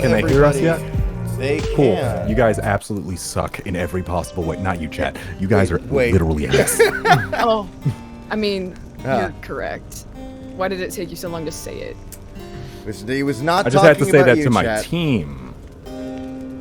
can they hear us yet? They Cool. can. You guys absolutely suck in every possible way. Not you, chat. You guys are literally ass. Oh, I mean, you're correct. Why did it take you so long to say it? He was not. I just had to say that you, to my chat. team.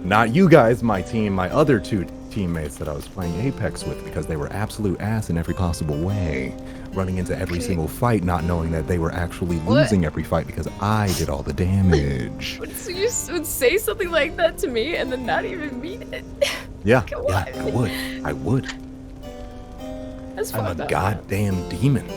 Not you guys, my team, my other two teammates that I was playing Apex with, because they were absolute ass in every possible way. Running into every single fight, not knowing that they were actually losing every fight because I did all the damage. So you would say something like that to me and then not even mean it? Yeah, I would. That's I'm fucked a up. goddamn demon.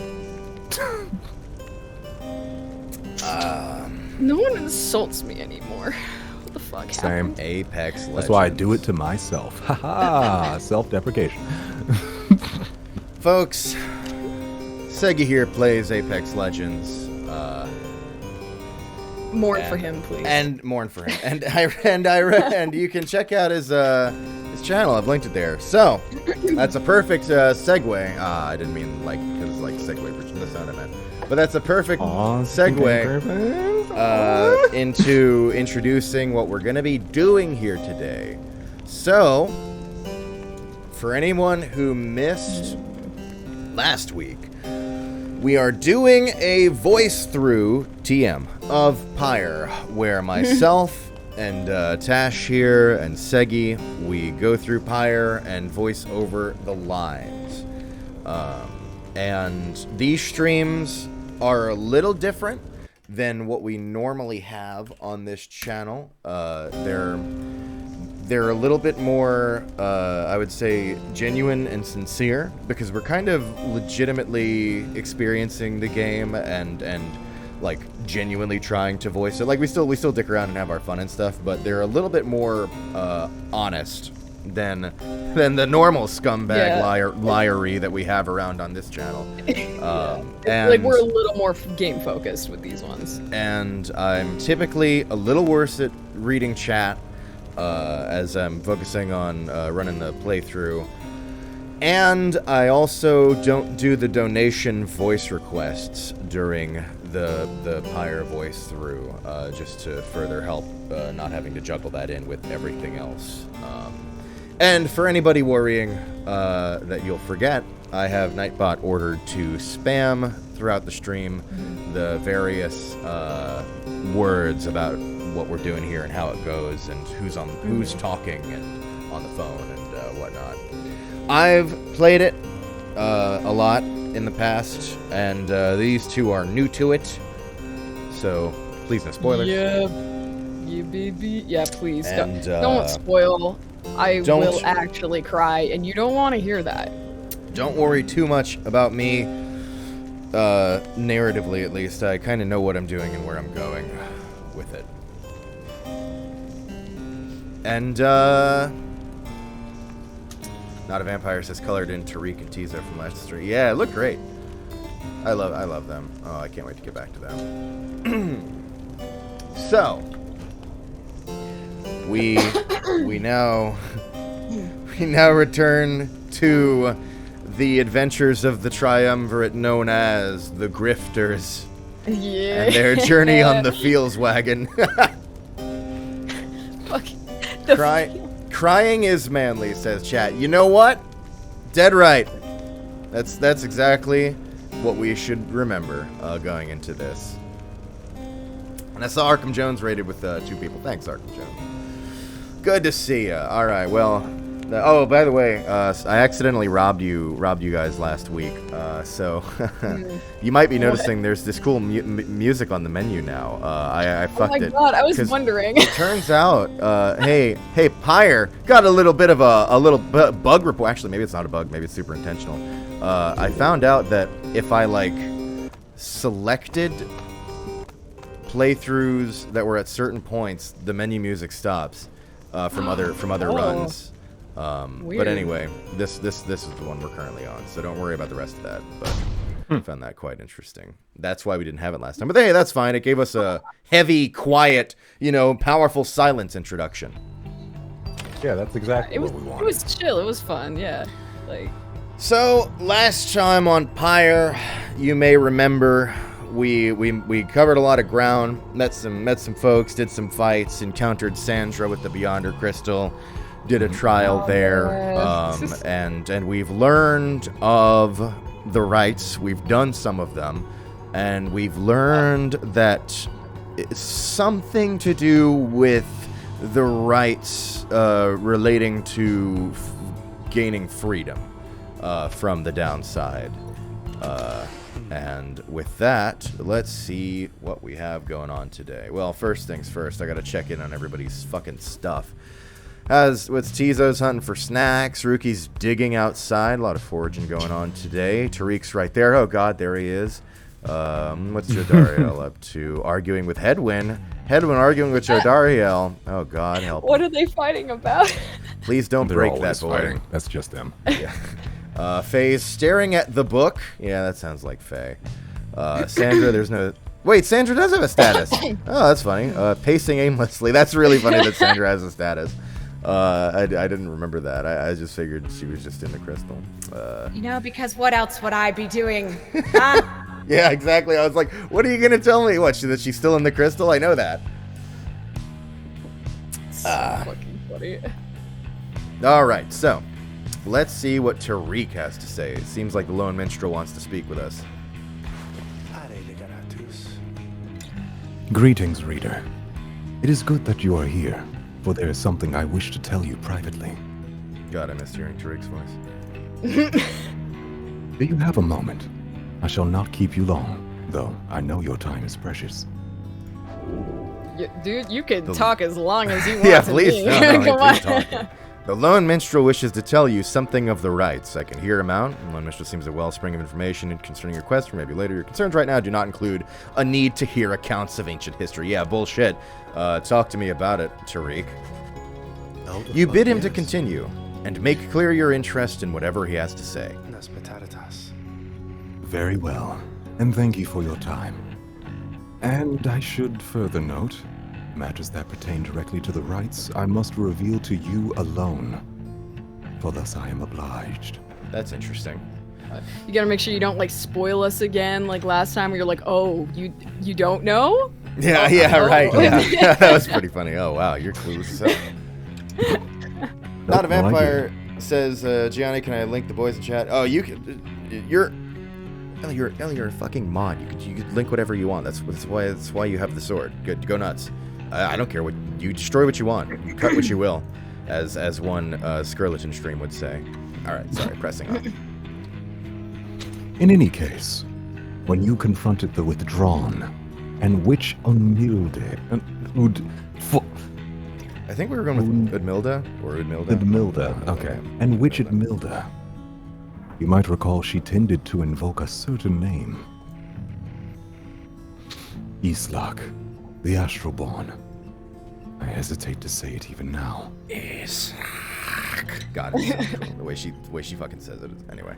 No one insults me anymore. What the fuck Same. happened? Apex Legends. That's why I do it to myself. Haha, self-deprecation. Folks, Seigi here plays Apex Legends. Mourn for him, please. And mourn for him. And you can check out his channel. I've linked it there. So that's a perfect segue. I didn't mean like because like segue, which that's not what I meant. But that's a perfect segue into introducing what we're gonna be doing here today. So, for anyone who missed last week, we are doing a voice through TM of Pyre, where myself and Tasch here and Seigi, we go through Pyre and voice over the lines. And these streams are a little different than what we normally have on this channel. They're a little bit more, I would say, genuine and sincere, because we're kind of legitimately experiencing the game and like genuinely trying to voice it. Like we still dick around and have our fun and stuff, but they're a little bit more honest than the normal scumbag liarry that we have around on this channel. And like we're a little more game focused with these ones. And I'm typically a little worse at reading chat, as I'm focusing on running the playthrough. And I also don't do the donation voice requests during the Pyre voice through, just to further help not having to juggle that in with everything else. And for anybody worrying that you'll forget, I have Nightbot ordered to spam throughout the stream the various words about what we're doing here and how it goes and who's talking and on the phone and whatnot. I've played it a lot in the past, and these two are new to it, so please no spoilers. Yeah, baby. Yeah, please And, don't spoil. I will actually cry, and you don't want to hear that. Don't worry too much about me, narratively at least. I kind of know what I'm doing and where I'm going with it. And, Not a Vampire says colored in Tariq and Tizo from last stream. Yeah, it looked great. I love them. Oh, I can't wait to get back to them. So, we now return to the adventures of the triumvirate known as the Grifters. Yeah. And their journey on the Feels wagon. Crying is manly, says chat. You know what? Dead right. That's exactly what we should remember going into this. And I saw Arkham Jones rated with 2 people. Thanks, Arkham Jones. Good to see ya. All right. Well. Oh, by the way, I accidentally robbed you guys last week. So you might be noticing there's this cool music on the menu now. I fucked it. Oh my god, I was wondering. It turns out, hey, Pyre got a little bit of a bug report. Actually, maybe it's not a bug. Maybe it's super intentional. I found out that if I like selected playthroughs that were at certain points, the menu music stops from other runs. But anyway, this is the one we're currently on, so don't worry about the rest of that. But I found that quite interesting. That's why we didn't have it last time. But hey, that's fine. It gave us a heavy, quiet, powerful silence introduction. Yeah, that's exactly what we wanted. It was chill. It was fun. Yeah. So last time on Pyre, you may remember we covered a lot of ground, met some folks, did some fights, encountered Sandra with the Beyonder Crystal, did a trial there, and we've learned of the rites. We've done some of them, and we've learned that it's something to do with the rites relating to gaining freedom from the downside. And with that, let's see what we have going on today. Well, first things first, I gotta check in on everybody's fucking stuff. What's Tizo's hunting for snacks, Ruki's digging outside, a lot of foraging going on today. Tariq's right there. Oh god, there he is. What's Jodariel up to? Arguing with Hedwyn. Hedwyn arguing with Jodariel. Oh god, help. What are they fighting about? Please don't They're break always that boy. fighting. That's just them. Yeah. Faye's staring at the book. Yeah, that sounds like Faye. Sandra, there's no... Wait, Sandra does have a status. Oh, that's funny. Pacing aimlessly. That's really funny that Sandra has a status. I didn't remember that. I just figured she was just in the crystal. Because what else would I be doing? Huh? Yeah, exactly. I was like, what are you going to tell me? What, that she's still in the crystal? I know that. Fucking funny. All right, so... let's see what Tariq has to say. It seems like the lone minstrel wants to speak with us. Greetings, reader. It is good that you are here, for there is something I wish to tell you privately. God, I missed hearing Tariq's voice. Do you have a moment? I shall not keep you long, though I know your time is precious. Dude, you can talk as long as you want. Yeah, to please. me. No, Come please on. talk. The lone minstrel wishes to tell you something of the rites. I can hear him out. The lone minstrel seems a wellspring of information concerning your quest, or maybe later. Your concerns right now do not include a need to hear accounts of ancient history. Yeah, bullshit. Talk to me about it, Tariq. You bid him to continue, and make clear your interest in whatever he has to say. Very well, and thank you for your time. And I should further note, matters that pertain directly to the rites, I must reveal to you alone, for thus I am obliged. That's interesting. You gotta make sure you don't like spoil us again, like last time where you're like, oh, you don't know? Yeah, right. Yeah. That was pretty funny. Oh, wow, you're clueless. Not a vampire says, Gianni, can I link the boys in chat? Oh, you can. You're a fucking mod. You could link whatever you want. That's why you have the sword. Good, go nuts. I don't care what you destroy what you want. You cut what you will, as one Skirleton stream would say. All right, sorry, pressing on. In any case, when you confronted the withdrawn, and which Unmilde, I think we were going with Udmilda or Udmilda. Udmilda, okay. And which Udmilda? You might recall she tended to invoke a certain name. Islak, the Astralborn. I hesitate to say it even now. Islak. God, it's so cool. The way she fucking says it. Anyway.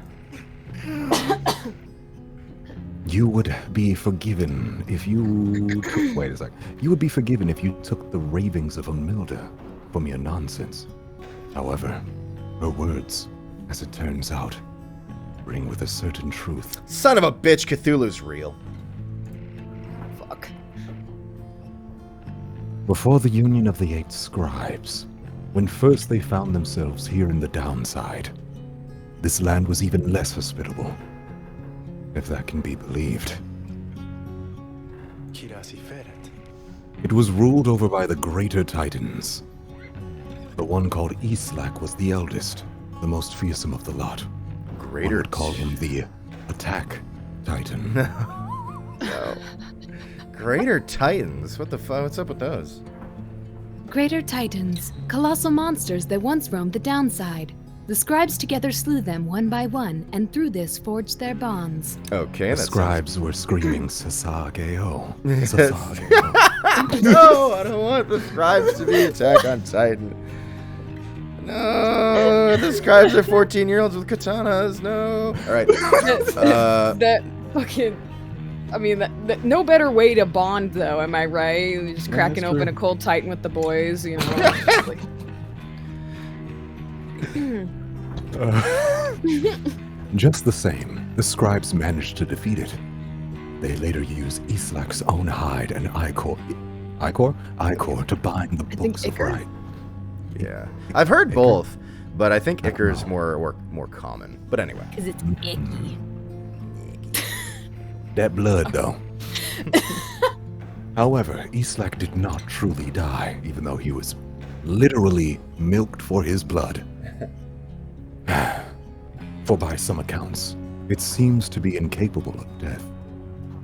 You would be forgiven if you took... Wait a sec. You would be forgiven if you took the ravings of Unmilda for mere nonsense. However, her words, as it turns out, ring with a certain truth. Son of a bitch, Cthulhu's real. Fuck. Before the union of the 8 scribes, when first they found themselves here in the downside, this land was even less hospitable, if that can be believed. It was ruled over by the Greater Titans. The one called Islak was the eldest, the most fearsome of the lot. One would call him the Attack Titan. No. Greater Titans? What the fuck? What's up with those? Greater Titans, colossal monsters that once roamed the downside. The scribes together slew them one by one, and through this forged their bonds. Okay, The that's scribes were screaming Sasageo. Sasageo. No, I don't want the scribes to be Attack on Titan. No, the scribes are 14-year-olds with katanas. No. All right. That fucking. I mean, that no better way to bond, though. Am I right? You're just cracking open a cold Titan with the boys, you know. Like, Just the same, the scribes managed to defeat it. They later use Islak's own hide and ichor to bind the books of Ichor? Rite. Yeah, I've heard Ichor? both, but I think I don't Ichor is know. more common. But anyway, Because it's icky. That blood, though. However, Islak did not truly die, even though he was literally milked for his blood. For by some accounts, it seems to be incapable of death.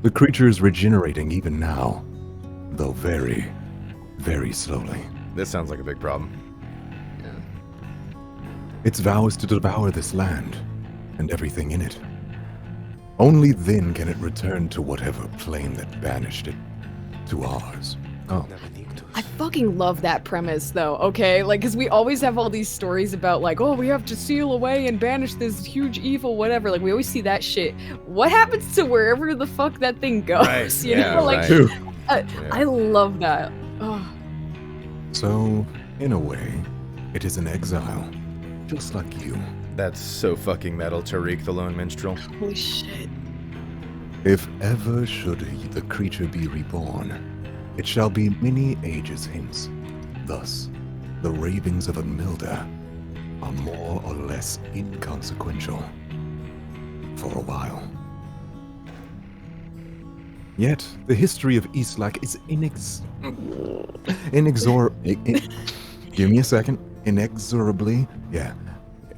The creature is regenerating even now, though very, very slowly. this sounds like a big problem. Its vow is to devour this land and everything in it. Only then can it return to whatever plane that banished it to ours. Oh, I fucking love that premise, though, okay? Like, because we always have all these stories about, like, oh, we have to seal away and banish this huge evil, whatever. Like, we always see that shit. What happens to wherever the fuck that thing goes? Right, You yeah, know? Like, right. I love that. Oh, so in a way, it is an exile, just like you. That's so fucking metal, Tariq the Lone Minstrel. holy shit. If ever should the creature be reborn, it shall be many ages hence. Thus, the ravings of Amilda are more or less inconsequential for a while. Yet, the history of Islak is give me a second. Inexorably, yeah.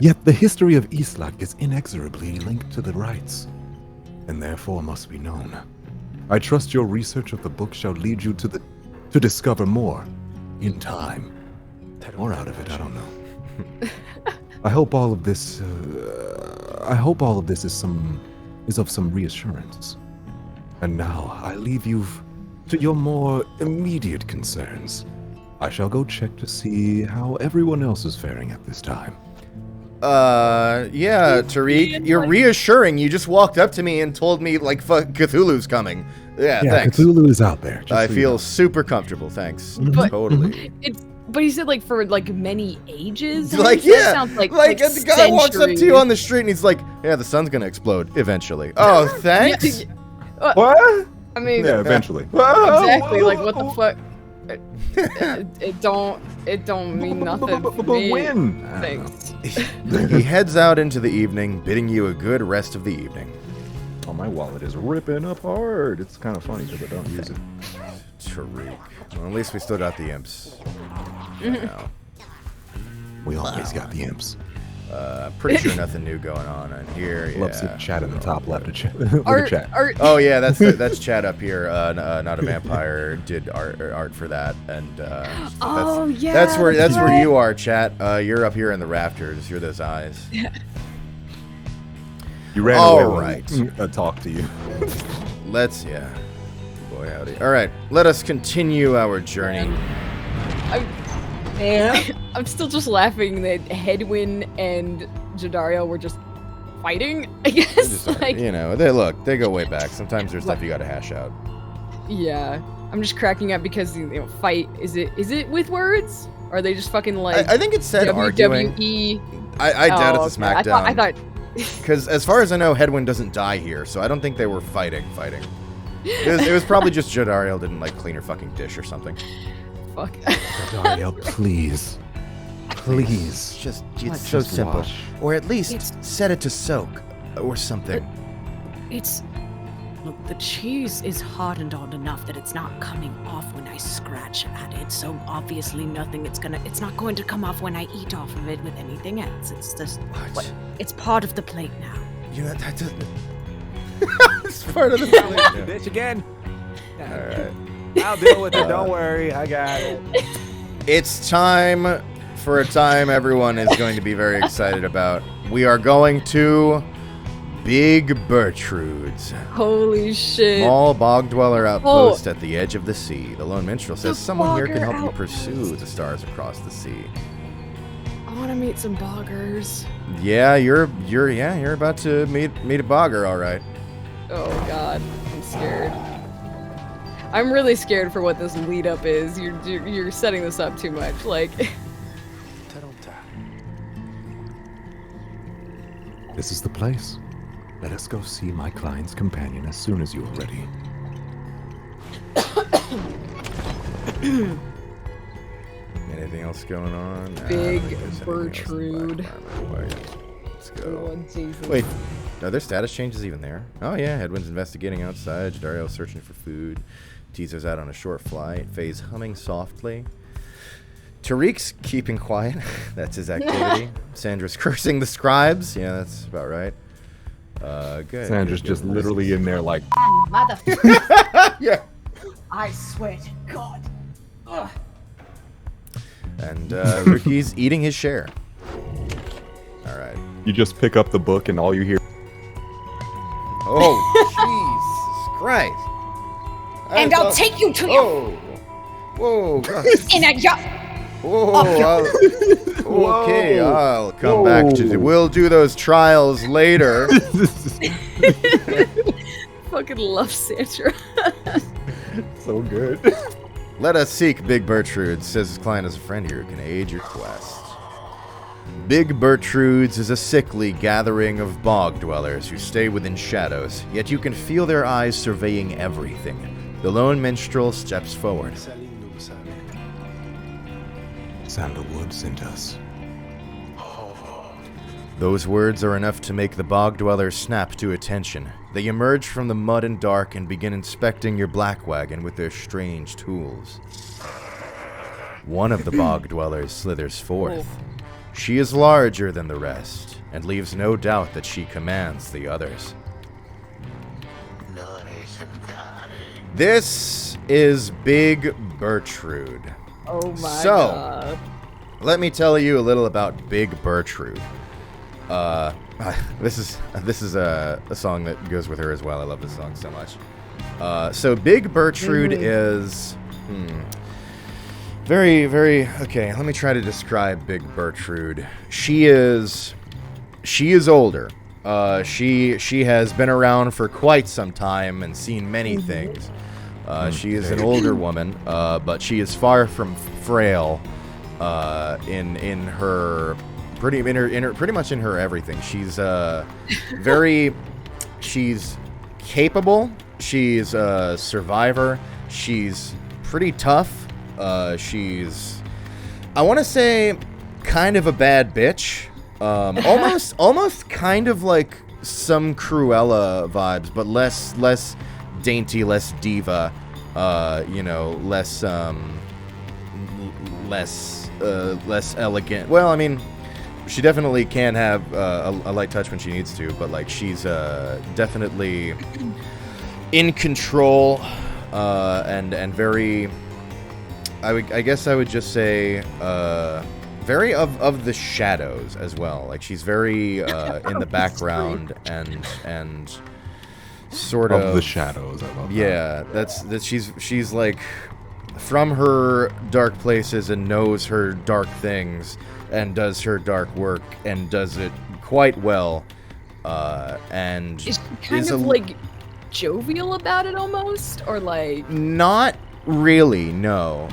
Yet the history of Islak is inexorably linked to the rites, and therefore must be known. I trust your research of the book shall lead you to discover more in time. More out of it, I don't know. I hope all of this is of some reassurance. And now I leave you to your more immediate concerns. I shall go check to see how everyone else is faring at this time. Yeah, Tariq, you're reassuring. You just walked up to me and told me, like, fuck, Cthulhu's coming. Yeah, thanks. Cthulhu is out there. just I so you feel know. super comfortable, thanks. But- Totally. But he said, like, for, like, many ages? Like, That yeah, sounds like the guy walks up to you centuries. on the street and he's like, yeah, the sun's gonna explode eventually. Oh, thanks? What? I mean, Yeah, eventually. exactly, like, what the fuck? It don't mean nothing for me. When? Thanks. He heads out into the evening, bidding you a good rest of the evening. Oh, my wallet is ripping up hard. It's kind of funny because I don't use it. Tariq. Well, at least we still got the imps. For now. We always got the imps. Pretty sure nothing new going on in here. Love seeing Yeah. chat in the top left of chat. Look Are, at chat. are, Oh yeah, that's Chad up here. Not a vampire did art for that, and Oh, yeah, that's where that's where you are, Chat. You're up here in the rafters. You're those eyes. You ran All away when right. I talked to you. Yeah. Boy howdy. All right, let us continue our journey. I'm still just laughing that Hedwin and Jadario were just fighting, I They guess. just are, Like, they go way back. Sometimes there's stuff you gotta hash out. yeah. I'm just cracking up because, fight, is it with words? Or are they just fucking like I think it said arguing. WWE? I doubt it's a okay. SmackDown. I thought Because as far as I know, Hedwin doesn't die here, so I don't think they were fighting. It was probably just Jodariel didn't like clean her fucking dish or something. fuck. Dario, please. Please. It's Let's so just simple. wash. Or at least It's- set it to soak or something. Look, the cheese is hardened on enough that it's not coming off when I scratch at it. So obviously it's not going to come off when I eat off of it with anything else. It's just What? it's part of the plate now. You know that doesn't. It's part of the plate. Bitch again. All right. I'll deal with it. Don't worry. I got it. It's time for a time everyone is going to be very excited about. We are going to Big Bertrude's Holy shit. small bog dweller outpost at the edge of the sea. The Lone Minstrel says The someone here can bogger help you outpost. pursue the stars across the sea. I want to meet some boggers. Yeah, you're about to meet a bogger, all right. Oh god, I'm scared. I'm really scared for what this lead up is. You're setting this up too much. Like, This is the place. Let us go see my client's companion as soon as you are ready. Anything else going on? Nah, I Big don't think there's anything else in the Bertrude. background. Let's go. Oh, Jesus. Wait, are there status changes even there? Oh yeah, Edwin's investigating outside. Dario's searching for food. Teaser's out on a short flight. Faye's humming softly. Tariq's keeping quiet. That's his activity. Sandra's cursing the scribes. Yeah, that's about right. Good. Sandra's good, just good. literally in there like, Yeah. I swear to God. Ugh. And Ricky's eating his share. All right. you just pick up the book and all you hear. Oh, Jesus Christ. And I'll take you to your... Whoa. God. In a yacht. Whoa. Okay, I'll come back to... We'll do those trials later. Fucking love Sandra. So good. Let us seek Big Bertrude, says his client as a friend here who can aid your quest. Big Bertrude's is a sickly gathering of bog dwellers who stay within shadows, yet you can feel their eyes surveying everything. The lone minstrel steps forward. Sandalwood sent us. Those words are enough to make the bog dwellers snap to attention. They emerge from the mud and dark and begin inspecting your black wagon with their strange tools. One of the bog dwellers slithers forth. She is larger than the rest, and leaves no doubt that she commands the others. This is Big Bertrude. Oh my So, god. Let me tell you a little about Big Bertrude. This is a song that goes with her as well. I love this song so much. So Big Bertrude is very, very okay. Let me try to describe Big Bertrude. She is older. She has been around for quite some time and seen many things. She is an older woman, but she is far from frail. In her pretty much in her everything. She's she's capable. She's a survivor. She's pretty tough. She's, I want to say, kind of a bad bitch. Almost kind of like some Cruella vibes, but less dainty, less diva. Less elegant. Well, I mean, she definitely can have a light touch when she needs to, but like she's definitely in control and very. I guess I would just say very of the shadows as well. Like she's very in the background and sort of the shadows. I love yeah, that she's like from her dark places and knows her dark things and does her dark work and does it quite well. And Is she kind of like jovial about it almost? Or like not really, no.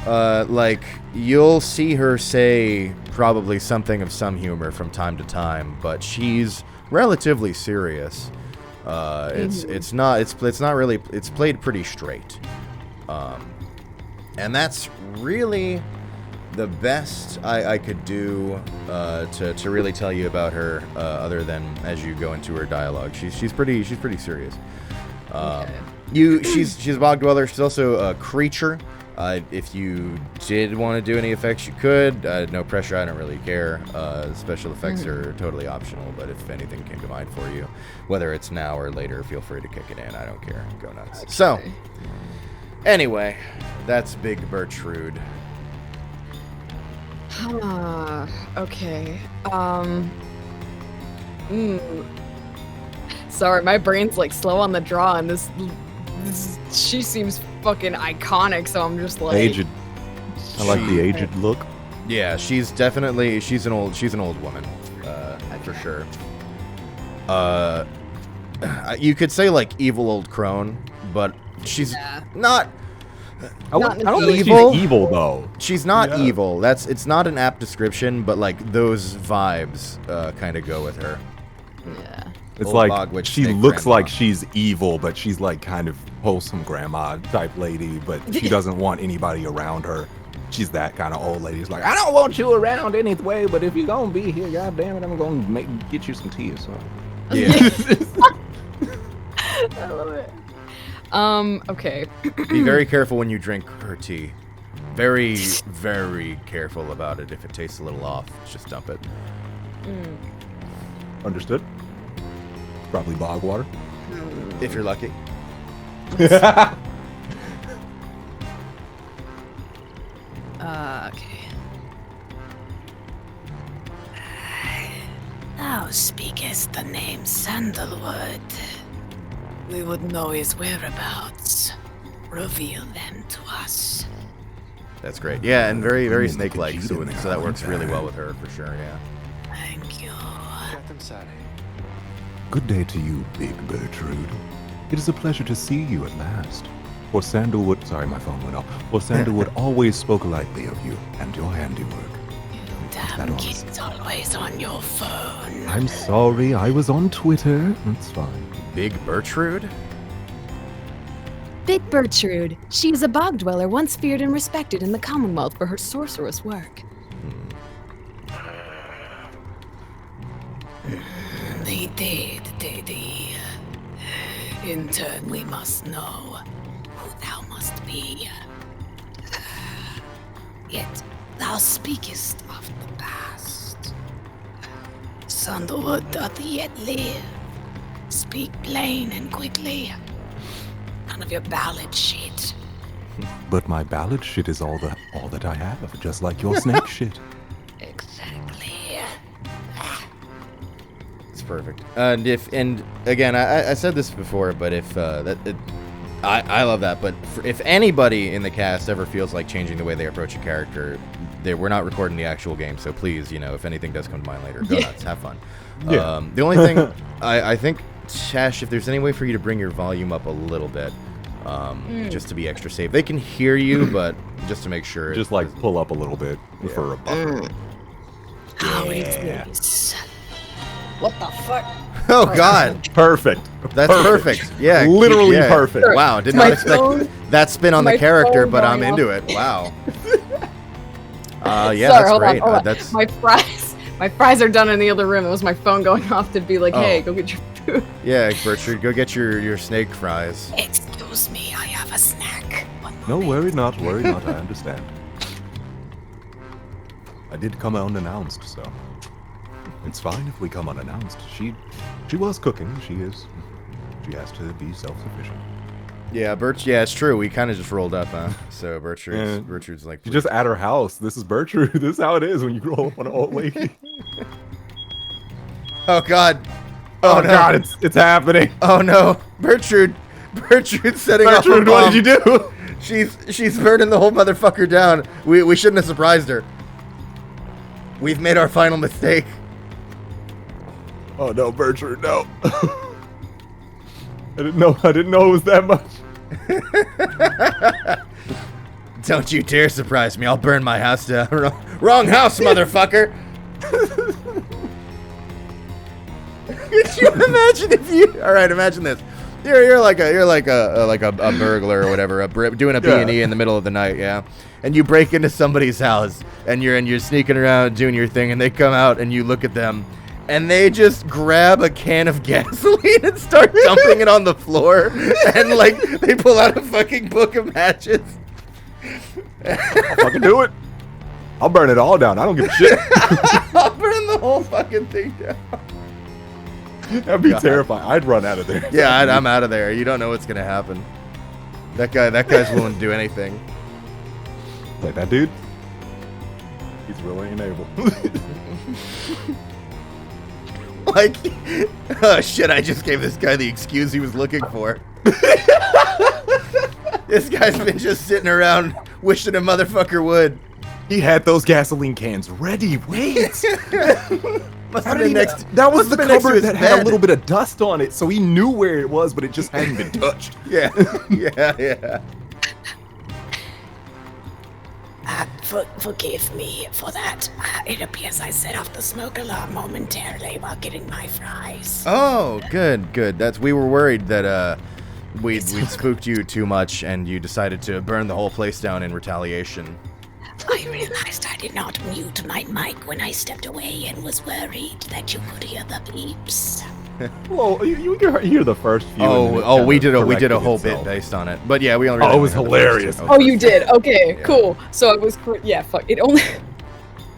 Like you'll see her say probably something of some humor from time to time, but she's relatively serious. It's not really, it's played pretty straight. And that's really the best I could do to really tell you about her, other than as you go into her dialogue. She's pretty serious. She's a bog dweller. She's also a creature. If you did want to do any effects, you could. No pressure. I don't really care. Special effects are totally optional, but if anything came to mind for you, whether it's now or later, feel free to kick it in. I don't care. Go nuts. Okay. So, anyway, that's Big Bertrude. Okay. Sorry, my brain's like slow on the draw, and this she seems fucking iconic, so I'm just like Aged. I like the aged look. Yeah, she's an old woman, for sure. You could say like evil old crone, but she's not. I Not don't think evil. she's evil though. She's not evil. It's not an apt description, but like those vibes kind of go with her. Yeah. It's Old like bog witch she snake looks grandma. like she's evil, but she's like kind of wholesome grandma type lady, but she doesn't want anybody around her. She's that kind of old lady. She's like, I don't want you around anyway, but if you're gonna be here, god damn it, I'm gonna get you some tea or something. Yeah. I love it. Okay. Be very careful when you drink her tea. Very, very careful about it. If it tastes a little off, just dump it. Understood? Probably bog water. If you're lucky. Okay. Thou speakest the name Sandalwood. We would know his whereabouts. Reveal them to us. That's great. Yeah, and very, very Yeah, snake-like, they so, can cheat in so that there works like really that. well with her, for sure, yeah. Thank you. Good day to you, Big Bertrude. It is a pleasure to see you at last. For Sandalwood, sorry, my phone went off. For Sandalwood always spoke lightly of you and your handiwork. You That damn was- kid's always on your phone. I'm sorry, I was on Twitter. It's fine. Big Bertrude? Big Bertrude. She is a bog dweller once feared and respected in the Commonwealth for her sorcerous work. They did. In turn, we must know who thou must be. Yet thou speakest of the past. Sandalwood doth yet live. Speak plain and quickly. None of your ballad shit. But my ballad shit is all that I have, just like your snake shit. Exactly. It's perfect. And again, I said this before, but I love that. But if anybody in the cast ever feels like changing the way they approach a character, we're not recording the actual game, so please, if anything does come to mind later, go nuts, have fun. Yeah. The only thing I think, Tasch, if there's any way for you to bring your volume up a little bit, just to be extra safe, they can hear you, but just to make sure, Just like pull up a little bit for a buffer. How is this? What the fuck? Oh God, Perfect. that's perfect. Yeah, Literally yeah. perfect. Wow, did My not expect phone- that spin on the my character, phone but I'm going into it. Wow. Yeah, Sorry, that's hold great. on. That's My fries are done in the other room. It was my phone going off to be like, hey, Oh. go get your food. yeah, Bertrude, go get your snake fries. Excuse me, I have a snack. One No, moment. worry not, I understand. I did come unannounced, so it's fine if we come unannounced. She was cooking, she has to be self-sufficient. Yeah, yeah, it's true. We kind of just rolled up, huh? So Bertrude's like, She's just at her house. This is Bertrude. This is how it is when you roll up on an old lady. oh God, Oh, no. God, it's happening. oh no, Bertrude's setting off a Bertrude, what bomb. did you do? She's burning the whole motherfucker down. We shouldn't have surprised her. We've made our final mistake. Oh no, Bertrude, no. I didn't know it was that much. Don't you dare surprise me. I'll burn my house down. Wrong house, motherfucker. Could you imagine if you? All right, imagine this. You're like a burglar or whatever, doing a B&E in the middle of the night, yeah. And you break into somebody's house, and you're sneaking around doing your thing, and they come out, and you look at them, and they just grab a can of gasoline and start dumping it on the floor, and like they pull out a fucking book of matches. I'll fucking do it. I'll burn it all down. I don't give a shit. I'll burn the whole fucking thing down. That'd be terrifying. I'd run out of there. Yeah, I'm out of there. You don't know what's gonna happen. That guy's willing to do anything. Like that dude. He's willing and able. Like, oh shit! I just gave this guy the excuse he was looking for. This guy's been just sitting around wishing a motherfucker would. He had those gasoline cans ready. Wait. Must How have did been he next. that was must the have been next to cupboard his that had a bed. little bit of dust on it, so he knew where it was, but it just hadn't been touched. Yeah, yeah. At Forgive me for that. It appears I set off the smoke alarm momentarily while getting my fries. Oh, good. We were worried that we'd spooked you too much, and you decided to burn the whole place down in retaliation. I realized I did not mute my mic when I stepped away and was worried that you could hear the beeps. Well, you hear the first few. We did a whole bit based on it, but yeah, we only. It was hilarious. Oh, you did? Okay, Yeah. cool. So I was, fuck. It only,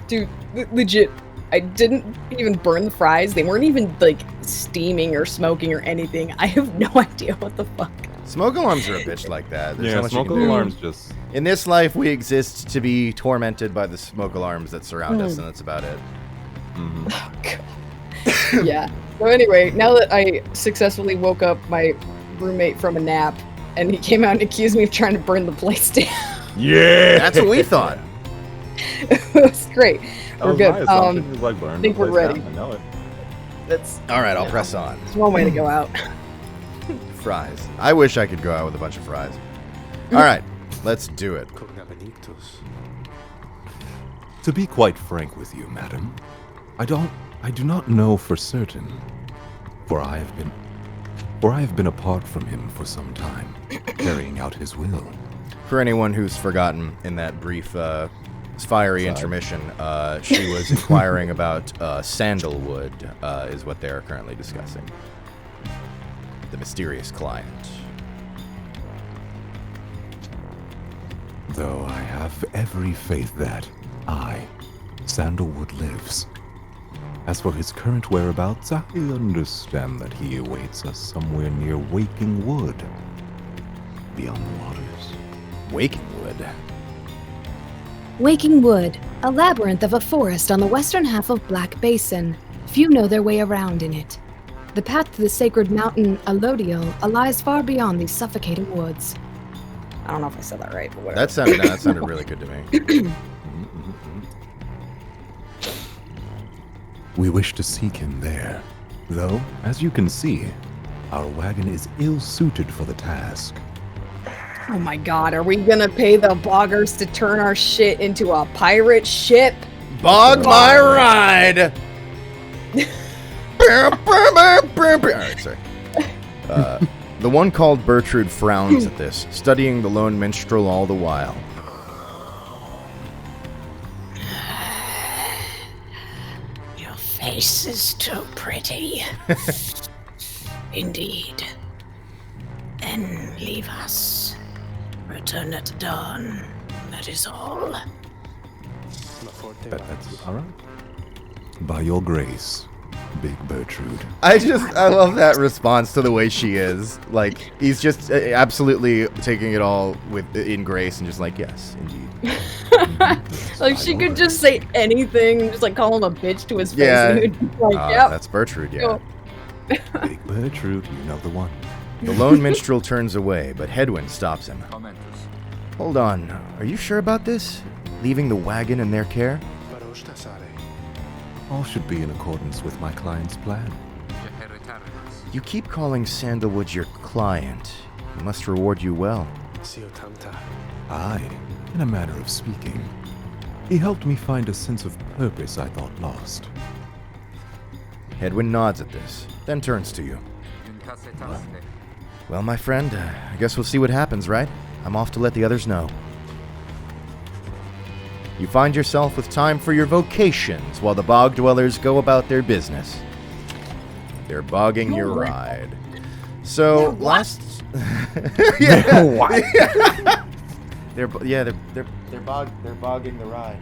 dude, legit. I didn't even burn the fries. They weren't even like steaming or smoking or anything. I have no idea what the fuck. Smoke alarms are a bitch like that. There's so much you smoke can do. alarms just. In this life, we exist to be tormented by the smoke alarms that surround us, and that's about it. Oh, God. Yeah. So anyway, now that I successfully woke up my roommate from a nap, and he came out and accused me of trying to burn the place down. Yeah. That's what we thought. It was great. We're good. I think we're ready. I know it. That's All right, I'll press on. one way to go out. Fries. I wish I could go out with a bunch of fries. All right, let's do it. To be quite frank with you, madam, I do not know for certain, for I have been apart from him for some time, carrying out his will. For anyone who's forgotten in that brief, fiery intermission, she was inquiring about sandalwood, is what they are currently discussing. The mysterious client. Though I have every faith that Sandalwood lives. As for his current whereabouts, I understand that he awaits us somewhere near Waking Wood, beyond the waters. Waking Wood. Waking Wood, a labyrinth of a forest on the western half of Black Basin. Few know their way around in it. The path to the sacred mountain Alodiel lies far beyond these suffocating woods. I don't know if I said that right, but whatever. That sounded really good to me. We wish to seek him there, though, as you can see, our wagon is ill-suited for the task. Oh my god, are we gonna pay the boggers to turn our shit into a pirate ship? Bog my ride! Alright, sorry. The one called Bertrude frowns at this, studying the lone minstrel all the while. Your face is too pretty. Indeed. Then leave us. Return at dawn. That is all. That's all right. By your grace, Big Bertrude. I love that response to the way she is. Like, he's just absolutely taking it all in grace and just like, yes, indeed. Like, she could just say anything, just like call him a bitch to his face. Yeah. And he'd be like, yep. That's Bertrude, yeah. Big Bertrude, you know the one. The lone minstrel turns away, but Hedwyn stops him. Hold on, are you sure about this? Leaving the wagon in their care? All should be in accordance with my client's plan. You keep calling Sandalwood your client. He must reward you well. Aye, in a manner of speaking. He helped me find a sense of purpose I thought lost. Hedwyn nods at this, then turns to you. Well, my friend, I guess we'll see what happens, right? I'm off to let the others know. You find yourself with time for your vocations while the bog dwellers go about their business. They're bogging your ride. So, last... yeah. What? They're bogging the ride.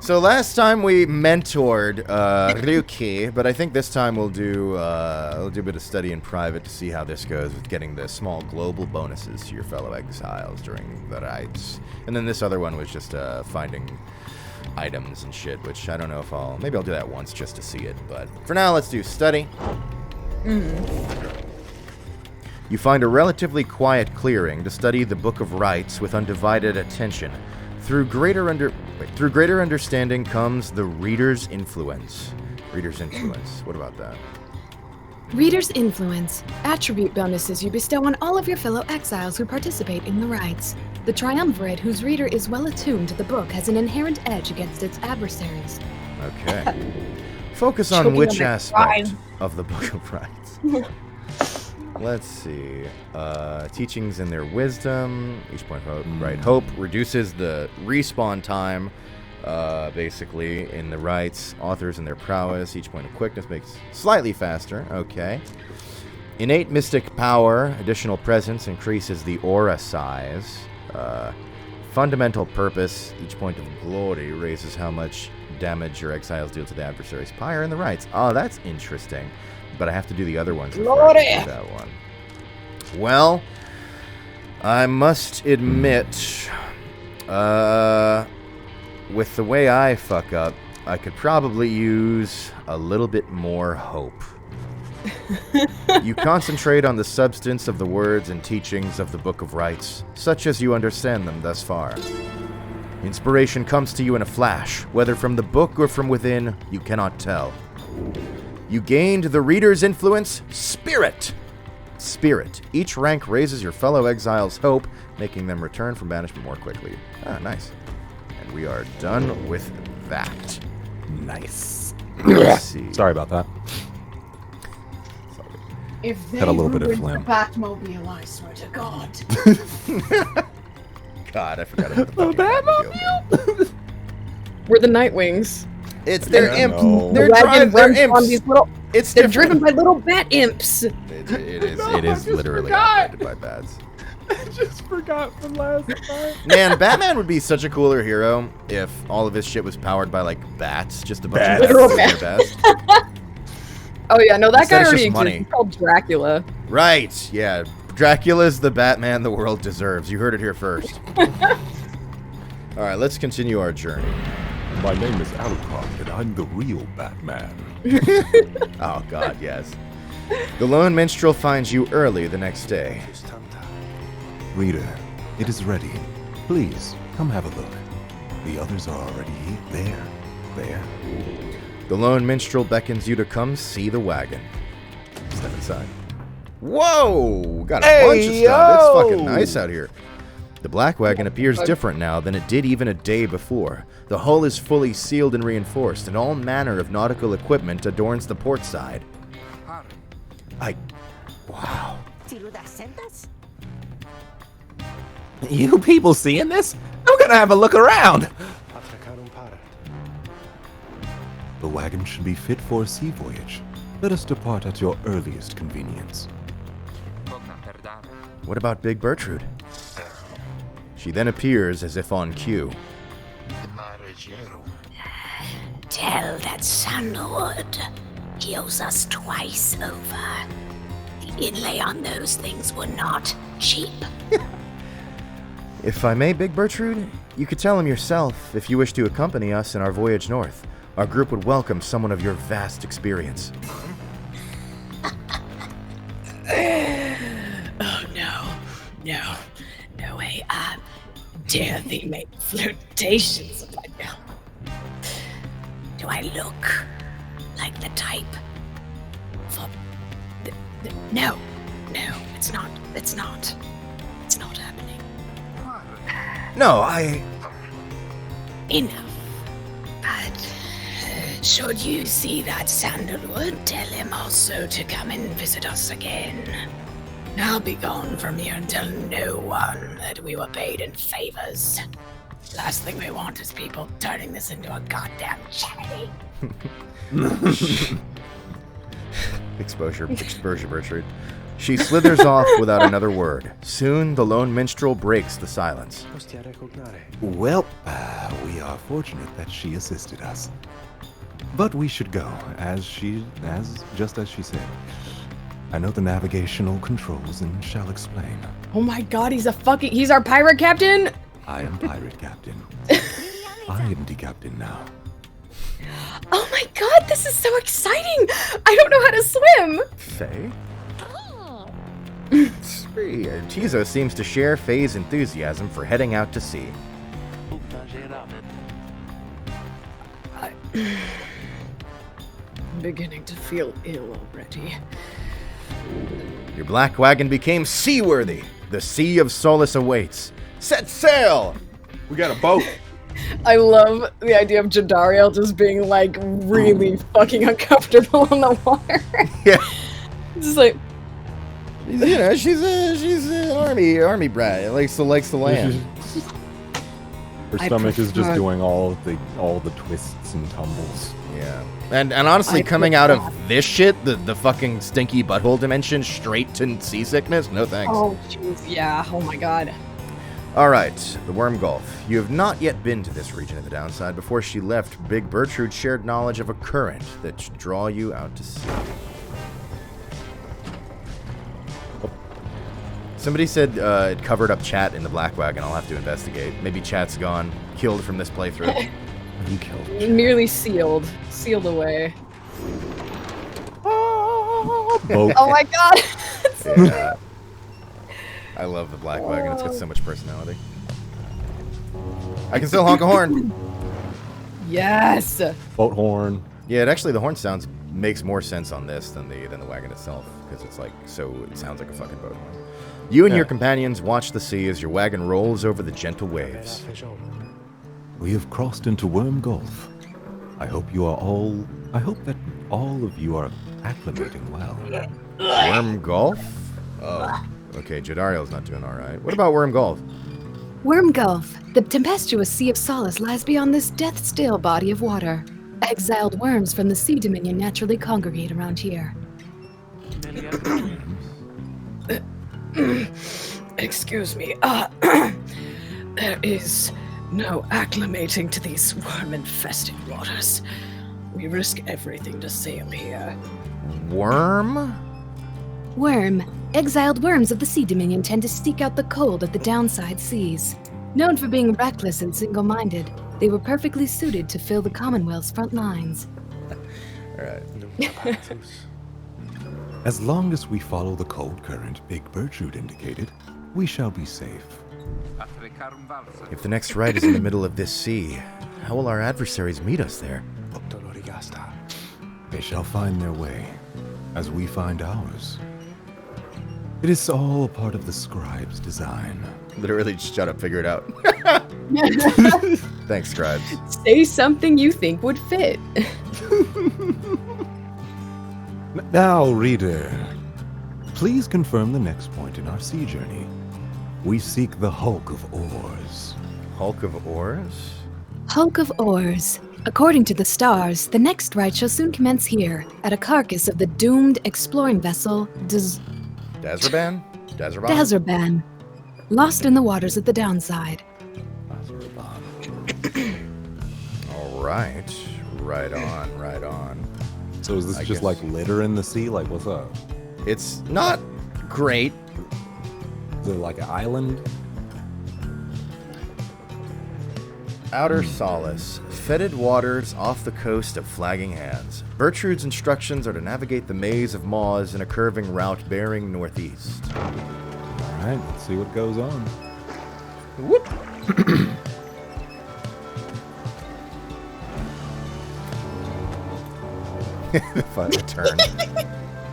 So last time we mentored Ryuki, but I think this time we'll do a bit of study in private to see how this goes with getting the small global bonuses to your fellow exiles during the rites. And then this other one was just finding items and shit, which I don't know if maybe I'll do that once just to see it. But for now, let's do study. You find a relatively quiet clearing to study the Book of Rites with undivided attention. Through greater understanding comes the reader's influence. Reader's influence. What about that? Reader's influence. Attribute bonuses you bestow on all of your fellow exiles who participate in the rites. The triumvirate whose reader is well attuned to the book has an inherent edge against its adversaries. Okay. Focus on Choking which on my aspect pride. of the Book of Rites. Let's see. Teachings in their wisdom. Each point of hope reduces the respawn time. Basically, in the rites, authors and their prowess. Each point of quickness makes slightly faster. Okay. Innate mystic power. Additional presence increases the aura size. Fundamental purpose. Each point of glory raises how much damage your exiles deal to the adversary's pyre in the rites. Oh, that's interesting. But I have to do the other ones before I can do that one. Well, I must admit, with the way I fuck up, I could probably use a little bit more hope. You concentrate on the substance of the words and teachings of the Book of Rites, such as you understand them thus far. Inspiration comes to you in a flash, whether from the book or from within, you cannot tell. You gained the reader's influence, Spirit. Spirit. Each rank raises your fellow exiles' hope, making them return from banishment more quickly. Ah, nice. And we are done with that. Nice. Let's see. Sorry about that. If they Had a little bit of ruined phlegm. the Batmobile, I swear to God. God, I forgot about the fucking Batmobile. We're the Nightwings. It's their Yeah, imp. no. They're The wagon they're runs on these imps. little. It's They're different. driven by little bat imps. It is. No, It I is just literally forgot. operated by bats. I just forgot from last time. Man, Batman would be such a cooler hero if all of his shit was powered by like bats, just a bunch Bats. of Literal bats doing their best. Oh yeah, no, that Instead, guy it's already just exists. money. He's called Dracula. Right? Yeah, Dracula's the Batman the world deserves. You heard it here first. All right, let's continue our journey. My name is Alucard, and I'm the real Batman. Oh God, yes. The lone minstrel finds you early the next day. Reader, it is ready. Please, come have a look. The others are already there. The lone minstrel beckons you to come see the wagon. Step inside. Whoa! Got a bunch of stuff. It's fucking nice out here. The black wagon appears different now than it did even a day before. The hull is fully sealed and reinforced, and all manner of nautical equipment adorns the port side. Wow. You people seeing this? I'm gonna have a look around. The wagon should be fit for a sea voyage. Let us depart at your earliest convenience. What about Big Bertrude? She then appears as if on cue. Tell that Sandalwood he owes us twice over. The inlay on those things were not cheap. If I may, Big Bertrude, you could tell him yourself if you wish to accompany us in our voyage north. Our group would welcome someone of your vast experience. Oh no way. I dare thee make flirtations of my Do I look like the type for no, it's not happening. No, Enough. But should you see that Sandalwood, tell him also to come and visit us again. I'll be gone from here and tell no one that we were paid in favors. Last thing we want is people turning this into a goddamn charity. Exposure, Bertrude. She slithers off without another word. Soon, the lone minstrel breaks the silence. Well, we are fortunate that she assisted us. But we should go, just as she said. I know the navigational controls and shall explain. Oh my god, he's our pirate captain? I am pirate captain. I am the captain now. Oh my god, this is so exciting! I don't know how to swim! Faye? Sweet. Tizo seems to share Faye's enthusiasm for heading out to sea. beginning to feel ill already. Your black wagon became seaworthy. The Sea of Solace awaits. Set sail! We got a boat. I love the idea of Jadariel just being like really fucking uncomfortable in the water. Yeah. Just like, You know, she's an army brat. Likes to land. Her I stomach is just prefer- doing all the twists and tumbles. Yeah. And honestly, I coming out of prefer- this shit, the fucking stinky butthole dimension, straight to seasickness, no thanks. oh jeez, yeah, oh my god. All right, the Worm Gulf. You have not yet been to this region of the downside. Before she left, Big Bertrude shared knowledge of a current that should draw you out to sea. Somebody said it covered up chat in the Black Wagon. I'll have to investigate. Maybe chat's gone, killed from this playthrough. You killed. Nearly sealed away. Boat. Oh my god. Yeah. I love the Black Wagon. It's got so much personality. I can still honk a horn. Yes. Boat horn. Yeah, the horn sounds makes more sense on this than the wagon itself, because it's like it sounds like a fucking boat horn. You and your companions watch the sea as your wagon rolls over the gentle waves. We have crossed into Worm Gulf. I hope that all of you are acclimating well. Worm Gulf? Oh, okay. Jadariel's not doing all right. What about Worm Gulf? Worm Gulf. The tempestuous Sea of Solace lies beyond this death-still body of water. Exiled worms from the Sea Dominion naturally congregate around here. Excuse me. There is no acclimating to these worm-infested waters. We risk everything to sail here. Worm? Worm. Exiled worms of the Sea Dominion tend to seek out the cold of the downside seas. Known for being reckless and single-minded, they were perfectly suited to fill the Commonwealth's front lines. All right. As long as we follow the cold current Big Bertrude indicated, we shall be safe. If the next rite is in the middle of this sea, how will our adversaries meet us there? They shall find their way, as we find ours. It is all a part of the scribe's design. Literally, just shut up, figure it out. Thanks, scribes. Say something you think would fit. Now, reader, please confirm the next point in our sea journey. We seek the Hulk of Oars. Hulk of Oars? Hulk of Oars. According to the stars, the next rite shall soon commence here, at a carcass of the doomed exploring vessel Dazraban? Dazraban, lost in the waters of the downside. All right. Right on. So is this I just guess- like litter in the sea? Like, what's up? It's not great. Is it like an island? Outer Solace. Fetid waters off the coast of Flagging Hands. Bertrude's instructions are to navigate the maze of maws in a curving route bearing northeast. All right, let's see what goes on. Whoop. The final turn.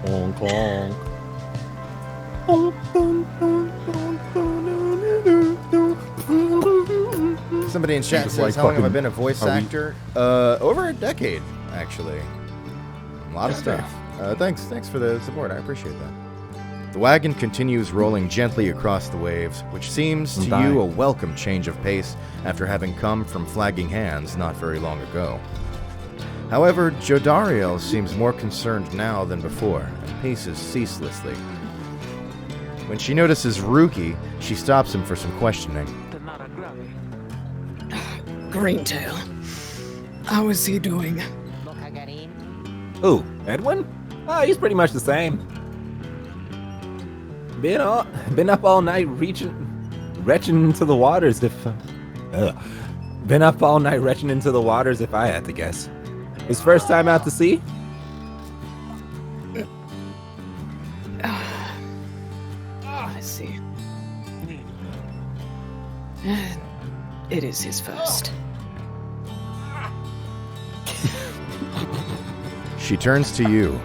Honk, honk. Somebody in chat Just says, like how long have I fucking- been a voice are we- actor? Over a decade, actually. A lot of stuff. Thanks for the support. I appreciate that. The wagon continues rolling gently across the waves, which seems to Bye. you a welcome change of pace after having come from Flagging Hands not very long ago. However, Jodariel seems more concerned now than before and paces ceaselessly. When she notices Ruki, she stops him for some questioning. Greentail. How is he doing? Ooh, Edwin? Oh, he's pretty much the same. Been up all night retching into the waters if I had to guess. His first time out to sea? I see. It is his first. She turns to you.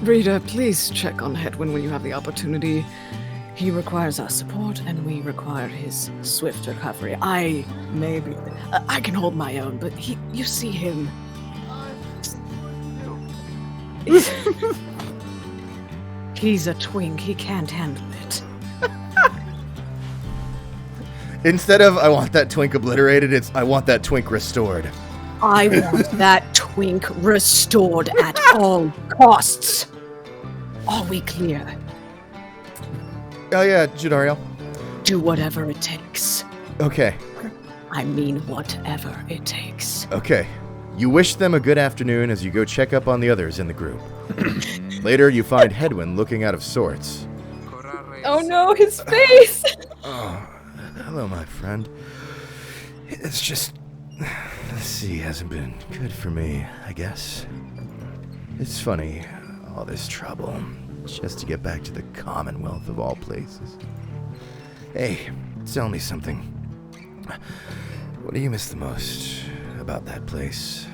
Rita, please check on Hedwin when you have the opportunity. He requires our support, and we require his swift recovery. I can hold my own, but you see him. He's a twink. He can't handle it. Instead of, I want that twink obliterated, it's, I want that twink restored. I want that twink restored at all costs. Are we clear? Oh yeah, Jadariel. Do whatever it takes. Okay. I mean whatever it takes. Okay. You wish them a good afternoon as you go check up on the others in the group. Later, you find Hedwin looking out of sorts. Oh no, his face! Oh, hello, my friend. It's just... the sea hasn't been good for me, I guess. It's funny, all this trouble, just to get back to the Commonwealth of all places. Hey, tell me something. What do you miss the most about that place?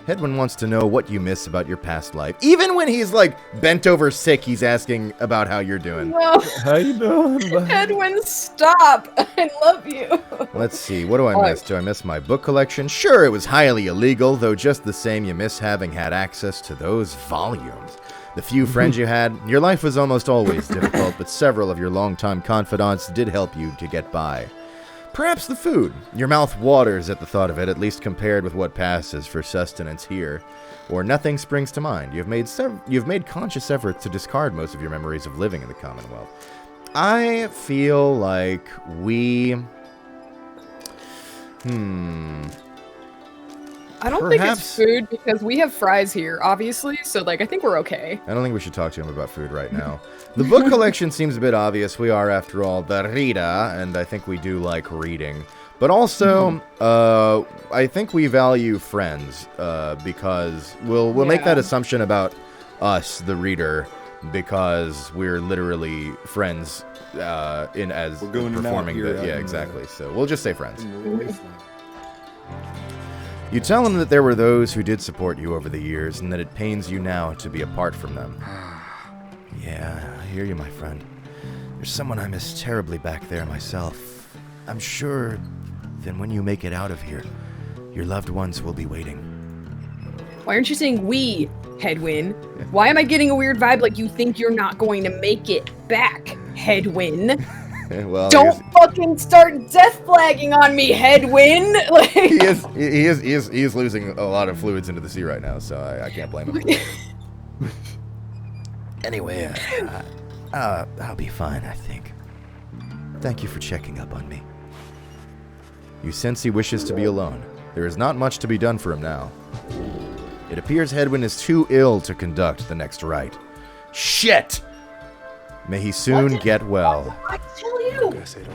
Hedwin wants to know what you miss about your past life. Even when he's, like, bent over sick, he's asking about how you're doing. No, How you doing? Edwin, stop! I love you. Let's see, what do I miss? Do I miss my book collection? Sure, it was highly illegal, though just the same you miss having had access to those volumes. The few friends you had, your life was almost always difficult, but several of your longtime confidants did help you to get by. Perhaps the food. Your mouth waters at the thought of it, at least compared with what passes for sustenance here. Or nothing springs to mind. You've made conscious efforts to discard most of your memories of living in the Commonwealth. I feel like we... I don't think Perhaps- it's food because we have fries here, obviously, so like I think we're okay. I don't think we should talk to him about food right now. The book collection seems a bit obvious. We are, after all, the Rita, and I think we do like reading. But also, I think we value friends, because we'll make that assumption about us, the reader, because we're literally friends as We're going in and out performing here, the... out Yeah, in exactly. So we'll just say friends. In the wasteland. You tell him that there were those who did support you over the years, and that it pains you now to be apart from them. Yeah, I hear you, my friend. There's someone I miss terribly back there myself. I'm sure that when you make it out of here, your loved ones will be waiting. Why aren't you saying we, Hedwin? Why am I getting a weird vibe like you think you're not going to make it back, Hedwin? Well, Don't fucking start death flagging on me, Hedwin! Like, he is losing a lot of fluids into the sea right now, so I can't blame him. Anyway, I'll be fine, I think. Thank you for checking up on me. You sense he wishes to be alone. There is not much to be done for him now. It appears Hedwin is too ill to conduct the next rite. Shit! May he soon get well. I tell you?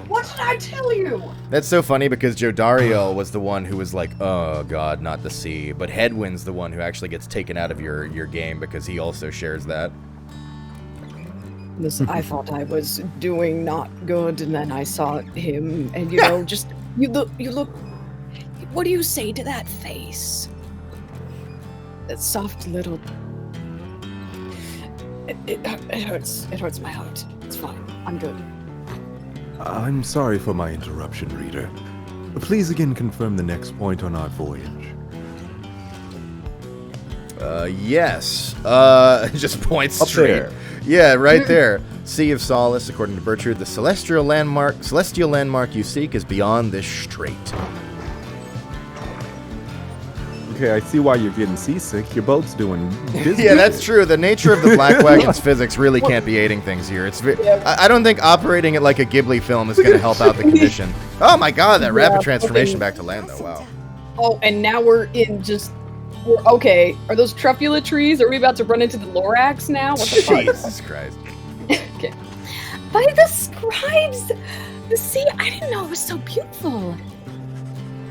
What did I tell you? That's so funny because Jodariel was the one who was like, oh god, not the sea. But Hedwin's the one who actually gets taken out of your game because he also shares that. listen, I thought I was doing not good, and then I saw him, and you know, just you look. What do you say to that face? That soft little. It hurts. It hurts my heart. It's fine. I'm good. I'm sorry for my interruption, reader. Please again confirm the next point on our voyage. Yes. Just points Up straight. there. Yeah, right there. Sea of Solace, according to Bertrude, the celestial landmark you seek is beyond this strait. Okay, I see why you're getting seasick. Your boat's doing busy. Yeah, that's true. The nature of the Black Wagon's physics really can't be aiding things here. It's I don't think operating it like a Ghibli film is going to help out the condition. Oh my god, that rapid transformation back to land, though. Wow. Oh, and now we're in just. Okay, are those truffula trees? Are we about to run into the Lorax now? What the fuck? Jesus Christ. Okay. By the scribes! The sea, I didn't know it was so beautiful.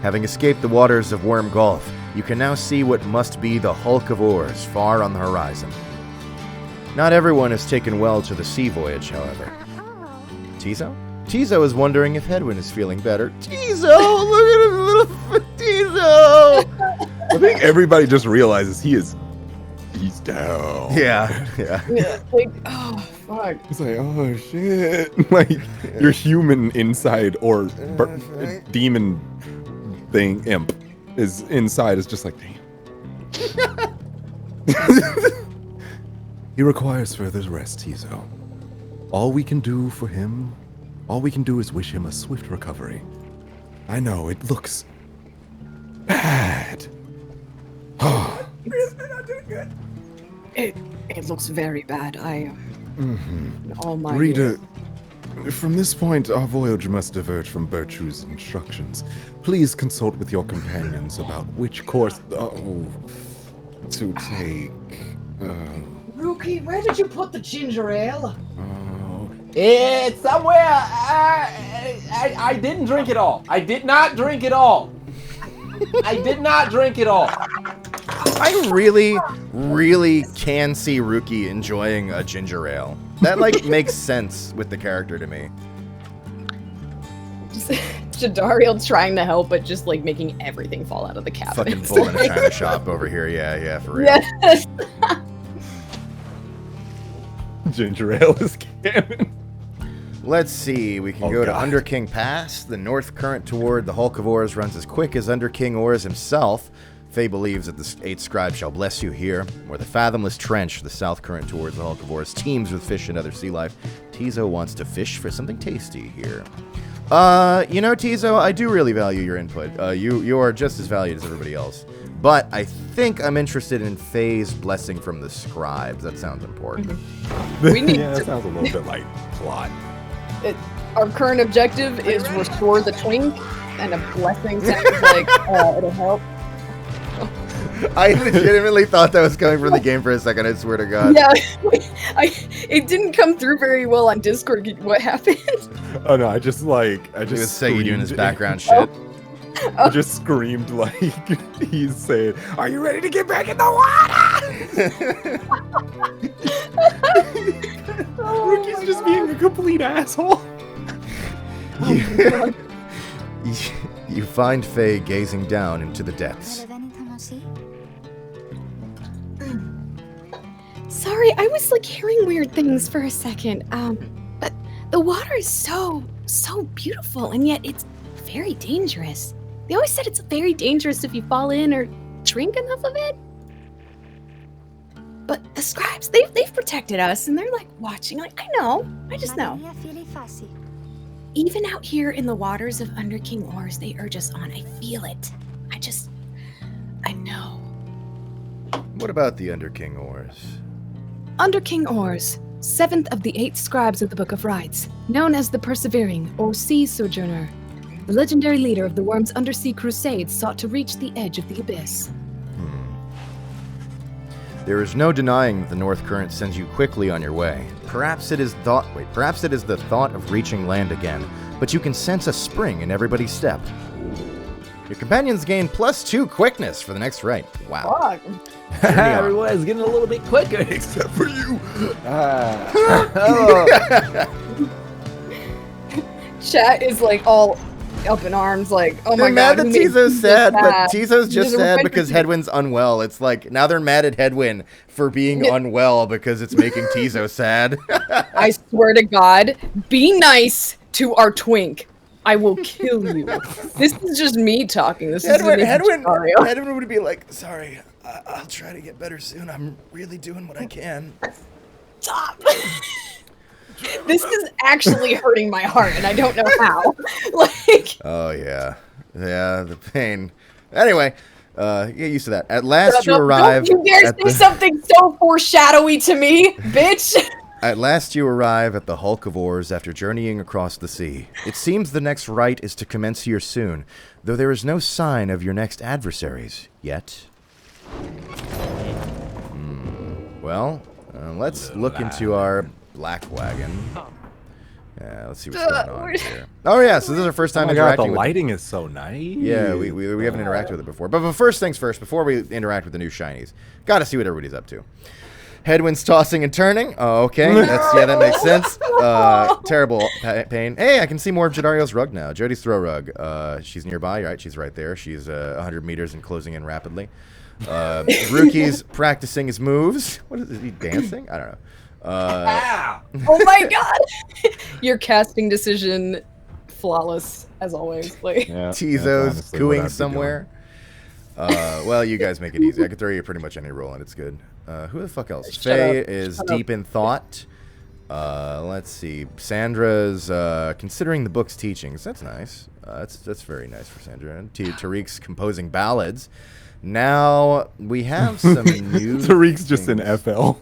Having escaped the waters of Worm Gulf, you can now see what must be the hulk of oars far on the horizon. Not everyone has taken well to the sea voyage, however. Tizo? Tizo is wondering if Hedwin is feeling better. Tizo! Look at his little foot, Tizo! think everybody just realizes he's down. Yeah. Yeah, like, oh, fuck. It's like, oh shit. Like, your human inside or demon thing, imp, is inside is just like, damn. He requires further rest, Tizo. All we can do for him, all we can do is wish him a swift recovery. I know, it looks bad. It looks very bad. Oh my. Reader, from this point, our voyage must diverge from Bertrude's instructions. Please consult with your companions about which course to take. Rookie, where did you put the ginger ale? It's somewhere. I didn't drink it all. I did not drink it all. I did not drink it all. I really can see Rookie enjoying a ginger ale. That, like, makes sense with the character to me. Just Jadariel trying to help, but just, like, making everything fall out of the cabinet. Fucking bull in a china shop over here. Yeah, for real. Yes. Ginger ale is canon. Let's see, we can go to Under King Pass. The north current toward the Hulk of Oars runs as quick as Under King Oars himself. Faye believes that the 8 scribes shall bless you here. Or the Fathomless Trench, the south current towards the Hulk of Oars, teems with fish and other sea life. Tizo wants to fish for something tasty here. You know, Tizo, I do really value your input. You are just as valued as everybody else. But I think I'm interested in Faye's blessing from the scribes. That sounds important. We need yeah, that to- sounds a little bit like plot. Our current objective is restore the twink, and a blessing sounds like it'll help. I legitimately thought that was coming from the game for a second, I swear to God. Yeah, it didn't come through very well on Discord. What happened? Oh no, I just He was Seigi doing his screamed- background shit. I just screamed like he's saying, "Are you ready to get back in the water?" Rookie's just being a complete asshole. You find Faye gazing down into the depths. Sorry, I was like hearing weird things for a second. But the water is so beautiful, and yet it's very dangerous. They always said it's very dangerous if you fall in or drink enough of it. But the scribes, they've protected us, and they're like watching. Like, I know, I just know. Even out here in the waters of Under King Oars, they urge us on. I feel it. I know. What about the Under King Oars? Under King Oars, 7th of the 8 scribes of the Book of Rites, known as the Persevering or Sea Sojourner. The legendary leader of the Worm's undersea crusades sought to reach the edge of the abyss. There is no denying that the North Current sends you quickly on your way. Perhaps it is the thought of reaching land again, but you can sense a spring in everybody's step. Your companions gain +2 quickness for the next rite. Wow. Fuck. Everyone's getting a little bit quicker. Except for you. Chat is like all up in arms, like, oh They're my mad god. that who made Tizo's Tizo sad, but Tizo's just He's a sad red because person. Hedwin's unwell. It's like, now they're mad at Hedwin for being unwell because it's making Tizo sad. I swear to God, be nice to our twink. I will kill you. This is just me talking. This Hedwin is would be like, sorry, I'll try to get better soon. I'm really doing what I can. Stop. This is actually hurting my heart, and I don't know how. Like, Oh, yeah. Yeah, the pain. Anyway, get used to that. At last you arrive. Don't you dare at say the- something so foreshadowy to me, bitch. At last you arrive at the Hulk of Oars after journeying across the sea. It seems the next rite is to commence here soon, though there is no sign of your next adversaries yet. Well, let's look into our black wagon. Yeah, let's see what's going on here. Oh yeah, so this is our first time Oh my god, the interacting with lighting is so nice. Yeah, we haven't interacted with it before. But first things first, before we interact with the new shinies, gotta see what everybody's up to. Headwinds tossing and turning. Oh, okay. That makes sense. Terrible pain. Hey, I can see more of Jadario's rug now. Jody's throw rug. She's nearby, right? She's right there. She's 100 meters and closing in rapidly. Ruki's practicing his moves. What is he dancing? I don't know. Oh my god! Your casting decision, flawless as always. Like Tizo's cooing somewhere. Well, you guys make it easy. I could throw you pretty much any role and it's good. Who the fuck else? Faye is deep in thought. Let's see. Sandra's considering the book's teachings. That's nice. That's very nice for Sandra. And Tariq's composing ballads. Now we have some new. Tariq's just in FL.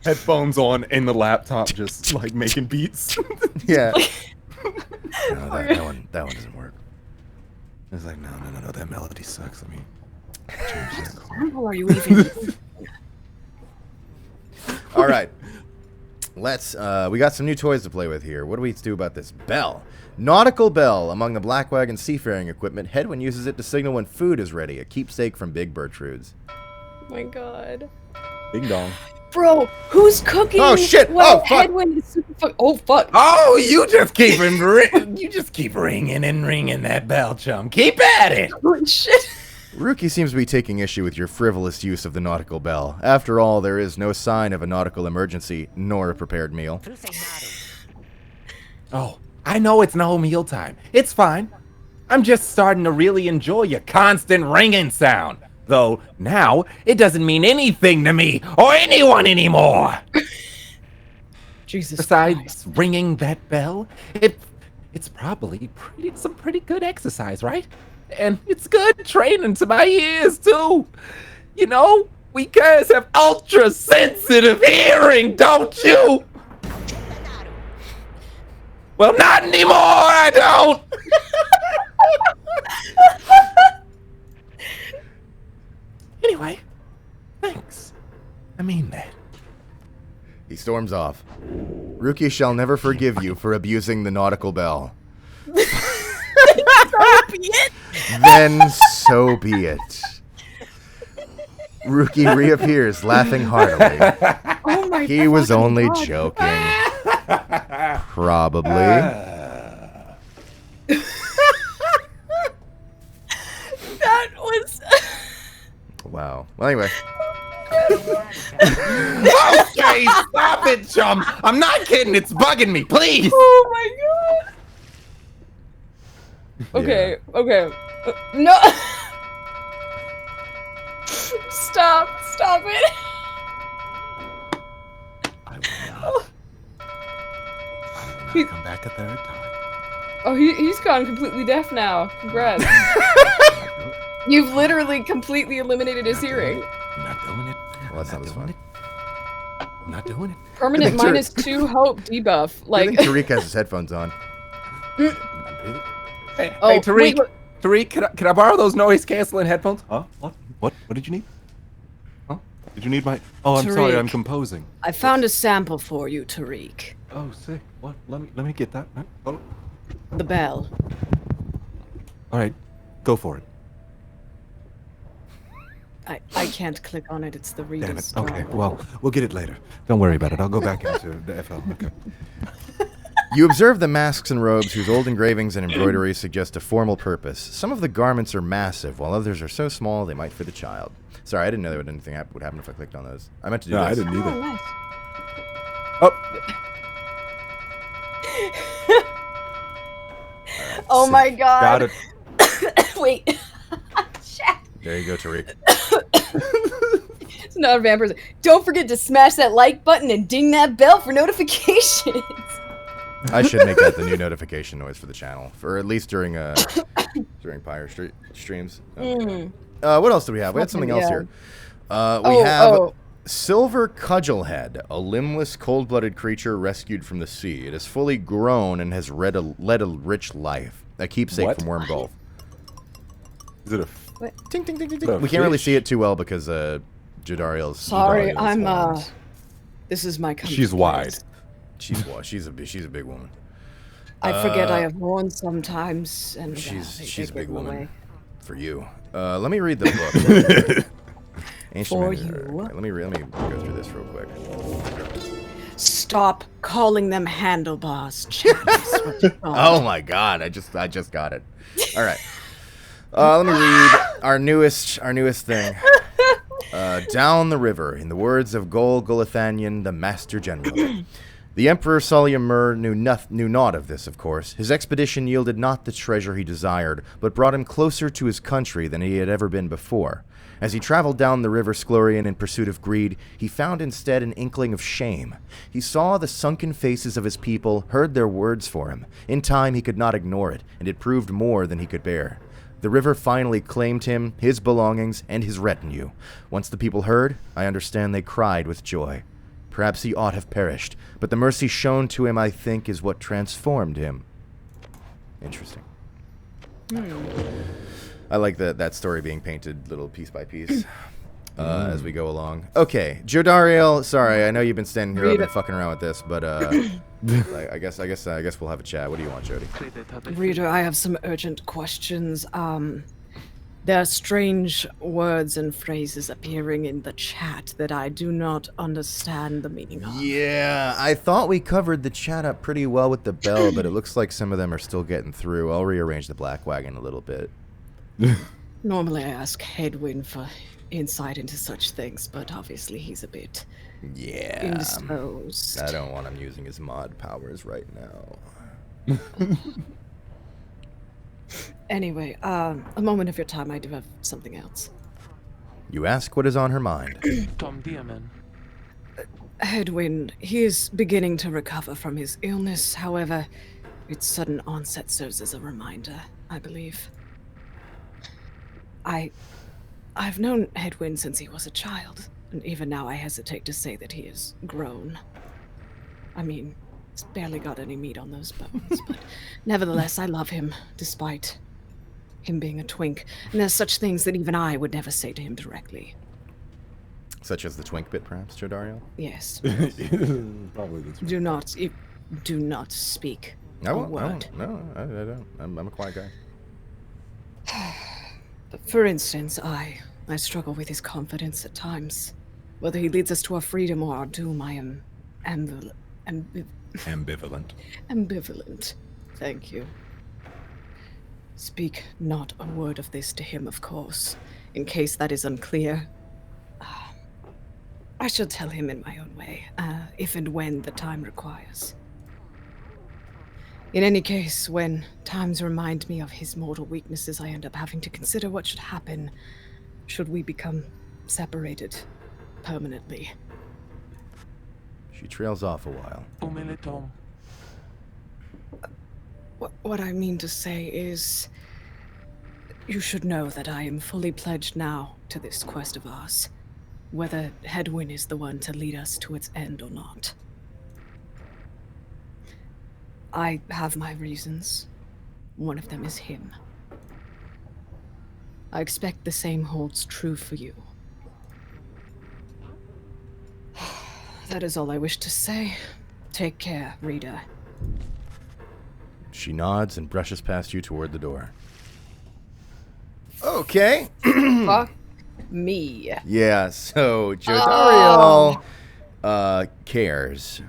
Headphones on in the laptop, just like making beats. Yeah. No, that one doesn't work. It's like, no, that melody sucks. Let me change that. Sample are you even? All right. Let's, we got some new toys to play with here. What do we do about this? Bell. Nautical bell. Among the Blackwagon seafaring equipment, Hedwyn uses it to signal when food is ready. A keepsake from Big Bertrude's. Oh my god. Ding dong. Bro, who's cooking? Oh, shit. Well, Oh, fuck. Hedwyn is super fuck. Oh, fuck. Oh, you just keep ringing and ringing that bell, chum. Keep at it. Holy shit. Rookie seems to be taking issue with your frivolous use of the nautical bell. After all, there is no sign of a nautical emergency, nor a prepared meal. Oh, I know it's no mealtime. It's fine. I'm just starting to really enjoy your constant ringing sound. Though now it doesn't mean anything to me or anyone anymore. Jesus Besides Christ. ringing that bell, it's probably some pretty good exercise, right? And it's good training to my ears too. You know, we guys have ultra sensitive hearing, don't you? Well, not anymore. I don't. Anyway, thanks. I mean that. He storms off. Rookie shall never forgive you for abusing the nautical bell. Then so be it. Rookie reappears, laughing heartily. Oh my He was fucking only God. joking. Probably. That was. Wow. Well, anyway. Okay, stop it, chum. I'm not kidding. It's bugging me. Please. Oh my god. Okay. Okay. No. Stop it. I will not come back a third time. Oh, he's gone completely deaf now. Congrats. You've literally completely eliminated his hearing. I'm not doing it. Well, that's not as fun. I'm not doing it. Permanent -2 hope debuff. I Like. think Tariq has his headphones on. Hey, Oh, hey, Tariq. wait, what- Tariq, can I borrow those noise canceling headphones? Huh? What did you need? Huh? Did you need my? Oh, I'm sorry. I'm Tariq. composing. I found a sample for you, Tariq. Oh, sick. What? Let me get that. Huh? Hold on. The bell. All right, go for it. I can't click on it. It's the Damn it. reader's Okay. job. Well, we'll get it later. Don't worry about it. I'll go back into the FL. Okay. You observe the masks and robes whose old engravings and embroidery suggest a formal purpose. Some of the garments are massive, while others are so small they might fit a child. Sorry, I didn't know that anything would happen if I clicked on those. I meant to do No, this. I didn't Oh, either. nice. Oh, Oh Sick. my god. got it. Wait. There you go, Tariq. It's not a vampire. Don't forget to smash that like button and ding that bell for notifications. I should make that the new notification noise for the channel, for at least during Pyre streams. What else do we have? We had something else here. We have Silver Cudgelhead, a limbless, cold-blooded creature rescued from the sea. It is fully grown and has led a rich life. A keepsake What? from Worm Golf. Is it a? Ting, ting, ting, ting, The ting. We can't really fish? see it too well because Jadariel's. Sorry, Jadariel's I'm horns. This is my. She's wide. She's a big woman. I forget I have horns sometimes, and She's they a get big in the woman way. for you. Let me read the book. Ancient For man- you. okay, let me go through this real quick. Stop calling them handlebars, Chad. I swear to God. Oh my god, I just got it. All right. Let me read our newest thing. Down the river, in the words of Gol Gulathanian, the Master General. The Emperor Soliamur knew naught of this, of course. His expedition yielded not the treasure he desired, but brought him closer to his country than he had ever been before. As he traveled down the river Sklurian in pursuit of greed, he found instead an inkling of shame. He saw the sunken faces of his people, heard their words for him. In time, he could not ignore it, and it proved more than he could bear. The river finally claimed him, his belongings, and his retinue. Once the people heard, I understand they cried with joy. Perhaps he ought have perished, but the mercy shown to him, I think, is what transformed him. Interesting. I like that story being painted little piece by piece as we go along. Okay, Jodariel, sorry, I know you've been standing here, I've been fucking around with this, but I guess we'll have a chat. What do you want, Jody? Reader, I have some urgent questions. There are strange words and phrases appearing in the chat that I do not understand the meaning of. Yeah, I thought we covered the chat up pretty well with the bell, but it looks like some of them are still getting through. I'll rearrange the black wagon a little bit. Normally I ask Hedwin for insight into such things, but obviously he's a bit indisposed. I don't want him using his mod powers right now. Anyway, a moment of your time, I do have something else. You ask what is on her mind. Tom Diaman. Hedwin, he is beginning to recover from his illness. However, its sudden onset serves as a reminder, I believe. I've known Hedwin since he was a child, and even now I hesitate to say that he has grown. I mean, he's barely got any meat on those bones, but nevertheless, I love him, despite him being a twink. And there's such things that even I would never say to him directly. Such as the twink bit, perhaps, Jodariel? Yes. Probably the Do not speak a word. No, I don't. I'm a quiet guy. For instance, I struggle with his confidence at times. Whether he leads us to our freedom or our doom, I am ambivalent. Ambivalent. Thank you. Speak not a word of this to him, of course. In case that is unclear, I shall tell him in my own way, if and when the time requires. In any case, when times remind me of his mortal weaknesses, I end up having to consider what should happen should we become separated permanently. She trails off a while. Tom. What I mean to say is, you should know that I am fully pledged now to this quest of ours, whether Hedwin is the one to lead us to its end or not. I have my reasons. One of them is him. I expect the same holds true for you. That is all I wish to say. Take care, reader. She nods and brushes past you toward the door. Okay. Fuck me. Yeah, so Jodariel cares.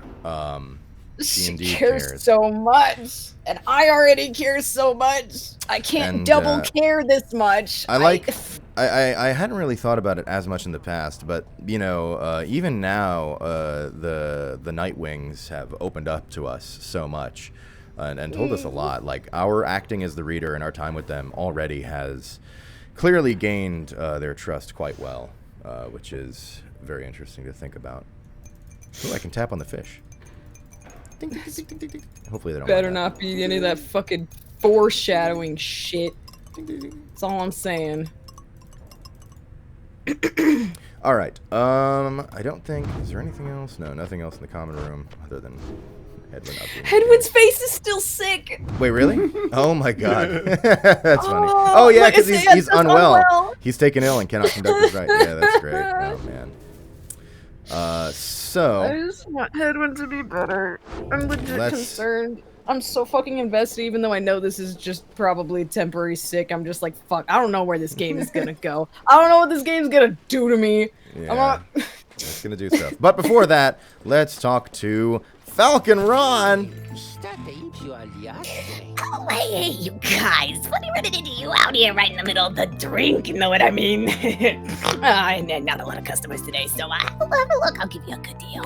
She indeed cares. so much, and I already care so much. I can't And, double care this much. I hadn't really thought about it as much in the past, but you know, even now, the Nightwings have opened up to us so much, and told us a lot. Like our acting as the reader and our time with them already has clearly gained their trust quite well, which is very interesting to think about. Ooh, I can tap on the fish. Ding, ding, ding, ding, ding, ding. Hopefully they don't. Better mind that. not be any of that fucking foreshadowing shit. That's all I'm saying. All right. I don't think. Is there anything else? No, nothing else in the common room other than Hedwin up here. Hedwin's face is still sick. Wait, really? Oh my god. That's funny. Oh yeah, because he's unwell. He's taken ill and cannot conduct his right. Yeah, that's great. Oh man. I So just want Hedwin to be better. I'm legit concerned. I'm so fucking invested, even though I know this is just probably temporary sick. I'm just like, fuck, I don't know where this game is gonna go. I don't know what this game's gonna do to me. Yeah, it's gonna do stuff. But before that, let's talk to Falcon Ron. Oh, hey, you guys. Funny running into you out here right in the middle of the drink, you know what I mean? And not a lot of customers today, so I'll have a look. I'll give you a good deal.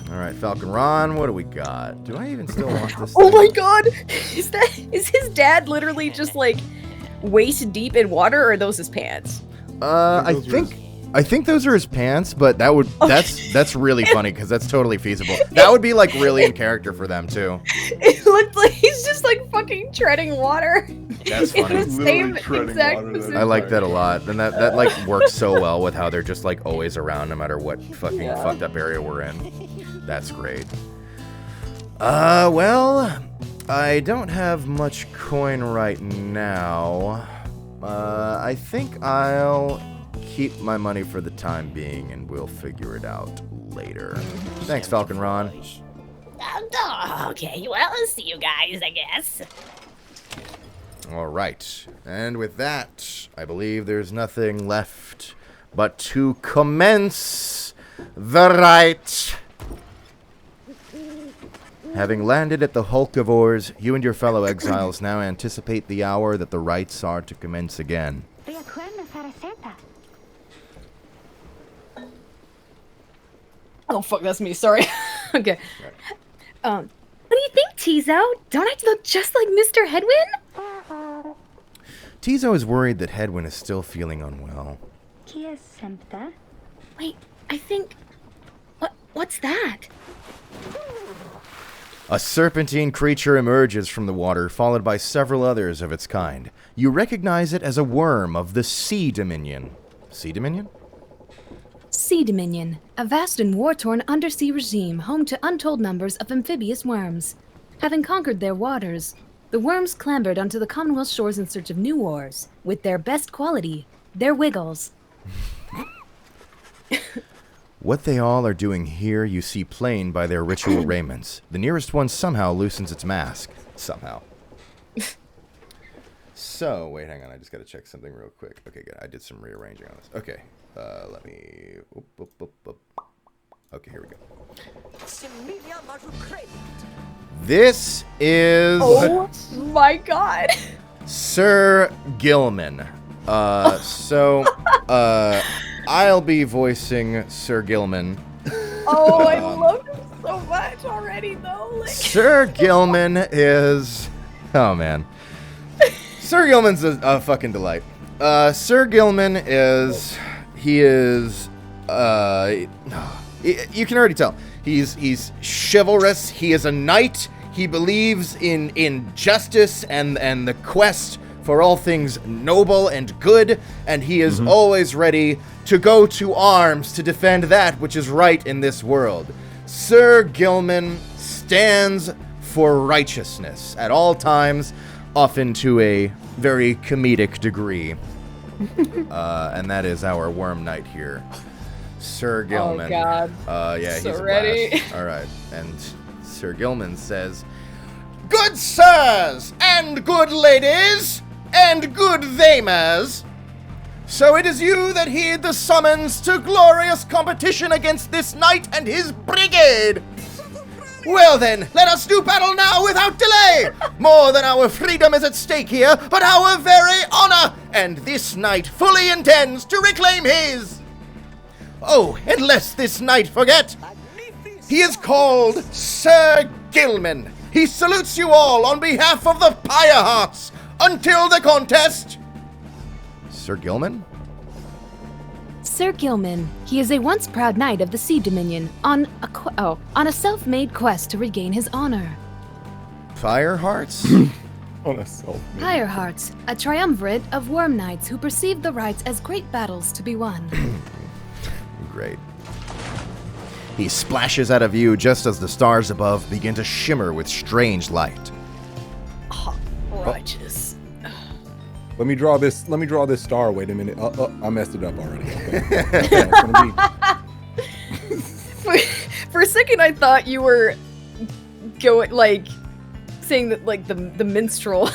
All right, Falcon Ron, what do we got? Do I even still want this? Oh thing? my god! Is his dad literally just like waist deep in water, or are those his pants? I think those are his pants, but that's really funny because that's totally feasible. That would be like really in character for them too. It looked like he's just like fucking treading water. That's funny. In the same exact position. I like that a lot, and that like works so well with how they're just like always around no matter what fucking fucked up area we're in. That's great. Well, I don't have much coin right now. I think I'll keep my money for the time being, and we'll figure it out later. Thanks, Falcon Ron. Okay, well, I'll see you guys, I guess. All right, and with that, I believe there's nothing left but to commence the rite. Having landed at the Hulk of Ores, you and your fellow exiles now anticipate the hour that the rites are to commence again. Oh fuck, that's me. Sorry. Okay. What do you think, Tizo? Don't I look just like Mr. Hedwin? Tizo is worried that Hedwin is still feeling unwell. Wait, I think... What's that? A serpentine creature emerges from the water, followed by several others of its kind. You recognize it as a worm of the Sea Dominion. Sea Dominion? Sea Dominion, a vast and war-torn undersea regime home to untold numbers of amphibious worms. Having conquered their waters, the worms clambered onto the Commonwealth shores in search of new wars, with their best quality, their wiggles. What they all are doing here you see plain by their ritual raiments. The nearest one somehow loosens its mask. Somehow. So, wait, hang on. I just gotta check something real quick. Okay, good. I did some rearranging on this. Okay. Let me... Okay, here we go. This is... Oh my god. Sir Gilman. I'll be voicing Sir Gilman. Oh, I love him so much already, though. Like... Sir Gilman is... Oh, man. Sir Gilman's a fucking delight. Sir Gilman is... He is... You can already tell. He's chivalrous. He is a knight. He believes in justice and the quest for all things noble and good, and he is always ready to go to arms to defend that which is right in this world. Sir Gilman stands for righteousness at all times, often to a very comedic degree. And that is our worm knight here. Sir Gilman. Oh, God. Yeah, So he's a ready. blast. All right. And Sir Gilman says, "Good sirs, and good ladies, and good thamers, so it is you that heed the summons to glorious competition against this knight and his brigade. Well then, let us do battle now without delay. More than our freedom is at stake here, but our very honor, and this knight fully intends to reclaim his. Oh, and lest this knight forget, he is called Sir Gilman. He salutes you all on behalf of the Pyrehearts until the contest." Sir Gilman? Sir Gilman, he is a once proud knight of the Sea Dominion on a self-made quest to regain his honor. Pyrehearts? On a self. Pyrehearts, a triumvirate of worm knights who perceive the rites as great battles to be won. Great. He splashes out of view just as the stars above begin to shimmer with strange light. Righteous. Let me draw this star. Wait a minute. I messed it up already. Okay. It's gonna For a second, I thought you were going like saying that like the minstrel,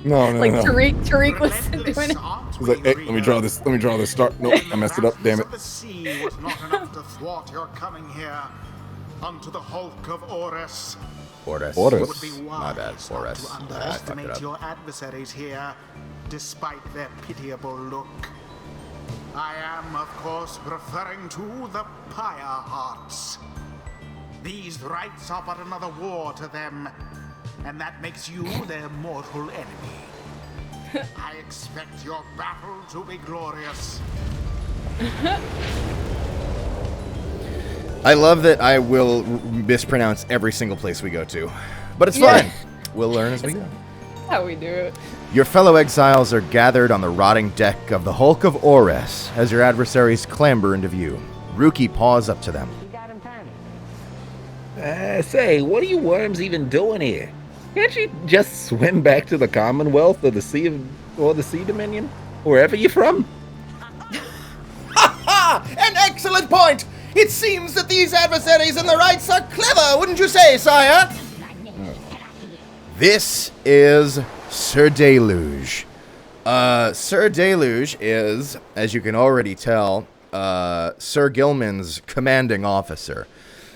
No, like Tariq was doing it. He's like, hey, let me draw this start. Nope, I messed it up. Damn it. The sea was not enough to thwart your coming here unto the Hulk of Ores. Ores. Ores. Would be My bad, wise not Ores. to I fucked it underestimate up. your adversaries here, despite their pitiable look. I am, of course, referring to the Pyre Hearts. These rites are but another war to them, and that makes you their mortal enemy. I expect your battle to be glorious. I love that I will mispronounce every single place we go to. But it's Yeah. fine. We'll learn as we go. How we do it. Your fellow exiles are gathered on the rotting deck of the Hulk of Ores as your adversaries clamber into view. Rookie paws up to them. Say, what are you worms even doing here? Can't you just swim back to the Commonwealth or the Sea Dominion? Wherever you're from? Ha! An excellent point! It seems that these adversaries in the rites are clever, wouldn't you say, sire? This is Sir Deluge. Sir Deluge is, as you can already tell, Sir Gilman's commanding officer.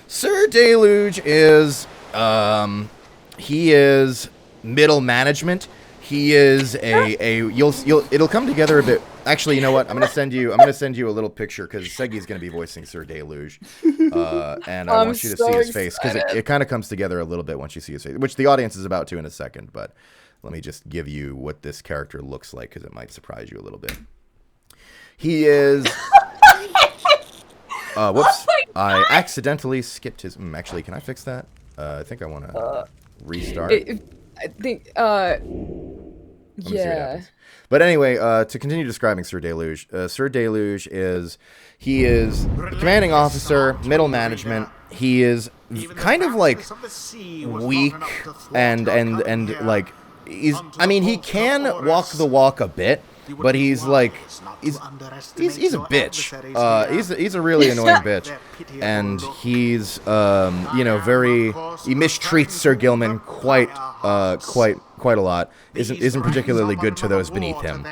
Sir Deluge is, he is middle management. He is it'll come together a bit. Actually, you know what? I'm gonna send you a little picture because Seigi's gonna be voicing Sir Deluge, and I want you to see his face because it kind of comes together a little bit once you see his face, which the audience is about to in a second. But let me just give you what this character looks like because it might surprise you a little bit. He is. Whoops! I accidentally skipped his. Actually, can I fix that? I think I want to restart. I think. Let me see what Yeah. happens. But anyway, to continue describing Sir Deluge, Sir Deluge is the commanding officer, middle management. He is kind of like weak and like he can walk the walk a bit, but he's a bitch. He's a really annoying bitch, and he's he mistreats Sir Gilman quite a lot. Isn't particularly good to those beneath him,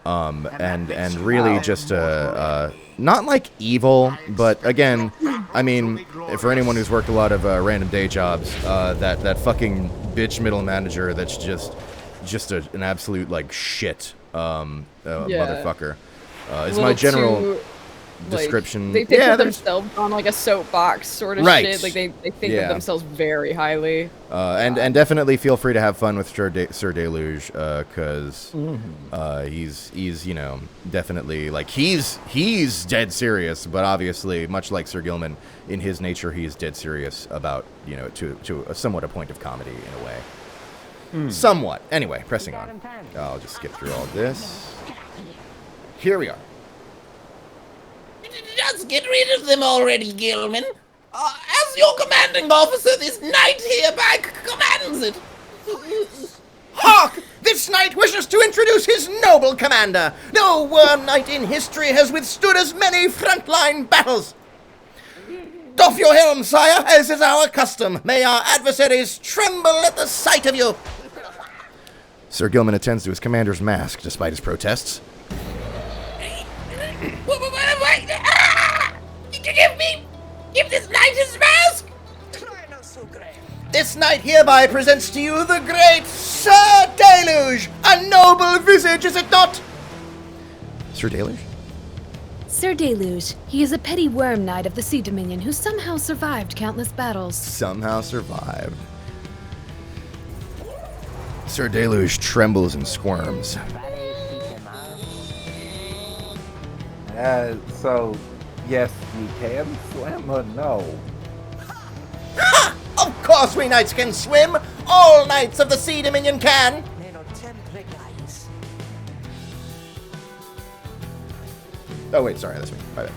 and really just not like evil, but again, I mean, for anyone who's worked a lot of random day jobs, that fucking bitch middle manager that's just an absolute like shit motherfucker is my general description. They think of themselves on like a soapbox sort of right. shit. Like they think of themselves very highly. And definitely feel free to have fun with Sir Deluge because he's definitely like he's dead serious, but obviously much like Sir Gilman in his nature, he's dead serious about to a somewhat a point of comedy in a way. Somewhat. Anyway, pressing on. I'll just skip through all this. Here we are. Just get rid of them already, Gilman. As your commanding officer, this knight hereby commands it. Hark! This knight wishes to introduce his noble commander. No worm knight in history has withstood as many frontline battles. Doff your helm, sire, as is our custom. May our adversaries tremble at the sight of you. Sir Gilman attends to his commander's mask, despite his protests. Give this knight his mask. This knight hereby presents to you the great Sir Deluge. A noble visage, is it not? Sir Deluge? Sir Deluge. He is a petty worm knight of the Sea Dominion who somehow survived countless battles. Somehow survived. Sir Deluge trembles and squirms. So, yes, we can swim or no? Ha! Of course we knights can swim! All knights of the Sea Dominion can! Oh wait, sorry, that's me. My bad.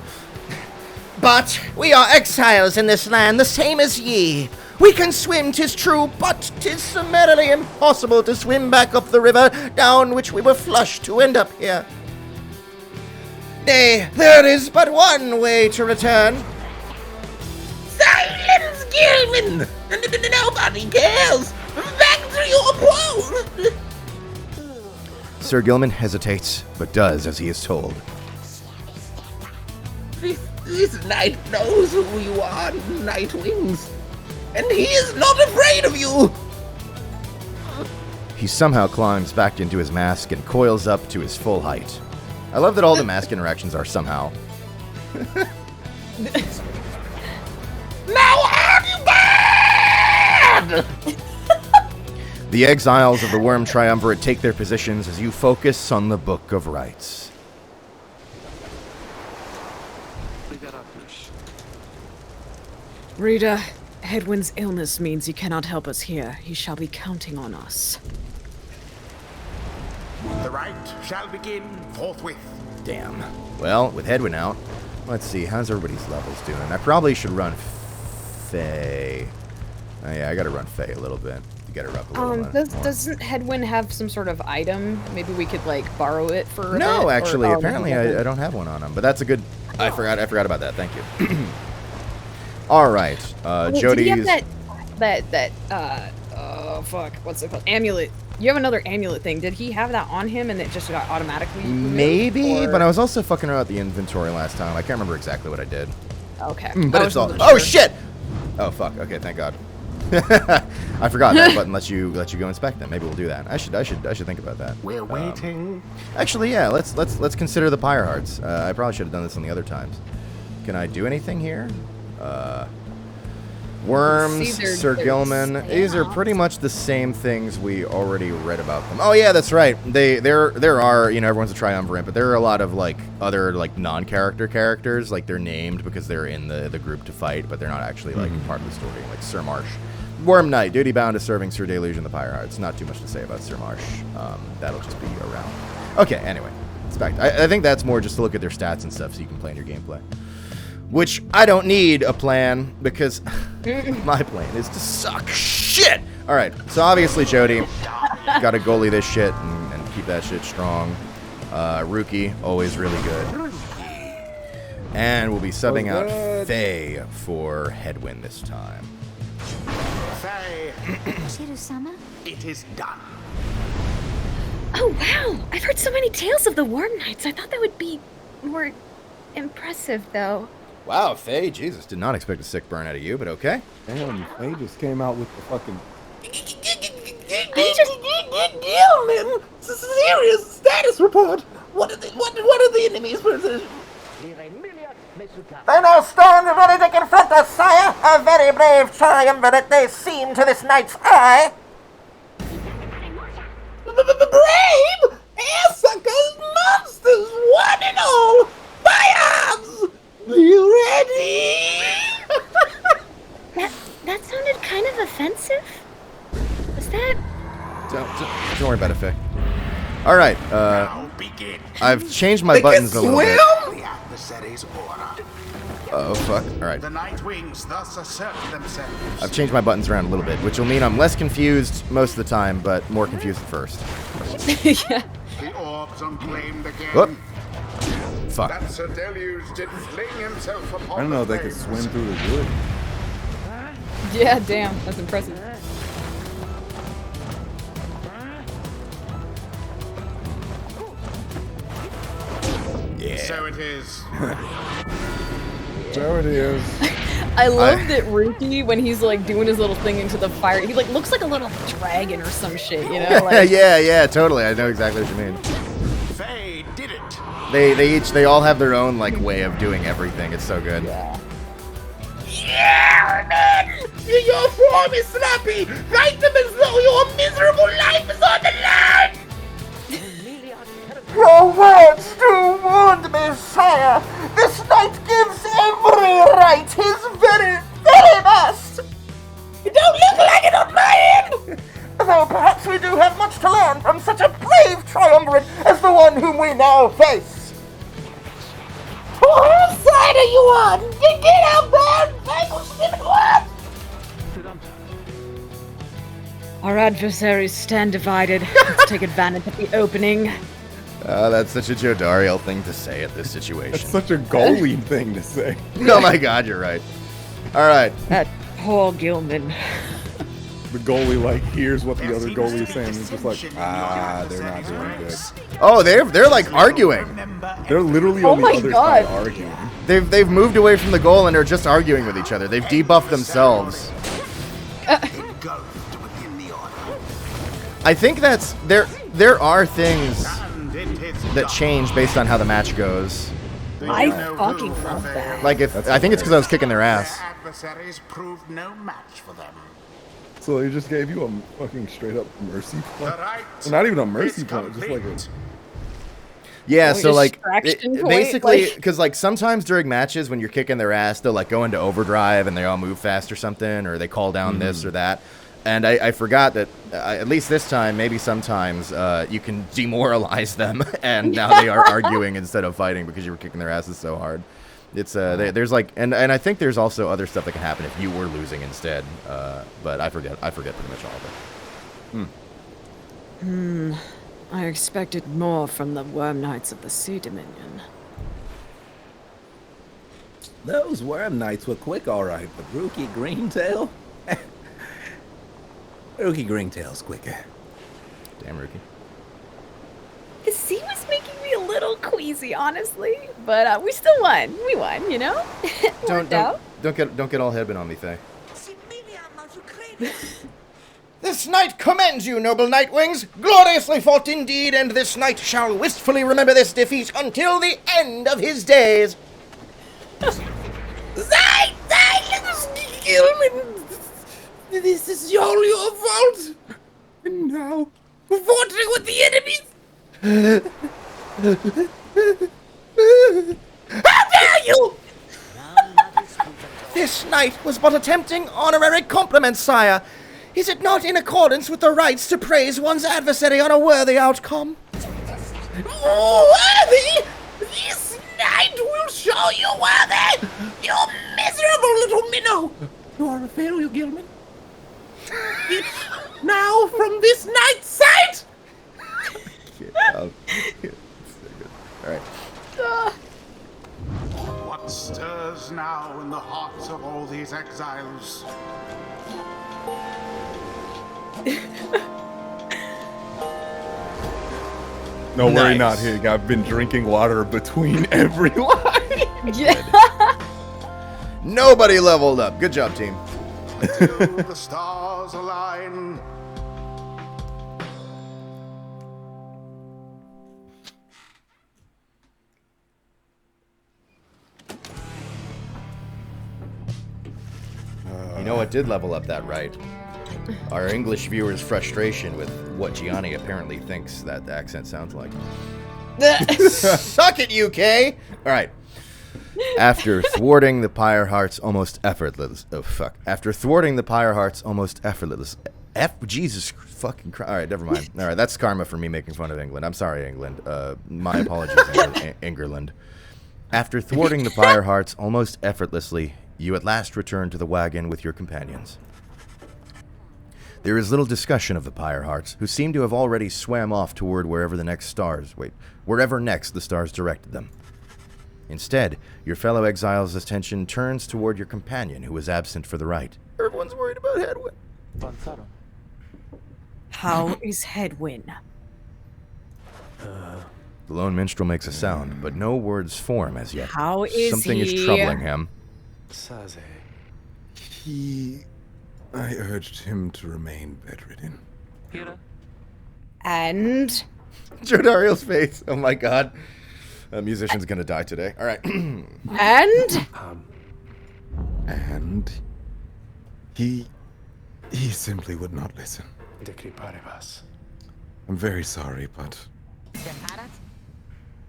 But we are exiles in this land, the same as ye. We can swim, 'tis true, but 'tis summarily impossible to swim back up the river down which we were flushed to end up here. Nay, there is but one way to return. Silence, Gilman! Nobody cares! Back to Sir Gilman hesitates, but does as he is told. This knight knows who you are, Nightwings, and he is not afraid of you! He somehow climbs back into his mask and coils up to his full height. I love that all the mask interactions are somehow. Now are you bad? The exiles of the Worm Triumvirate take their positions as you focus on the Book of Rites. Rita, Hedwin's illness means he cannot help us here. He shall be counting on us. The rite shall begin forthwith. Damn. Well, with Hedwin out, let's see, how's everybody's levels doing? I probably should run Faye. Oh, yeah, I gotta run Faye a little bit to get her up a little bit. Doesn't Hedwin have some sort of item? Maybe we could like borrow it for a No, bit, actually, or, apparently I don't have one on him, but that's a good. I forgot about that. Thank you. All right, Wait, Jody's. did he have fuck, what's it called? Amulet. You have another amulet thing. Did he have that on him and it just got automatically removed, Maybe, or- but I was also fucking around with the inventory last time. I can't remember exactly what I did. Okay. But I it's all. wasn't Oh sure. shit! Oh fuck. Okay, thank God. I forgot that button lets you go inspect them. Maybe we'll do that. I should think about that. We're waiting. Actually, yeah. Let's consider the Pyre Hearts. I probably should have done this on the other times. Can I do anything here? Worms, See, they're Sir Gilman. These are pretty much the same things we already read about them. Oh yeah, that's right. There are, you know, everyone's a triumvirate, but there are a lot of like other like non-character characters. Like they're named because they're in the group to fight, but they're not actually like part of the story. Like Sir Marsh, Worm Knight, duty bound to serving Sir Deluge and the Pyre Hearts. Not too much to say about Sir Marsh. That'll just be around. Okay, anyway, it's back. I think that's more just to look at their stats and stuff so you can play in your gameplay. Which I don't need a plan because my plan is to suck shit. All right, so obviously Jody got to goalie this shit and keep that shit strong. Rookie, always really good. And we'll be subbing out Faye for Hedwin this time. Faye, Shiru-sama? it is done. Oh, wow! I've heard so many tales of the Worm Knights. I thought that would be more impressive, though. Wow, Faye, Jesus, did not expect a sick burn out of you, but okay. Damn, Faye just came out with the fucking. Gilman, serious status report. What are the enemy's positions? They now stand ready to confront us, sire. A very brave triumvirate they seem to this knight's eye. Brave! Air-suckers, monsters, one and all! By arms! You ready? That sounded kind of offensive. Was that? Don't worry about it, Faye. All right, Now begin. I've changed my buttons a little bit. The adversary's order. Oh, fuck. All right. The Nightwings thus assert themselves. I've changed my buttons around a little bit, which will mean I'm less confused most of the time, but more confused at first. Yeah. The orbs unclaimed again. Whoop. Fuck. That Sir Deluge did fling himself upon I don't know if the they could flames. swim through the wood. Yeah, damn. That's impressive. Yeah. So it is. So it is. I love that Rookie, when he's like doing his little thing into the fire, he like looks like a little dragon or some shit, you know? Like, yeah, totally. I know exactly what you mean. Faye did it. They all have their own like way of doing everything. It's so good. Yeah. Yeah, man! Your form is snappy! Fight them as though your miserable life is on the line! Your words do wound me, sire. This knight gives every right his very, very best. You don't look like it on my end! Though perhaps we do have much to learn from such a brave triumvirate as the one whom we now face. Whose side are you on? Get out there and vanquish them at once! Our adversaries stand divided. Let's take advantage of the opening. That's such a Joe Dariel thing to say at this situation. That's such a goalie thing to say. Oh my God, you're right. All right. That poor Gilman. the goalie like hears what the other goalie is saying. He's just like, they're not doing good. Oh, they're like arguing. They're literally Oh on the my other God. side arguing. They've moved away from the goal and are just arguing with each other. They've debuffed themselves. I think that's there are things that change based on how the match goes. I fucking love that. Like I think it's because I was kicking their ass. Adversaries proved no match for them. So they just gave you a fucking straight up mercy point. Right Well, not even a mercy point, just like a... Yeah, so like distraction point, basically, like- because like sometimes during matches when you're kicking their ass, they'll like go into overdrive and they all move fast or something, or they call down this or that. And I forgot that at least this time, maybe sometimes you can demoralize them, and now they are arguing instead of fighting because you were kicking their asses so hard. It's there's like and I think there's also other stuff that can happen if you were losing instead. But I forget pretty much all of it. I expected more from the Worm Knights of the Sea Dominion. Those worm knights were quick, all right, but Rookie Greentail? Rookie Greentail's quicker. Damn, Rookie. The sea was making me a little queasy, honestly, but we still won. We won, you know. Don't get all headband on me, Faye. This knight commends you, noble Nightwings. Gloriously fought indeed, and this knight shall wistfully remember this defeat until the end of his days. This is all your fault! And now, fighting with the enemies! How dare you! This knight was but attempting honorary compliment, sire. Is it not in accordance with the rights to praise one's adversary on a worthy outcome? Worthy? This knight will show you worthy! You miserable little minnow! You are a failure, Gilman. It's now from this knight's side! Alright. What stirs now in the hearts of all these exiles? No worry, Nice. not Hig. I've been drinking water between every line. Yeah. Nobody leveled up. Good job, team. Till the stars align. You know what did level up that right? Our English viewers' frustration with what Gianni apparently thinks that the accent sounds like. Suck it, UK! Alright. After thwarting the Pyre Hearts almost effortless... Oh, fuck. After thwarting the Pyre Hearts almost effortless... Jesus fucking Christ. Alright, never mind. Alright, that's karma for me making fun of England. I'm sorry, England. My apologies, England. After thwarting the Pyre Hearts almost effortlessly, you at last return to the wagon with your companions. There is little discussion of the Pyre Hearts, who seem to have already swam off toward wherever next the stars directed them. Instead, your fellow exiles' attention turns toward your companion, who was absent for the rite. Everyone's worried about Hedwyn. Avanzaron. How is Hedwyn? The lone minstrel makes a sound, but no words form as yet. How is Something he? is troubling him. Saze. I urged him to remain bedridden. Hira. And Jodariel's face. Oh my god. A musician's gonna die today. Alright. and And he simply would not listen. Decriparibas. I'm very sorry, but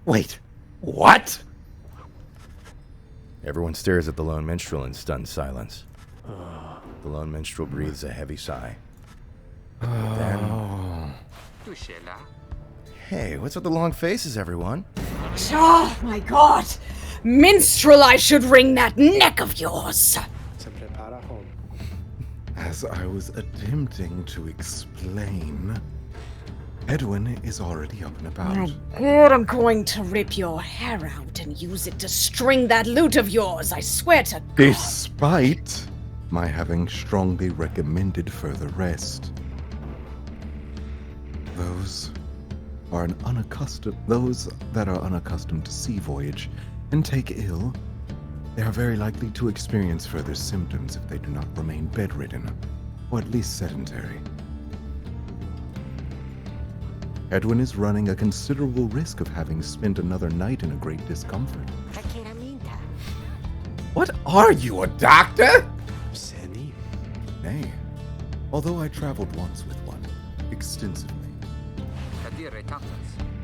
Wait, what? Everyone stares at the lone minstrel in stunned silence. The lone minstrel breathes a heavy sigh. Then... Hey, what's with the long faces, everyone? oh my god, minstrel! I should wring that neck of yours. Se prepara home. as I was attempting to explain, Edwin is already up and about. Oh god, I'm going to rip your hair out and use it to string that lute of yours. I swear to God. Despite my having strongly recommended further rest. Those that are unaccustomed to sea voyage and take ill, they are very likely to experience further symptoms if they do not remain bedridden, or at least sedentary. Edwin is running a considerable risk of having spent another night in a great discomfort. What are you, a doctor? Seni. Nay, although I traveled once with one, extensively.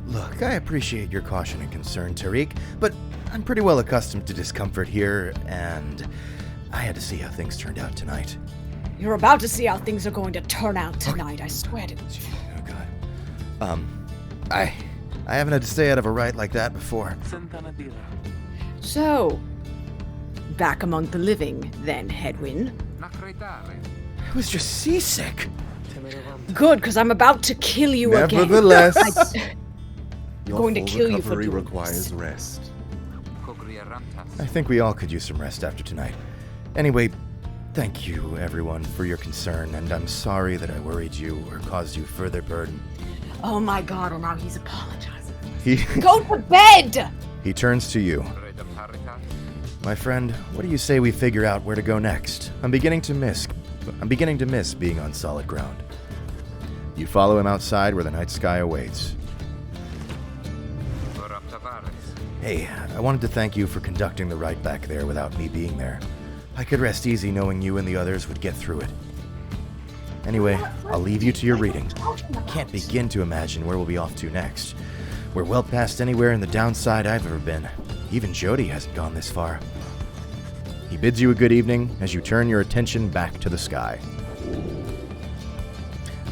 Look, I appreciate your caution and concern, Tariq, but I'm pretty well accustomed to discomfort here, and I had to see how things turned out tonight. You're about to see how things are going to turn out tonight, I swear to you. Oh, God. I haven't had to stay out of a rite like that before. So, back among the living, then, Hedwin. I was just seasick. Good, because I'm about to kill you again. Nevertheless, your going to full kill you for recovery doing requires this. rest. I think we all could use some rest after tonight. Anyway, thank you, everyone, for your concern, and I'm sorry that I worried you or caused you further burden. Oh my god, now he's apologizing. He, Go to bed! he turns to you. My friend, what do you say we figure out where to go next? I'm beginning to miss being on solid ground. You follow him outside where the night sky awaits. Hey, I wanted to thank you for conducting the rite back there without me being there. I could rest easy knowing you and the others would get through it. Anyway, I'll leave you to your reading. I can't begin to imagine where we'll be off to next. We're well past anywhere in the downside I've ever been. Even Jody hasn't gone this far. He bids you a good evening as you turn your attention back to the sky.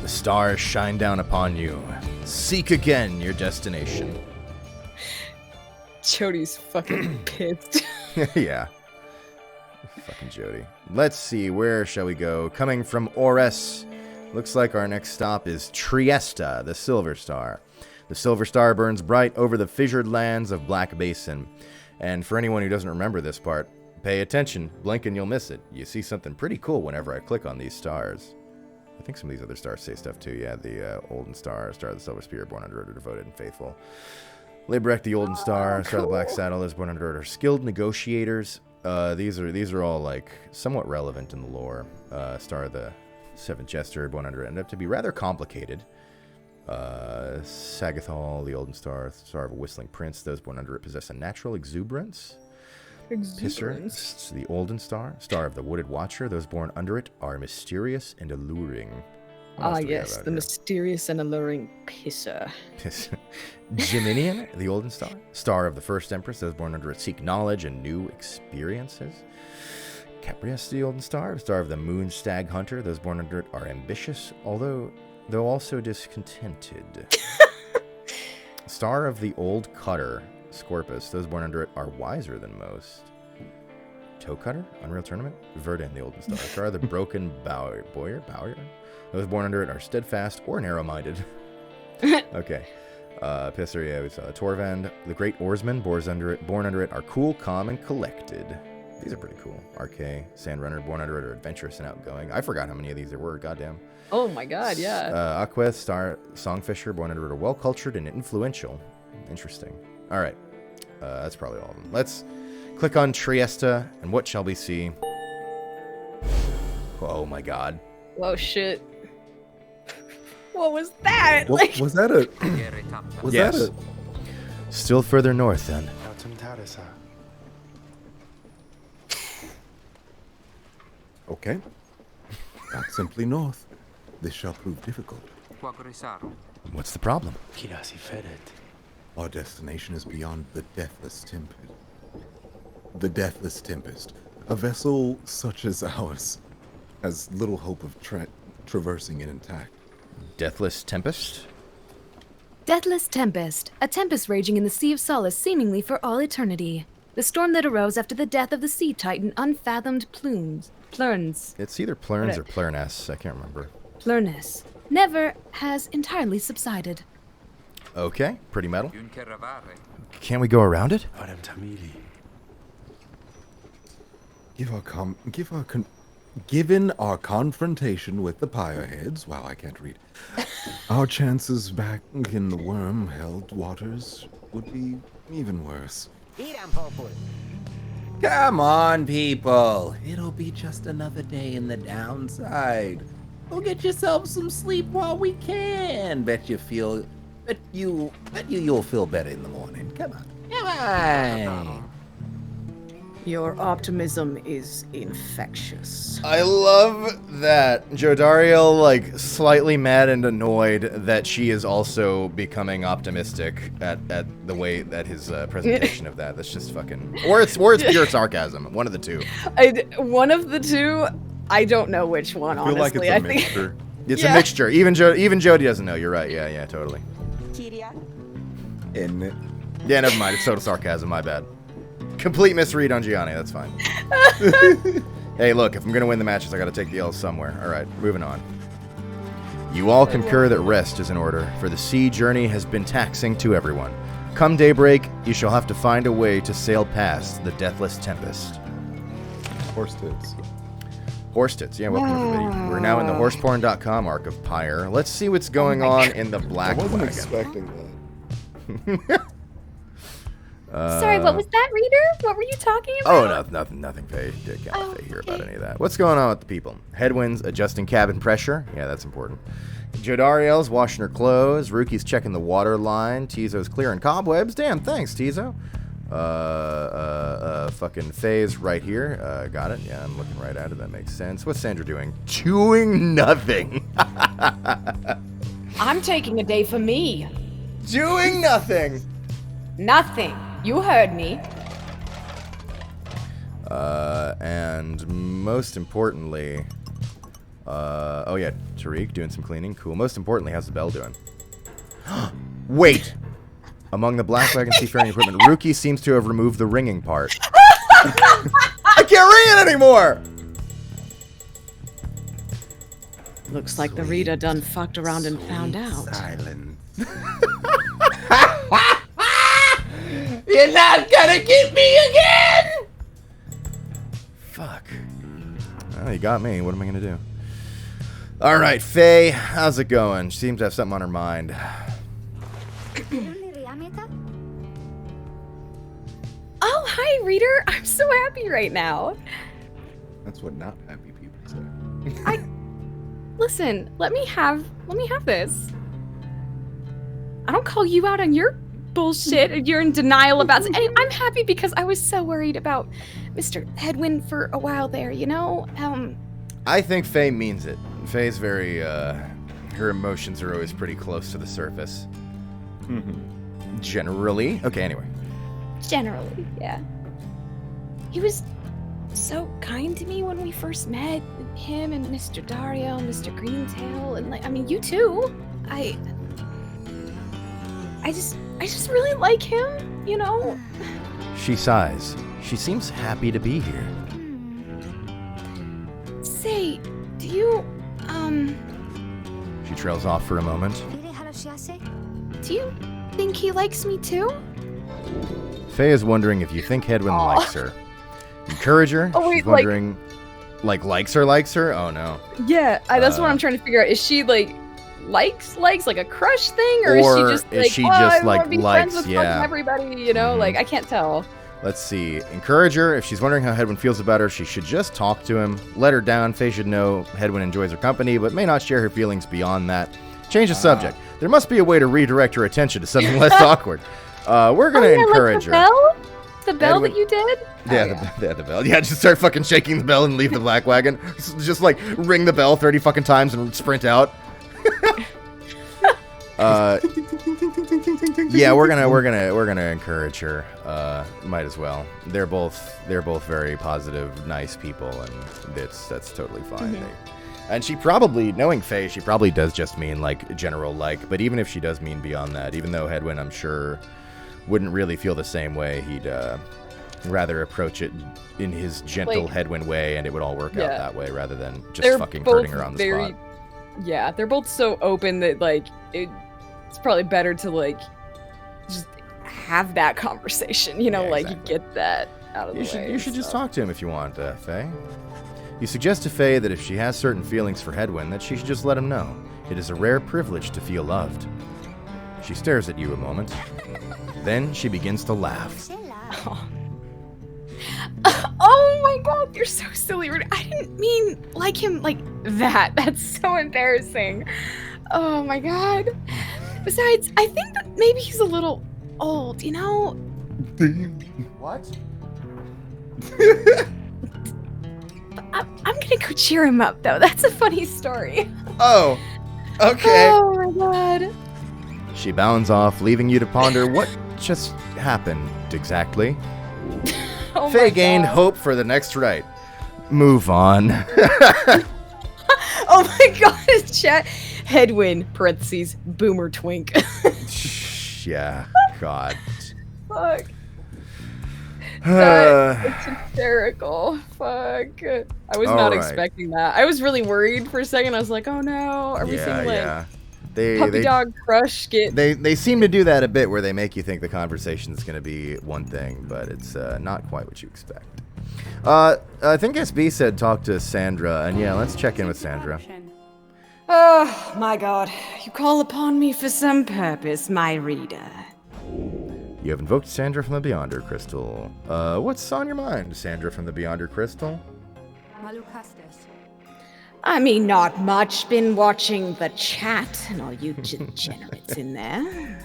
The stars shine down upon you. Seek again your destination. Jody's fucking pissed. Yeah. Fucking Jody. Let's see, where shall we go? Coming from Ores, looks like our next stop is Trieste, the Silver Star. The Silver Star burns bright over the fissured lands of Black Basin. And for anyone who doesn't remember this part, pay attention. Blink and you'll miss it. You see something pretty cool whenever I click on these stars. I think some of these other stars say stuff too. Yeah, the Olden Star, Star of the Silver Spear, born under order, devoted and faithful. Librek, the Olden Star, Star of the Black Saddle, is born under order. Skilled negotiators. These are all like somewhat relevant in the lore. Star of the Seventh Jester, born under, ended up to be rather complicated. Sagathol, the Olden Star, Star of a Whistling Prince, those born under it possess a natural exuberance. Pisser, the Olden Star, Star of the Wooded Watcher, those born under it are mysterious and alluring. Ah, yes, the mysterious and alluring Pisser. Geminian, the Olden Star, Star of the First Empress, those born under it seek knowledge and new experiences. Caprius, the Olden Star, Star of the Moon Stag Hunter, those born under it are ambitious, though also discontented. Star of the Old Cutter, Scorpus, those born under it are wiser than most. Toe Cutter, Unreal Tournament, Verdun, the Olden Star, Star of the Broken Bowyer, those born under it are steadfast or narrow-minded. Okay. Pisser, yeah, we saw Torvand, the Great Oarsman, born under it are cool, calm, and collected. These are pretty cool. Archay, Sandrunner, born under it are adventurous and outgoing. I forgot how many of these there were, goddamn. Oh my god, yeah. Aqueth, Star, Songfisher, born under it are well-cultured and influential. Interesting. All right. That's probably all of them. Let's click on Trieste, and what shall we see? Oh my god. Whoa, shit. What was that? Was that a... Was yes. that a... Still further north, then. Okay. Not simply north. This shall prove difficult. What's the problem? Our destination is beyond the Deathless Tempest. The Deathless Tempest. A vessel such as ours has little hope of traversing it intact. Deathless Tempest? Deathless Tempest, a tempest raging in the Sea of Solace seemingly for all eternity. The storm that arose after the death of the sea titan unfathomed Plurns. It's either Plurns or Plurness. I can't remember. Plurness. Never has entirely subsided. Okay, pretty metal. Can't we go around it? Given our confrontation with the Pyreheads, wow, I can't read, our chances back in the worm-held waters would be even worse. Come on, people. It'll be just another day in the downside. Go get yourself some sleep while we can. Bet you'll feel better in the morning. Come on. Come on. Your optimism is infectious. I love that Jodariel, like, slightly mad and annoyed that she is also becoming optimistic at the way that his presentation of that. That's just fucking... Or it's pure sarcasm. One of the two. One of the two, I don't know which one, I feel honestly. like it's a mixture. It's a mixture. Even Jody doesn't know. You're right. Yeah, totally. Isn't it? Yeah, never mind. It's total sarcasm. My bad. Complete misread on Gianni. That's fine. Hey, look, if I'm going to win the matches, I got to take the L's somewhere. All right, moving on. You all concur that rest is in order, for the sea journey has been taxing to everyone. Come daybreak, you shall have to find a way to sail past the deathless tempest. Horse tits. Horse tits. Yeah, welcome everybody. We're now in the horseporn.com arc of Pyre. Let's see what's going on in the Black I wasn't Wagon. expecting that. Sorry, what was that, reader? What were you talking about? Oh, nothing. Faye can't hear about any of that. What's going on with the people? Headwinds adjusting cabin pressure. Yeah, that's important. Jodariel's washing her clothes. Ruki's checking the water line. Tizo's clearing cobwebs. Damn, thanks, Tizo. Fucking Faye's right here. Got it. Yeah, I'm looking right at it. That makes sense. What's Sandra doing? Doing nothing. I'm taking a day for me. Doing nothing. Nothing. You heard me. And most importantly, oh yeah, Tariq doing some cleaning. Cool. Most importantly, how's the bell doing? Wait! Among the Black Wagon seafaring equipment, Ruki seems to have removed the ringing part. I can't ring it anymore! Looks like the Rita done fucked around and found out. Silence. You're not gonna get me again! Fuck. Well, you got me. What am I gonna do? Alright, Faye, how's it going? She seems to have something on her mind. Oh, hi, reader. I'm so happy right now. That's what not happy people say. Listen, let me have this. I don't call you out on your bullshit and you're in denial about it. I'm happy because I was so worried about Mr. Headwind for a while there, you know? I think Faye means it. Faye's very, her emotions are always pretty close to the surface. Generally. Okay, anyway. Generally, yeah. He was so kind to me when we first met. Him and Mr. Dario and Mr. Greentail and like, I mean, you too. I just really like him, you know? She sighs. She seems happy to be here. Say, do you, She trails off for a moment. do you think he likes me too? Faye is wondering if you think Headwind likes her. Encourage her. Oh, wait, She's wondering, likes her? Oh, no. Yeah, that's what I'm trying to figure out. Is she like likes like a crush thing, or is she just like, I wanna be friends with fucking everybody? You know, like I can't tell. Let's see. Encourage her. If she's wondering how Headwind feels about her, she should just talk to him. Let her down. Faye should know Headwind enjoys her company, but may not share her feelings beyond that. Change the subject. There must be a way to redirect her attention to something less awkward. We're gonna encourage her. The bell that you did? Yeah, the bell. Yeah, just start fucking shaking the bell and leave the Black Wagon. Just like ring the bell 30 fucking times and sprint out. Yeah, we're gonna encourage her. Might as well. They're both very positive, nice people, and that's totally fine. And she probably, knowing Faye, she probably does just mean like general like. But even if she does mean beyond that, even though Headwind, I'm sure, wouldn't really feel the same way, he'd rather approach it in his gentle Headwind way, and it would all work out that way rather than just fucking hurting her on the spot. Yeah, they're both so open that like it's probably better to like just have that conversation, you know, like you get that out of the way. You should just talk to him if you want, Faye. You suggest to Faye that if she has certain feelings for Hedwyn, that she should just let him know. It is a rare privilege to feel loved. She stares at you a moment. Then she begins to laugh. Oh my god, you're so silly. I didn't mean like him like that. That's so embarrassing. Oh my god. Besides, I think that maybe he's a little old, you know? What? I'm gonna go cheer him up, though. That's a funny story. Oh, okay. Oh my god. She bounds off, leaving you to ponder what just happened exactly. Oh Faye my gained God. hope for the next right. Move on. Oh my god, chat. Hedwyn, parentheses, boomer twink. Yeah, God. Fuck. That's hysterical. Fuck. I was not Alright. expecting that. I was really worried for a second. I was like, oh no. Are we seeing like puppy dog crush get... They seem to do that a bit where they make you think the conversation is going to be one thing, but it's not quite what you expect. I think SB said talk to Sandra, and yeah, let's check in with Sandra. Oh, my god. You call upon me for some purpose, my reader. You have invoked Sandra from the Beyonder Crystal. What's on your mind, Sandra from the Beyonder Crystal? I mean, not much. Been watching the chat and all you degenerates in there.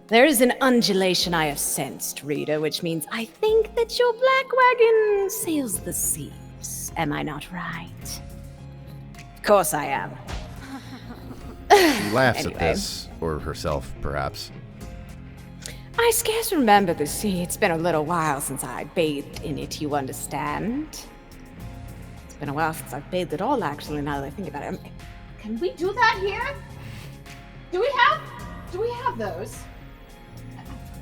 There is an undulation I have sensed, reader, which means I think that your black wagon sails the seas. Am I not right? Of course I am. She laughs at Anyway. this, or herself, perhaps. I scarce remember the sea. It's been a little while since I bathed in it, you understand? It's been a while since I've bathed at all, actually, now that I think about it. Can we do that here? Do we have those?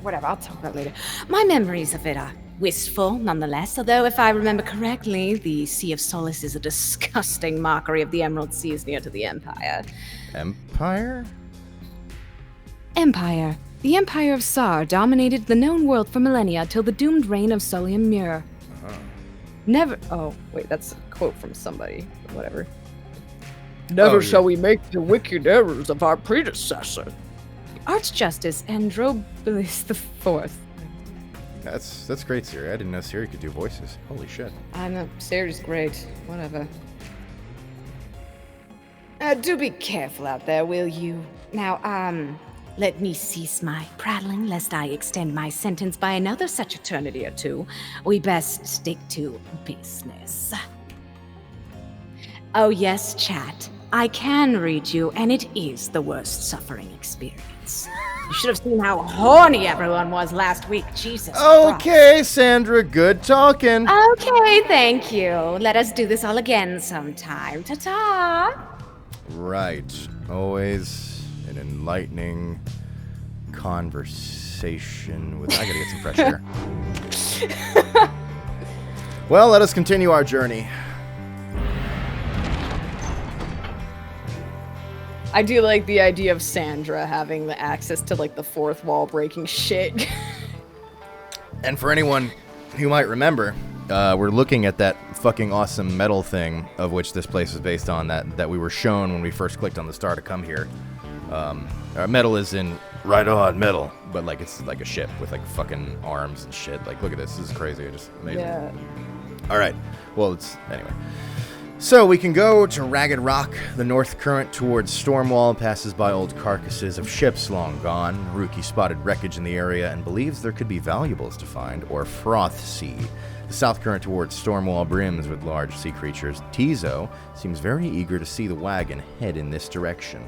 Whatever, I'll talk about it later. My memories of it are wistful, nonetheless, although if I remember correctly, the Sea of Solace is a disgusting mockery of the Emerald Seas near to the Empire. Empire? Empire. The Empire of Sar dominated the known world for millennia till the doomed reign of Solium Muir. Never... Oh, wait, that's a quote from somebody. Whatever. Never shall we make the wicked errors of our predecessor. Archjustice Androbolis IV. That's great, Siri. I didn't know Siri could do voices. Holy shit. I know, Sarah's great. Whatever. Do be careful out there, will you? Now, let me cease my prattling, lest I extend my sentence by another such eternity or two. We best stick to business. Oh yes, chat. I can read you, and it is the worst suffering experience. You should have seen how horny everyone was last week, Jesus Christ. Okay, Sandra, good talking. Okay, thank you. Let us do this all again sometime. Ta-ta! Right. Always an enlightening conversation with... I gotta get some fresh air. Well, let us continue our journey. I do like the idea of Sandra having the access to like the fourth wall breaking shit. And for anyone who might remember, we're looking at that fucking awesome metal thing of which this place is based on that we were shown when we first clicked on the star to come here. Metal is in right on metal, but like it's like a ship with like fucking arms and shit. Like, look at this. This is crazy. Just amazing. Yeah. All right. Well, it's anyway. So we can go to Ragged Rock. The north current towards Stormwall passes by old carcasses of ships long gone. Rookie spotted wreckage in the area and believes there could be valuables to find, or Froth Sea. The south current towards Stormwall brims with large sea creatures. Tizo seems very eager to see the wagon head in this direction.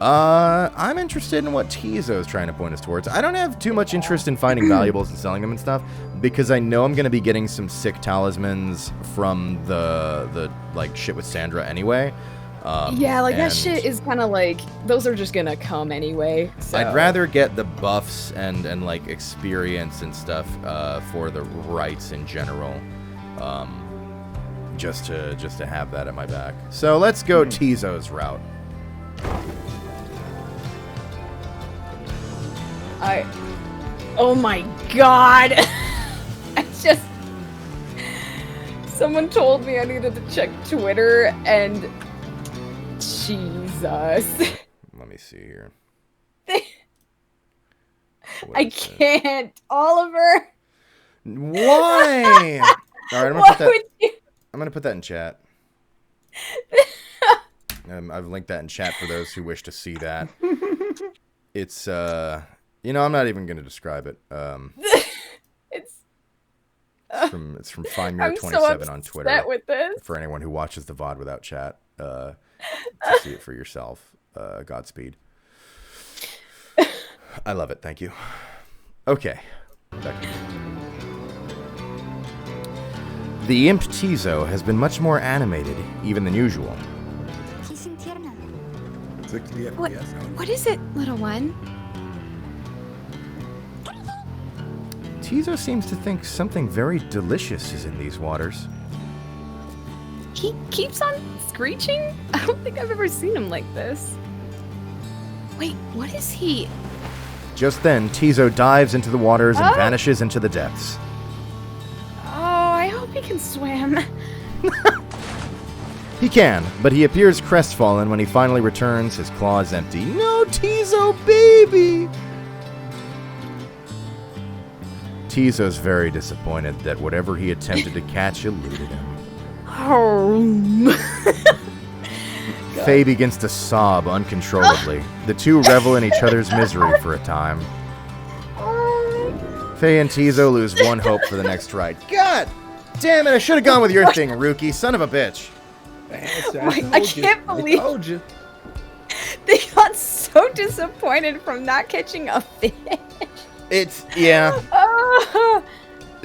I'm interested in what Tizo is trying to point us towards. I don't have too much interest in finding valuables and selling them and stuff, because I know I'm going to be getting some sick talismans from the like shit with Sandra anyway. Yeah, like that and shit is kind of like, those are just gonna come anyway. So. I'd rather get the buffs and like experience and stuff for the rites in general, just to have that at my back. So let's go Tizo's route. Oh my god! I just... Someone told me I needed to check Twitter, and Jesus. Let me see here. I can't, Oliver. Why? All right, I'm gonna put that in chat. I've linked that in chat for those who wish to see that. It's you know, I'm not even gonna describe it. It's from FindMere27 on Twitter. With this. For anyone who watches the VOD without chat, to see it for yourself. Godspeed. I love it. Thank you. Okay. Back to you. The imp Tizo has been much more animated, even than usual. What is it, little one? Tizo seems to think something very delicious is in these waters. He keeps on screeching? I don't think I've ever seen him like this. Wait, what is he? Just then, Tizo dives into the waters and vanishes into the depths. Oh, I hope he can swim. He can, but he appears crestfallen when he finally returns, his claws empty. No, Tizo, baby! Tizo's very disappointed that whatever he attempted to catch eluded him. Faye begins to sob uncontrollably. The two revel in each other's misery for a time. Faye and Tizo lose one hope for the next ride. God damn it, I should have gone with your thing, Rookie. Son of a bitch. I can't believe they got so disappointed from not catching a fish. It's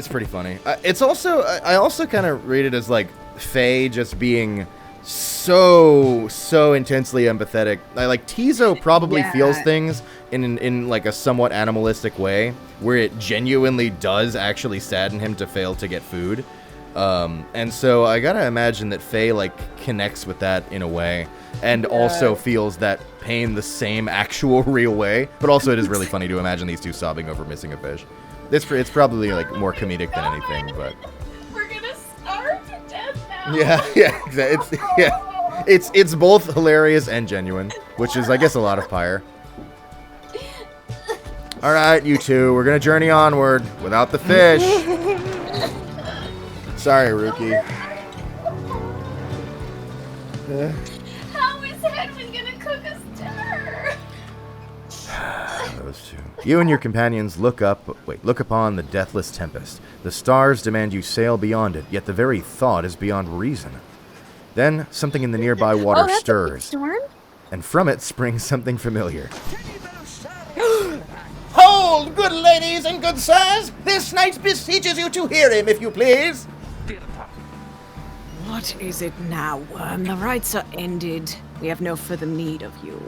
pretty funny. It's also, I also kind of read it as like Faye just being so intensely empathetic. Like Tizo probably feels things in like a somewhat animalistic way, where it genuinely does actually sadden him to fail to get food. And so I gotta imagine that Faye like connects with that in a way, and also feels that pain the same actual real way. But also it is really funny to imagine these two sobbing over missing a fish. It's probably like more comedic than anything, but We're gonna starve to death now. it's both hilarious and genuine, which is I guess a lot of Pyre. All right, you two, we're gonna journey onward without the fish. Sorry, Rookie. How is Hedwig gonna cook us dinner? Those two. You and your companions look upon the deathless tempest. The stars demand you sail beyond it, yet the very thought is beyond reason. Then something in the nearby water stirs, Storm? and from it springs something familiar. Hold, good ladies and good sirs! This knight beseeches you to hear him, if you please! What is it now, Worm? The rites are ended. We have no further need of you.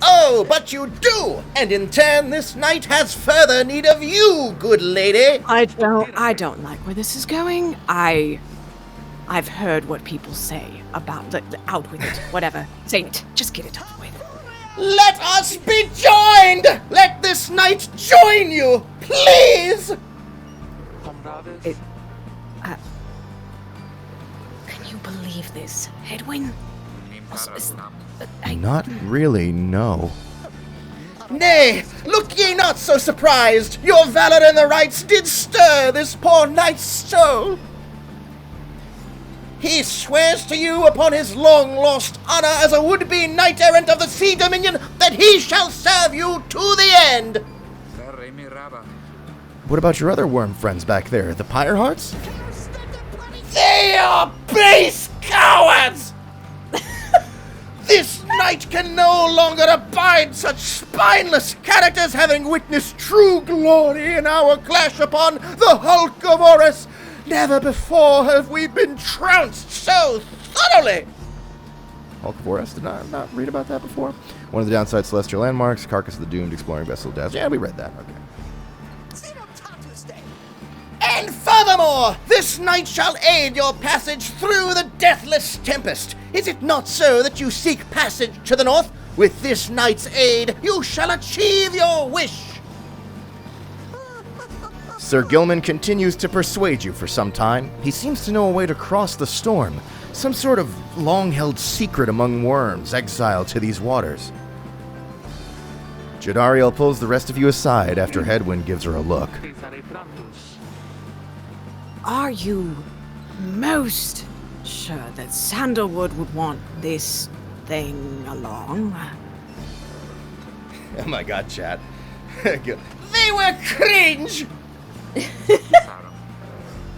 Oh, but you do! And in turn, this knight has further need of you, good lady! I don't like where this is going. I've heard what people say about out with it. Whatever. Say it. Just get it over with. Let us be joined! Let this knight join you, please! Can you believe this, Hedwin? Not really, no. Nay, look ye not so surprised. Your valor in the rites did stir this poor knight's soul. He swears to you upon his long-lost honor as a would-be knight-errant of the Sea Dominion that he shall serve you to the end. What about your other worm friends back there, the Pyre Hearts? They are base cowards! This knight can no longer abide such spineless characters, having witnessed true glory in our clash upon the hulk of Horus. Never before have we been trounced so thoroughly! Hulk of Horus? Did not read about that before? One of the downside celestial landmarks, Carcass of the Doomed, exploring vessel death. Yeah, we read that. Okay. And furthermore, this knight shall aid your passage through the deathless tempest. Is it not so that you seek passage to the north? With this knight's aid, you shall achieve your wish. Sir Gilman continues to persuade you for some time. He seems to know a way to cross the storm, some sort of long-held secret among worms exiled to these waters. Jadariel pulls the rest of you aside after Hedwyn gives her a look. Are you most sure that Sandalwood would want this thing along? Oh my god, chat. They were cringe!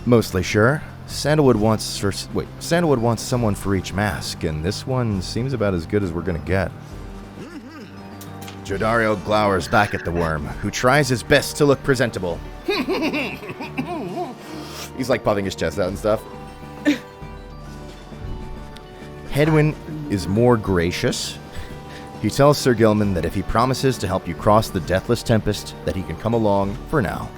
Mostly sure. Sandalwood wants someone for each mask, and this one seems about as good as we're gonna get. Jodariel glowers back at the worm, who tries his best to look presentable. He's like puffing his chest out and stuff. Hedwyn is more gracious. He tells Sir Gilman that if he promises to help you cross the Deathless Tempest, that he can come along for now.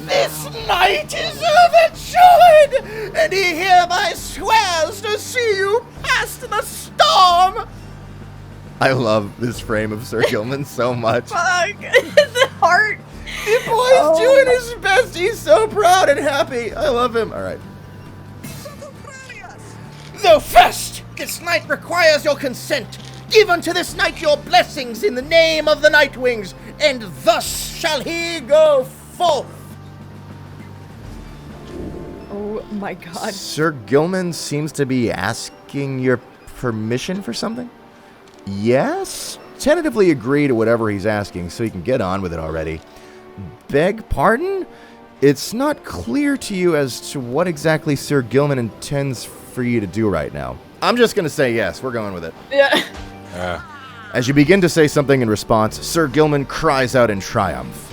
This knight is overjoyed, and he hereby swears to see you past the storm! I love this frame of Sir Gilman so much. Fuck. The heart. The boy's doing his best. He's so proud and happy. I love him. All right. Though first, this knight requires your consent. Give unto this knight your blessings in the name of the Nightwings, and thus shall he go forth. Oh my god. Sir Gilman seems to be asking your permission for something? Yes? Tentatively agree to whatever he's asking so he can get on with it already. Beg pardon? It's not clear to you as to what exactly Sir Gilman intends for you to do right now. I'm just going to say yes. We're going with it. Yeah. As you begin to say something in response, Sir Gilman cries out in triumph.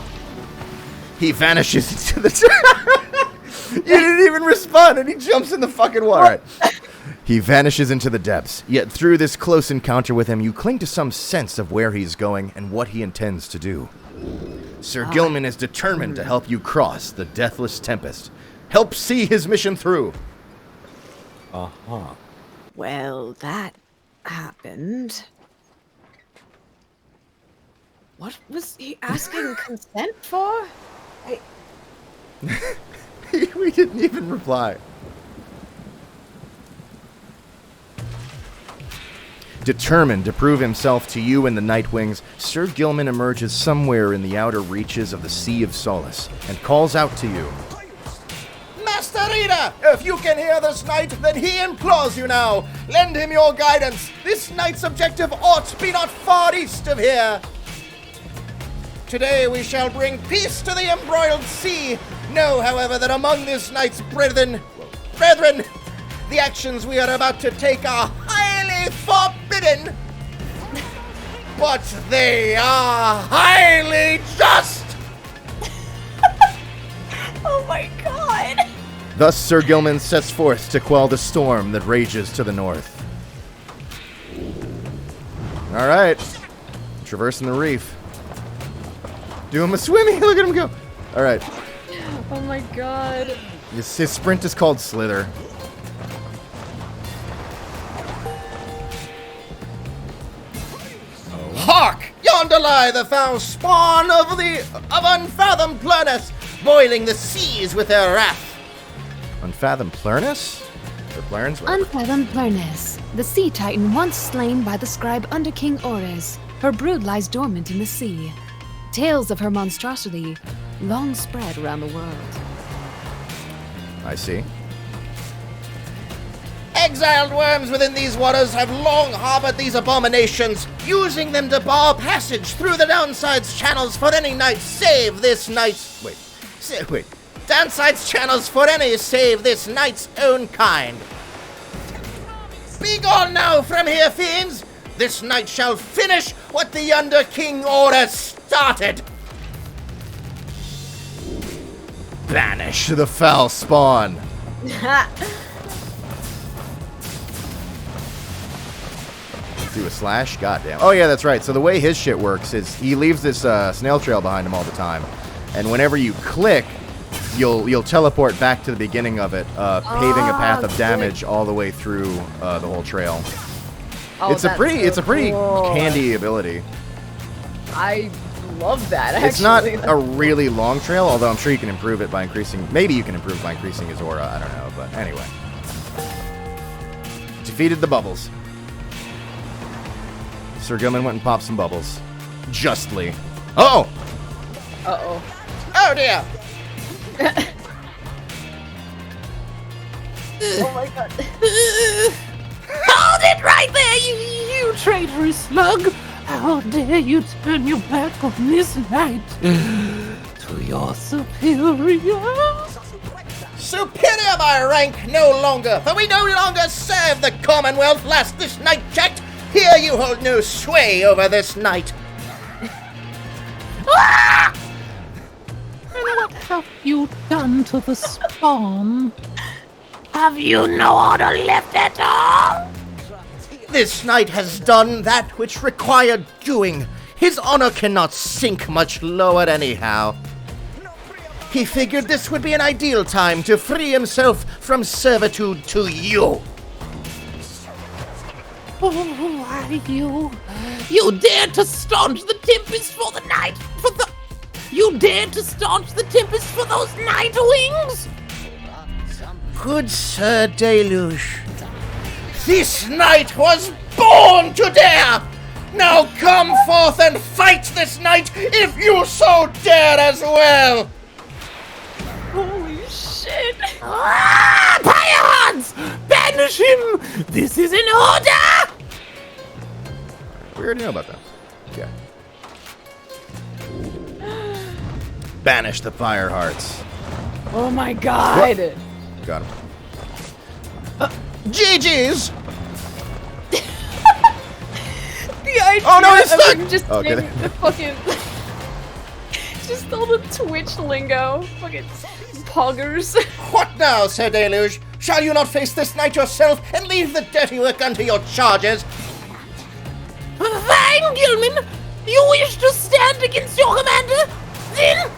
He vanishes into the... You didn't even respond, and he jumps in the fucking water. Right. He vanishes into the depths, yet through this close encounter with him, you cling to some sense of where he's going and what he intends to do. Sir Gilman is determined to help you cross the Deathless Tempest. Help see his mission through. Well, that happened. What was he asking consent for? We didn't even reply. Determined to prove himself to you and the Nightwings, Sir Gilman emerges somewhere in the outer reaches of the Sea of Solace and calls out to you. Master Rita, if you can hear this knight, then he implores you now. Lend him your guidance. This knight's objective ought be not far east of here. Today we shall bring peace to the embroiled sea. Know, however, that among this knight's brethren, the actions we are about to take are highly forbidden, but they are highly just. Oh my god. Thus Sir Gilman sets forth to quell the storm that rages to the north. All right, traversing the reef. Doing my swimming. Look at him go. All right. Oh my god. His sprint is called Slither. Hark! Yonder lie the foul spawn of unfathomed Plurnus, boiling the seas with their wrath. Unfathomed Plurnus? Or Plurns? Unfathomed Plurnus, the sea titan once slain by the scribe under King Ores. Her brood lies dormant in the sea. Tales of her monstrosity long spread around the world. I see. Exiled worms within these waters have long harbored these abominations, using them to bar passage through the downside's channels for any knight save this knight's... Wait. Downside's channels for any save this knight's own kind. Be gone now from here, fiends! This knight shall finish what the under King Order started. Banish the foul spawn. Do a slash? Goddamn. Oh yeah, that's right. So the way his shit works is he leaves this snail trail behind him all the time, and whenever you click, you'll teleport back to the beginning of it, paving a path of damage all the way through the whole trail. Oh, It's a pretty cool. handy ability. I love that. It's not actually. a really long trail, although I'm sure you can improve it by increasing. Maybe you can improve by increasing his aura. I don't know, but anyway. Defeated the bubbles. Sir Gilman went and popped some bubbles. Justly. Oh! Uh-oh. Oh dear! Oh my god. Hold it right there, you traitorous slug! How dare you turn your back on this knight to your superior? Superior by rank no longer, for we no longer serve the Commonwealth. Last this night checked, here you hold no sway over this night. Ah! And what have you done to the spawn? Have you no honor left at all? This knight has done that which required doing. His honor cannot sink much lower anyhow. He figured this would be an ideal time to free himself from servitude to you. Oh, why you dared to staunch the tempest for the night, you dared to staunch the tempest for those night wings? Good Sir Deluge, this knight was born to dare! Now come forth and fight this night if you so dare as well! Holy shit! Ah, Pirates! Banish him! This is an order! We already know about that. Okay. Banish the fire hearts. Oh my god! Got him. GG's! The idea Oh, no, he's of stuck! him just Oh, saying okay. the fucking... just all the Twitch lingo. Fucking poggers. What now, Sir Deluge? Shall you not face this knight yourself and leave the dirty work unto your charges? Fine, Gilman! You wish to stand against your commander? Then...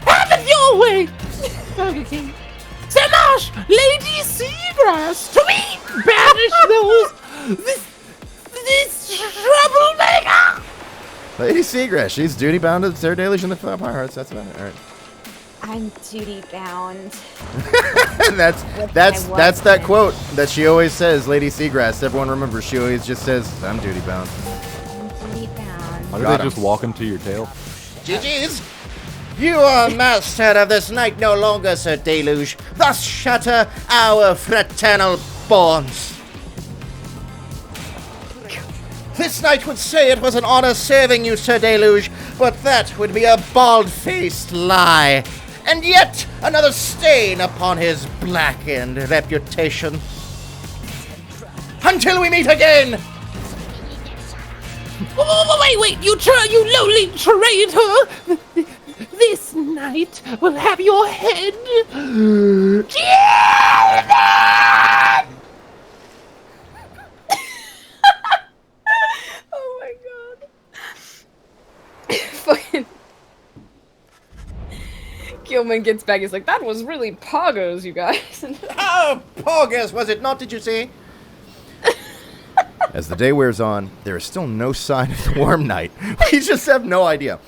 have it your way! Okay. Sir Marsh, Lady Seagrass, to me! Banish those... This troublemaker! Lady Seagrass, she's duty bound to Sir Deluge and the fire hearts. That's about it. All right. I'm duty bound. that's that quote that she always says, Lady Seagrass. Everyone remembers she always just says, "I'm duty bound." I'm duty bound. Why did Got they him. just walk him to your tail? GG's! You are master of this night no longer, Sir Deluge. Thus shatter our fraternal bonds. This knight would say it was an honor serving you, Sir Deluge, but that would be a bald-faced lie. And yet another stain upon his blackened reputation. Until we meet again! Oh, wait, you lowly traitor! This night will have your head... Gilman! Oh my god. Fucking... Gilman gets back, he's like, that was really poggers, you guys. Oh, poggers, was it not, did you see? As the day wears on, there is still no sign of the Worm Knight. We just have no idea.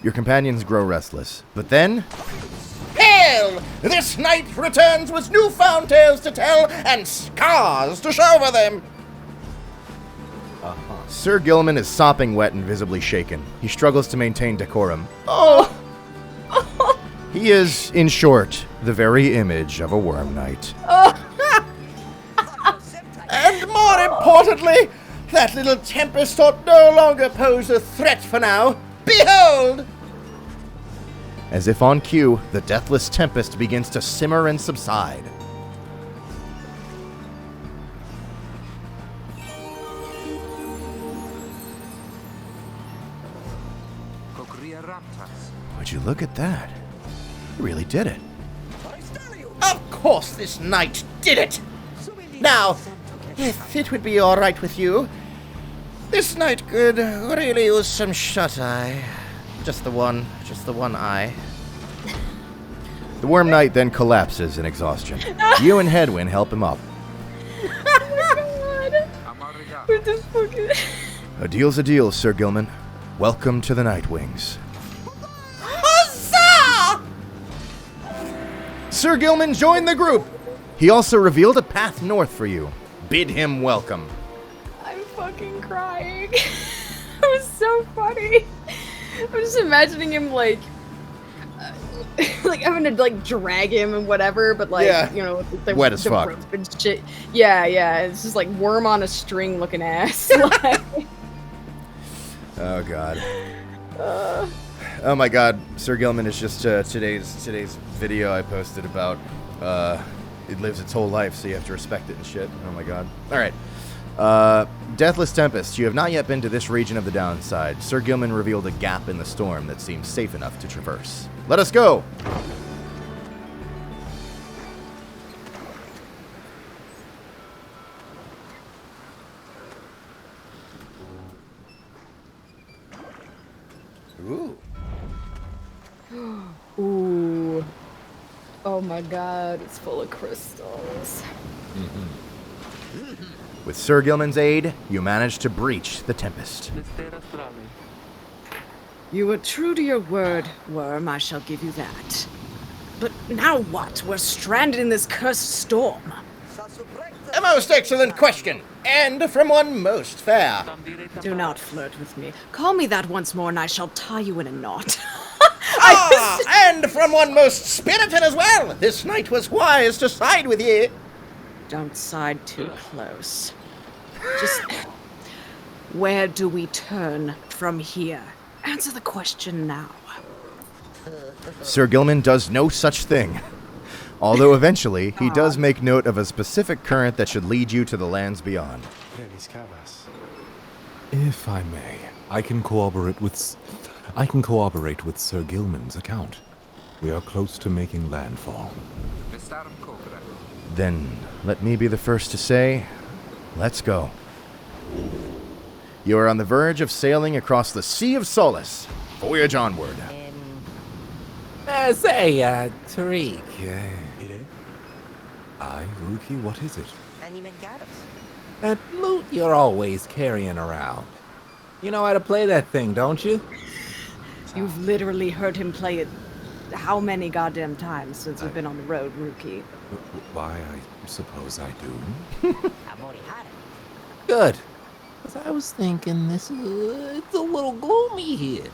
Your companions grow restless, but then... Hail! This knight returns with newfound tales to tell and scars to show for them. Sir Gilman is sopping wet and visibly shaken. He struggles to maintain decorum. Oh! He is, in short, the very image of a Worm Knight. And more importantly, that little tempest ought no longer pose a threat for now. Behold! As if on cue, the deathless tempest begins to simmer and subside. Would you look at that? He really did it. Of course this knight did it! Now, if it would be alright with you, this knight could really use some shut-eye. Just the one eye. The Worm Knight then collapses in exhaustion. You and Hedwyn help him up. Oh my god. We're just fucking... A deal's a deal, Sir Gilman. Welcome to the Nightwings. Huzzah! Sir Gilman joined the group. He also revealed a path north for you. Bid him welcome. I'm fucking crying. It was so funny. I'm just imagining him like having to like drag him and whatever, but like you know, the wet as fuck rope and shit. Yeah, it's just like worm on a string looking ass. Like, oh god. Oh my god, Sir Gilman is just today's video I posted about it lives its whole life, so you have to respect it and shit. Oh my god. Alright. Deathless Tempest, you have not yet been to this region of the downside. Sir Gilman revealed a gap in the storm that seems safe enough to traverse. Let us go! Ooh. ooh. Oh my god, it's full of crystals. With Sir Gilman's aid, you managed to breach the Tempest. You were true to your word, Worm, I shall give you that. But now what? We're stranded in this cursed storm. A most excellent question, and from one most fair. Do not flirt with me. Call me that once more and I shall tie you in a knot. And from one most spirited as well. This knight was wise to side with ye. Don't side too close. Just where do we turn from here? Answer the question now. Sir Gilman does no such thing. Although eventually, he does make note of a specific current that should lead you to the lands beyond. If I may, I can corroborate with Sir Gilman's account. We are close to making landfall. Then, let me be the first to say, let's go. You are on the verge of sailing across the Sea of Solace. Voyage onward. Say, Tariq. Aye, Ruki, what is it? That loot you're always carrying around. You know how to play that thing, don't you? You've literally heard him play it how many goddamn times since we've been on the road, Rookie? Why, I suppose I do. Good. Because I was thinking it's a little gloomy here.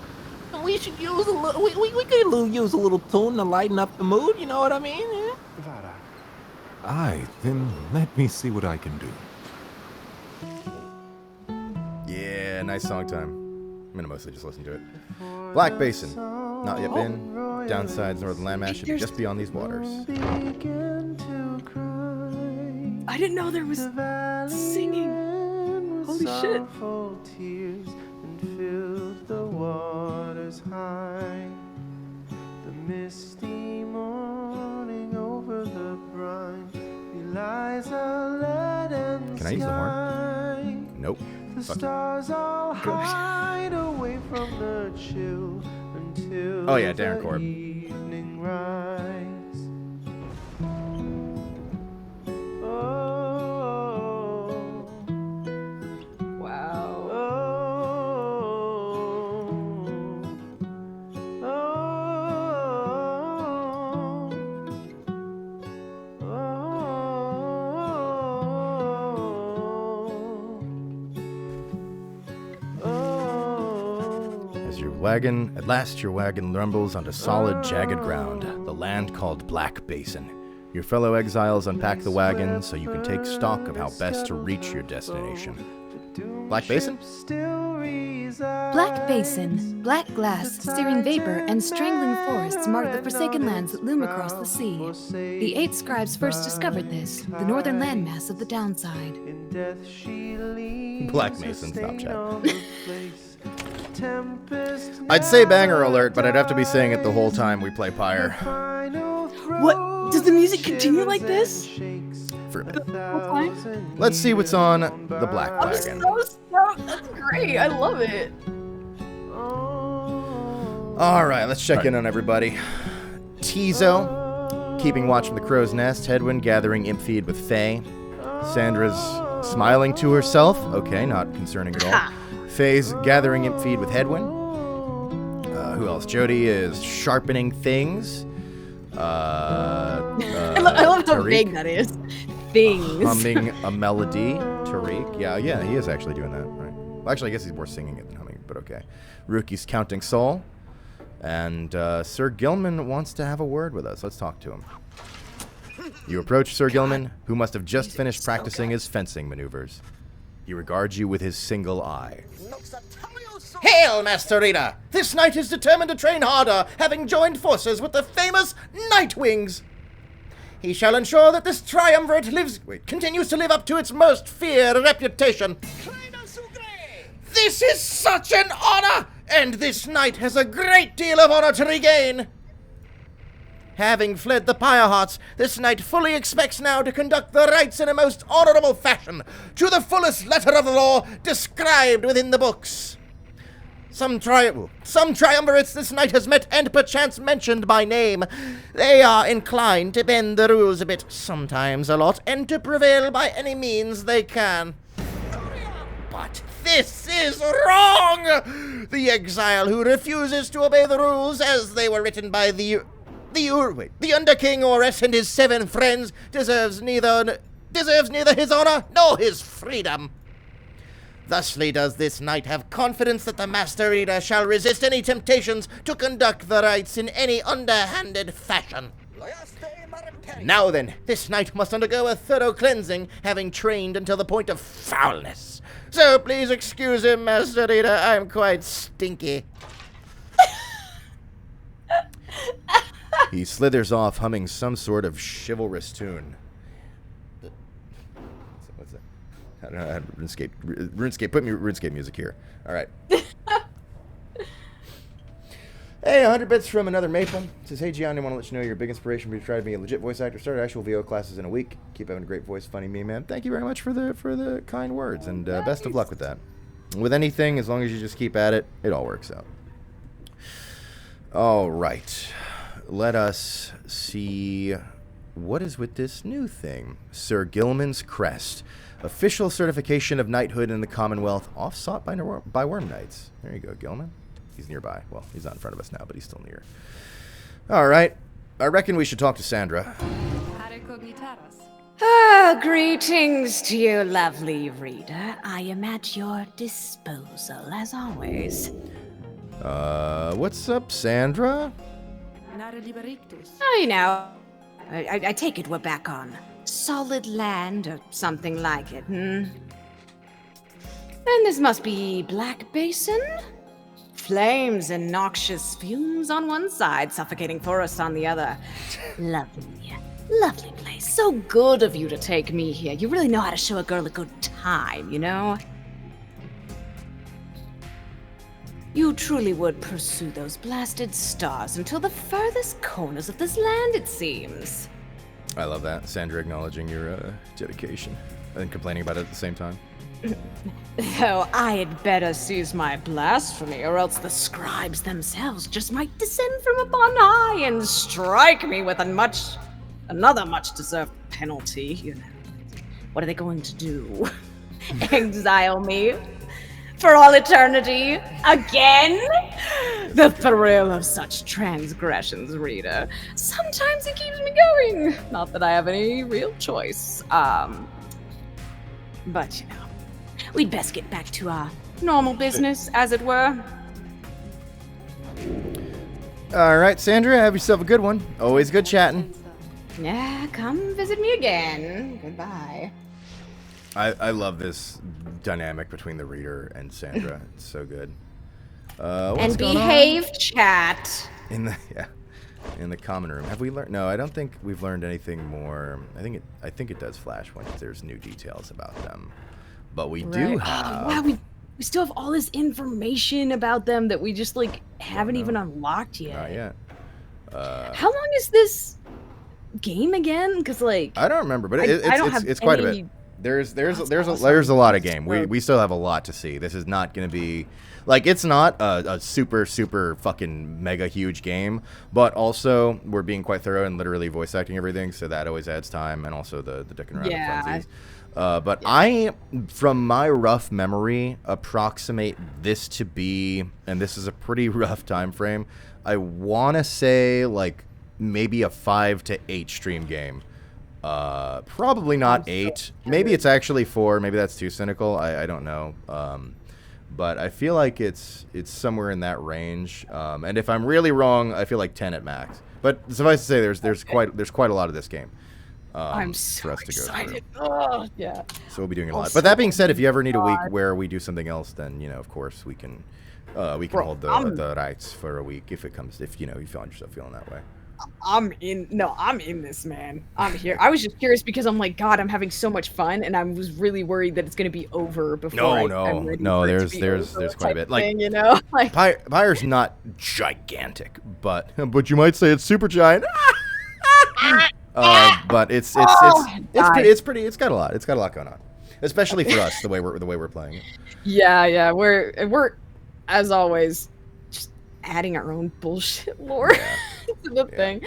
We should use a little, we could use a little tune to lighten up the mood, you know what I mean? Yeah? Aye, then let me see what I can do. Yeah, nice song time. I'm gonna mostly just listen to it. Black Basin. Not yet been. Downside's northern landmass should be just beyond these waters. I didn't know there was singing. Holy shit. The waters high, the misty morning over the brine, relies a leaden Can I use the horn? Nope. The Fuck. stars all hide away from the chill until Oh yeah, Darren the Korb. evening rise. At last your wagon rumbles onto solid, jagged ground, the land called Black Basin. Your fellow exiles unpack the wagon so you can take stock of how best to reach your destination. Black Basin? Black Basin, black glass, searing vapor, and strangling forests mark the forsaken lands that loom across the sea. The 8 scribes first discovered this, the northern landmass of the downside. Black Mason, stop chat. I'd say banger alert, but I'd have to be saying it the whole time we play Pyre. What? Does the music continue like this? For a bit. Let's see what's on the Black Wagon. I'm so stoked. That's great. I love it. Alright, let's check in on everybody. Tizo, keeping watch from the crow's nest. Hedwin gathering imp feed with Faye. Sandra's smiling to herself. Okay, not concerning at all. Faye's gathering imp feed with Hedwyn. Who else? Jody is sharpening things. I love how Tariq big that is. Things. humming a melody. Tariq. Yeah, he is actually doing that. Right. Well, actually, I guess he's more singing it than humming, but okay. Ruki's counting soul. And Sir Gilman wants to have a word with us. Let's talk to him. You approach Sir Gilman, who must have just finished practicing his fencing maneuvers. He regards you with his single eye. Hail, Master Rita! This knight is determined to train harder, having joined forces with the famous Nightwings. He shall ensure that this triumvirate continues to live up to its most feared reputation. This is such an honor, and this knight has a great deal of honor to regain. Having fled the Pyre Hearts, this knight fully expects now to conduct the rites in a most honorable fashion, to the fullest letter of the law described within the books. Some triumvirates this knight has met and perchance mentioned by name. They are inclined to bend the rules a bit, sometimes a lot, and to prevail by any means they can. But this is wrong! The exile who refuses to obey the rules as they were written by the Underking Ores and his 7 friends deserves neither his honor nor his freedom. Thusly does this knight have confidence that the Master Reader shall resist any temptations to conduct the rites in any underhanded fashion. Now then, this knight must undergo a thorough cleansing, having trained until the point of foulness. So please excuse him, Master Reader, I'm quite stinky. He slithers off, humming some sort of chivalrous tune. What's that? I don't know. I had RuneScape. Put me RuneScape music here. All right. Hey, 100 bits from another Maple. Says, hey, Gian, I want to let you know you're a big inspiration for you to try to be a legit voice actor. Started actual VO classes in a week. Keep having a great voice. Funny me, man. Thank you very much for the kind words, and best of luck with that. With anything, as long as you just keep at it, it all works out. All right. Let us see what is with this new thing. Sir Gilman's Crest. Official certification of knighthood in the Commonwealth, oft-sought by Worm Knights. There you go, Gilman. He's nearby. Well, he's not in front of us now, but he's still near. All right. I reckon we should talk to Sandra. Greetings to you, lovely reader. I am at your disposal, as always. What's up, Sandra? Oh, you know, I take it we're back on solid land or something like it, Then this must be Black Basin? Flames and noxious fumes on one side, suffocating forest on the other. Lovely, lovely place. So good of you to take me here. You really know how to show a girl a good time, you know? You truly would pursue those blasted stars until the furthest corners of this land, it seems. I love that. Sandra acknowledging your dedication and complaining about it at the same time. Though I had better cease my blasphemy, or else the scribes themselves just might descend from upon high and strike me with another much-deserved penalty, you know. What are they going to do? Exile me? For all eternity? Again? The thrill of such transgressions, reader. Sometimes it keeps me going. Not that I have any real choice. But, you know, we'd best get back to our normal business, as it were. All right, Sandra, have yourself a good one. Always good chatting. Yeah, come visit me again. Goodbye. I love this dynamic between the reader and Sandra. It's so good. What's and going behave, on? Chat. In the common room. Have we learned? No, I don't think we've learned anything more. I think it does flash once there's new details about them. But we do have. Wow, we still have all this information about them that we just haven't even unlocked yet. Not yet. How long is this game again? Because I don't remember, but it's quite a bit. There's a lot of game. We still have a lot to see. This is not going to be it's not a super fucking mega huge game, but also we're being quite thorough and literally voice acting everything, so that always adds time, and also the dicking around with funsies. But I, from my rough memory, approximate this to be, and this is a pretty rough time frame, I want to say, like, maybe a 5 to 8 stream game. Probably not 8. Maybe it's actually 4. Maybe that's too cynical. I don't know. But I feel like it's somewhere in that range. And if I'm really wrong, I feel like 10 at max. But suffice to say, there's quite a lot of this game. I'm so for us to excited. Oh, yeah. So we'll be doing a lot. Also, But that being said, if you ever need a week where we do something else, then of course we can hold the rights for a week if you find yourself feeling that way. I'm in this, man. I'm here. I was just curious because I'm like, God, I'm having so much fun, and I was really worried that it's gonna be over before. No. There's quite a bit. Like, thing, like Pyre's not gigantic, but you might say it's super giant. But it's pretty. It's got a lot. It's got a lot going on, especially for us the way we're playing it. Yeah. We're as always just adding our own bullshit lore to the thing.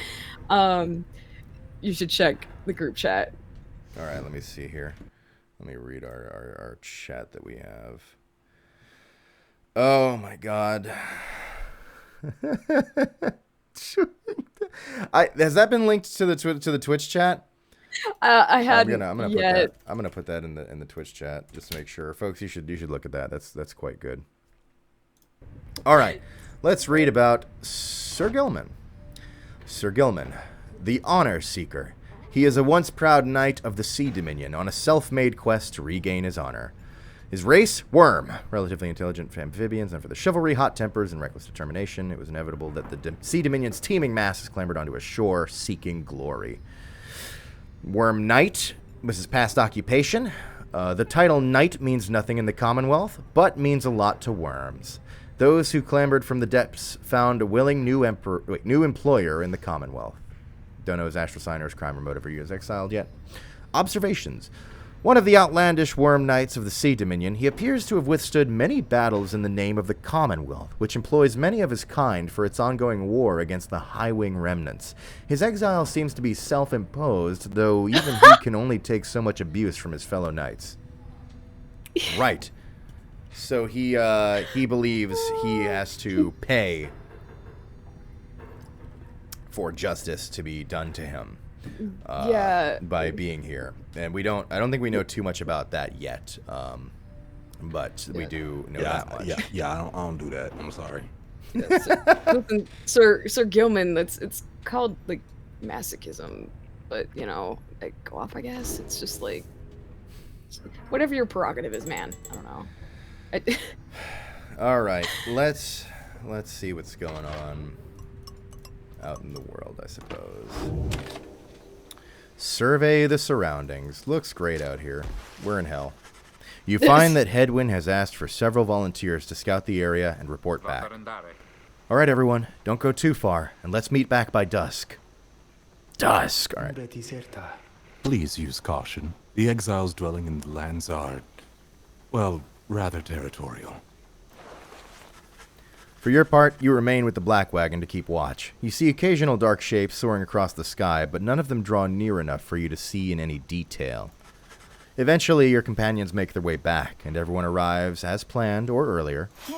You should check the group chat. All right, let me see here. Let me read our chat that we have. Oh my God. Has that been linked to the Twitch chat? I had. I'm gonna put that in the Twitch chat just to make sure, folks. You should look at that. That's quite good. All right, let's read about Sir Gilman. Sir Gilman, the Honor Seeker. He is a once proud knight of the Sea Dominion on a self-made quest to regain his honor. His race, worm, relatively intelligent for amphibians, and for the chivalry, hot tempers, and reckless determination, it was inevitable that the Sea Dominion's teeming masses clambered onto a shore seeking glory. Worm Knight was his past occupation. The title Knight means nothing in the Commonwealth, but means a lot to worms. Those who clambered from the depths found a willing new employer in the Commonwealth. Don't know his astral sign or his crime or motive or he is exiled yet. Observations. One of the outlandish worm knights of the Sea Dominion, he appears to have withstood many battles in the name of the Commonwealth, which employs many of his kind for its ongoing war against the High-Wing remnants. His exile seems to be self-imposed, though even he can only take so much abuse from his fellow knights. Right. So he believes he has to pay for justice to be done to him. By being here, and I don't think we know too much about that yet, but we do know that much. I don't do that. I'm sorry. Listen, Sir Gilman, it's called like masochism, but like go off. I guess it's just like whatever your prerogative is, man. I don't know. All right, let's see what's going on out in the world, I suppose. Survey the surroundings. Looks great out here. We're in hell. You find that Hedwyn has asked for several volunteers to scout the area and report back. All right, everyone, don't go too far, and let's meet back by dusk. Dusk. All right. Please use caution. The exiles dwelling in the lands are, well, rather territorial. For your part, you remain with the Black Wagon to keep watch. You see occasional dark shapes soaring across the sky, but none of them draw near enough for you to see in any detail. Eventually, your companions make their way back, and everyone arrives as planned or earlier. Hi,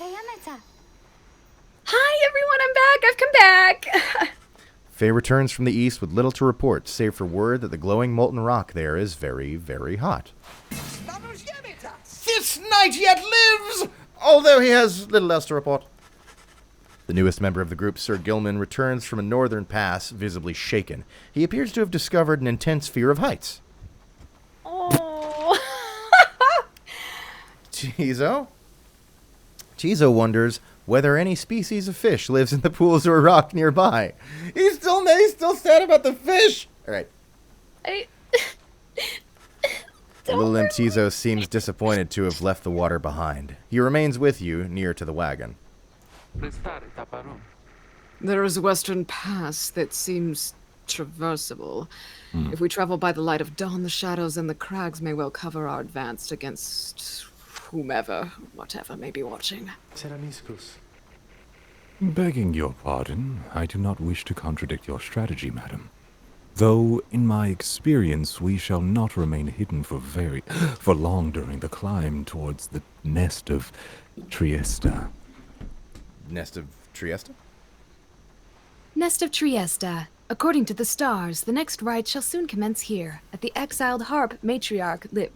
everyone, I'm back. I've come back. Faye returns from the east with little to report, save for word that the glowing molten rock there is very, very hot. This knight yet lives, although he has little else to report. The newest member of the group, Sir Gilman, returns from a northern pass, visibly shaken. He appears to have discovered an intense fear of heights. Oh. Chizo wonders whether any species of fish lives in the pools or rock nearby. He's still sad about the fish. All right. Little Mtizo seems disappointed to have left the water behind. He remains with you, near to the wagon. There is a western pass that seems traversable. If we travel by the light of dawn, the shadows and the crags may well cover our advance against whatever may be watching. Begging your pardon, I do not wish to contradict your strategy, madam. Though, in my experience, we shall not remain hidden for long during the climb towards the nest of Triesta. Nest of Triesta? Nest of Triesta. According to the stars, the next rite shall soon commence here, at the exiled harp matriarch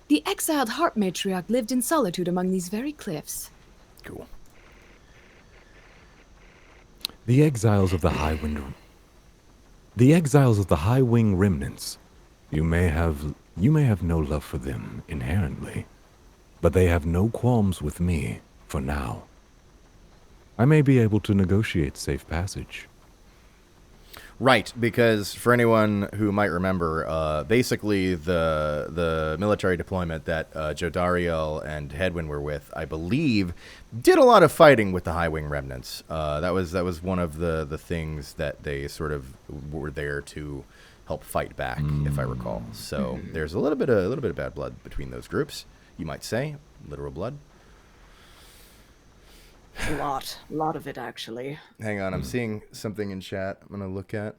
The exiled harp matriarch lived in solitude among these very cliffs. Cool. The exiles of the High Wing remnants. You may have no love for them inherently, but they have no qualms with me for now. I may be able to negotiate safe passage. Right, because for anyone who might remember, basically the military deployment that Jodariel and Hedwyn were with, I believe, did a lot of fighting with the High Wing remnants. That was one of the things that they sort of were there to help fight back, if I recall. So there's a little bit of bad blood between those groups, you might say, literal blood. A lot of it, actually. Hang on, I'm seeing something in chat I'm going to look at.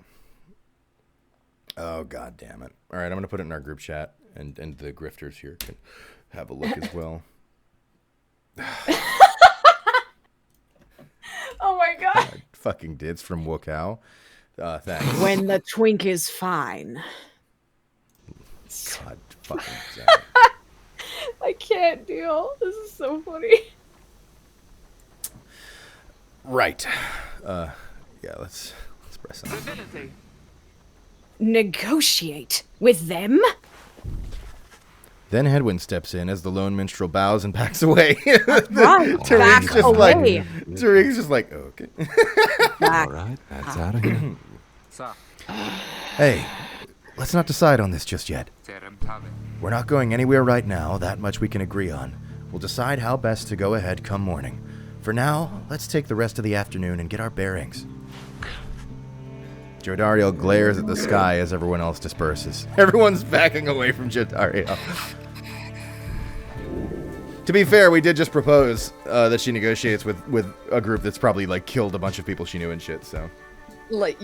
Oh, god damn it. All right, I'm going to put it in our group chat, and the grifters here can have a look as well. Oh my god. Fucking Dids from Wokao. Thanks. When the twink is fine. God fucking damn it. I can't deal. This is so funny. Right. Yeah, let's press on. Negotiate with them? Then Hedwyn steps in as the lone minstrel bows and backs away. Right, back away. Tariq's just like, okay. All right, that's out of here. Hey, let's not decide on this just yet. We're not going anywhere right now, that much we can agree on. We'll decide how best to go ahead come morning. For now, let's take the rest of the afternoon and get our bearings. Jodariel glares at the sky as everyone else disperses. Everyone's backing away from Jodariel. To be fair, we did just propose that she negotiates with a group that's probably like killed a bunch of people she knew and shit, so. Like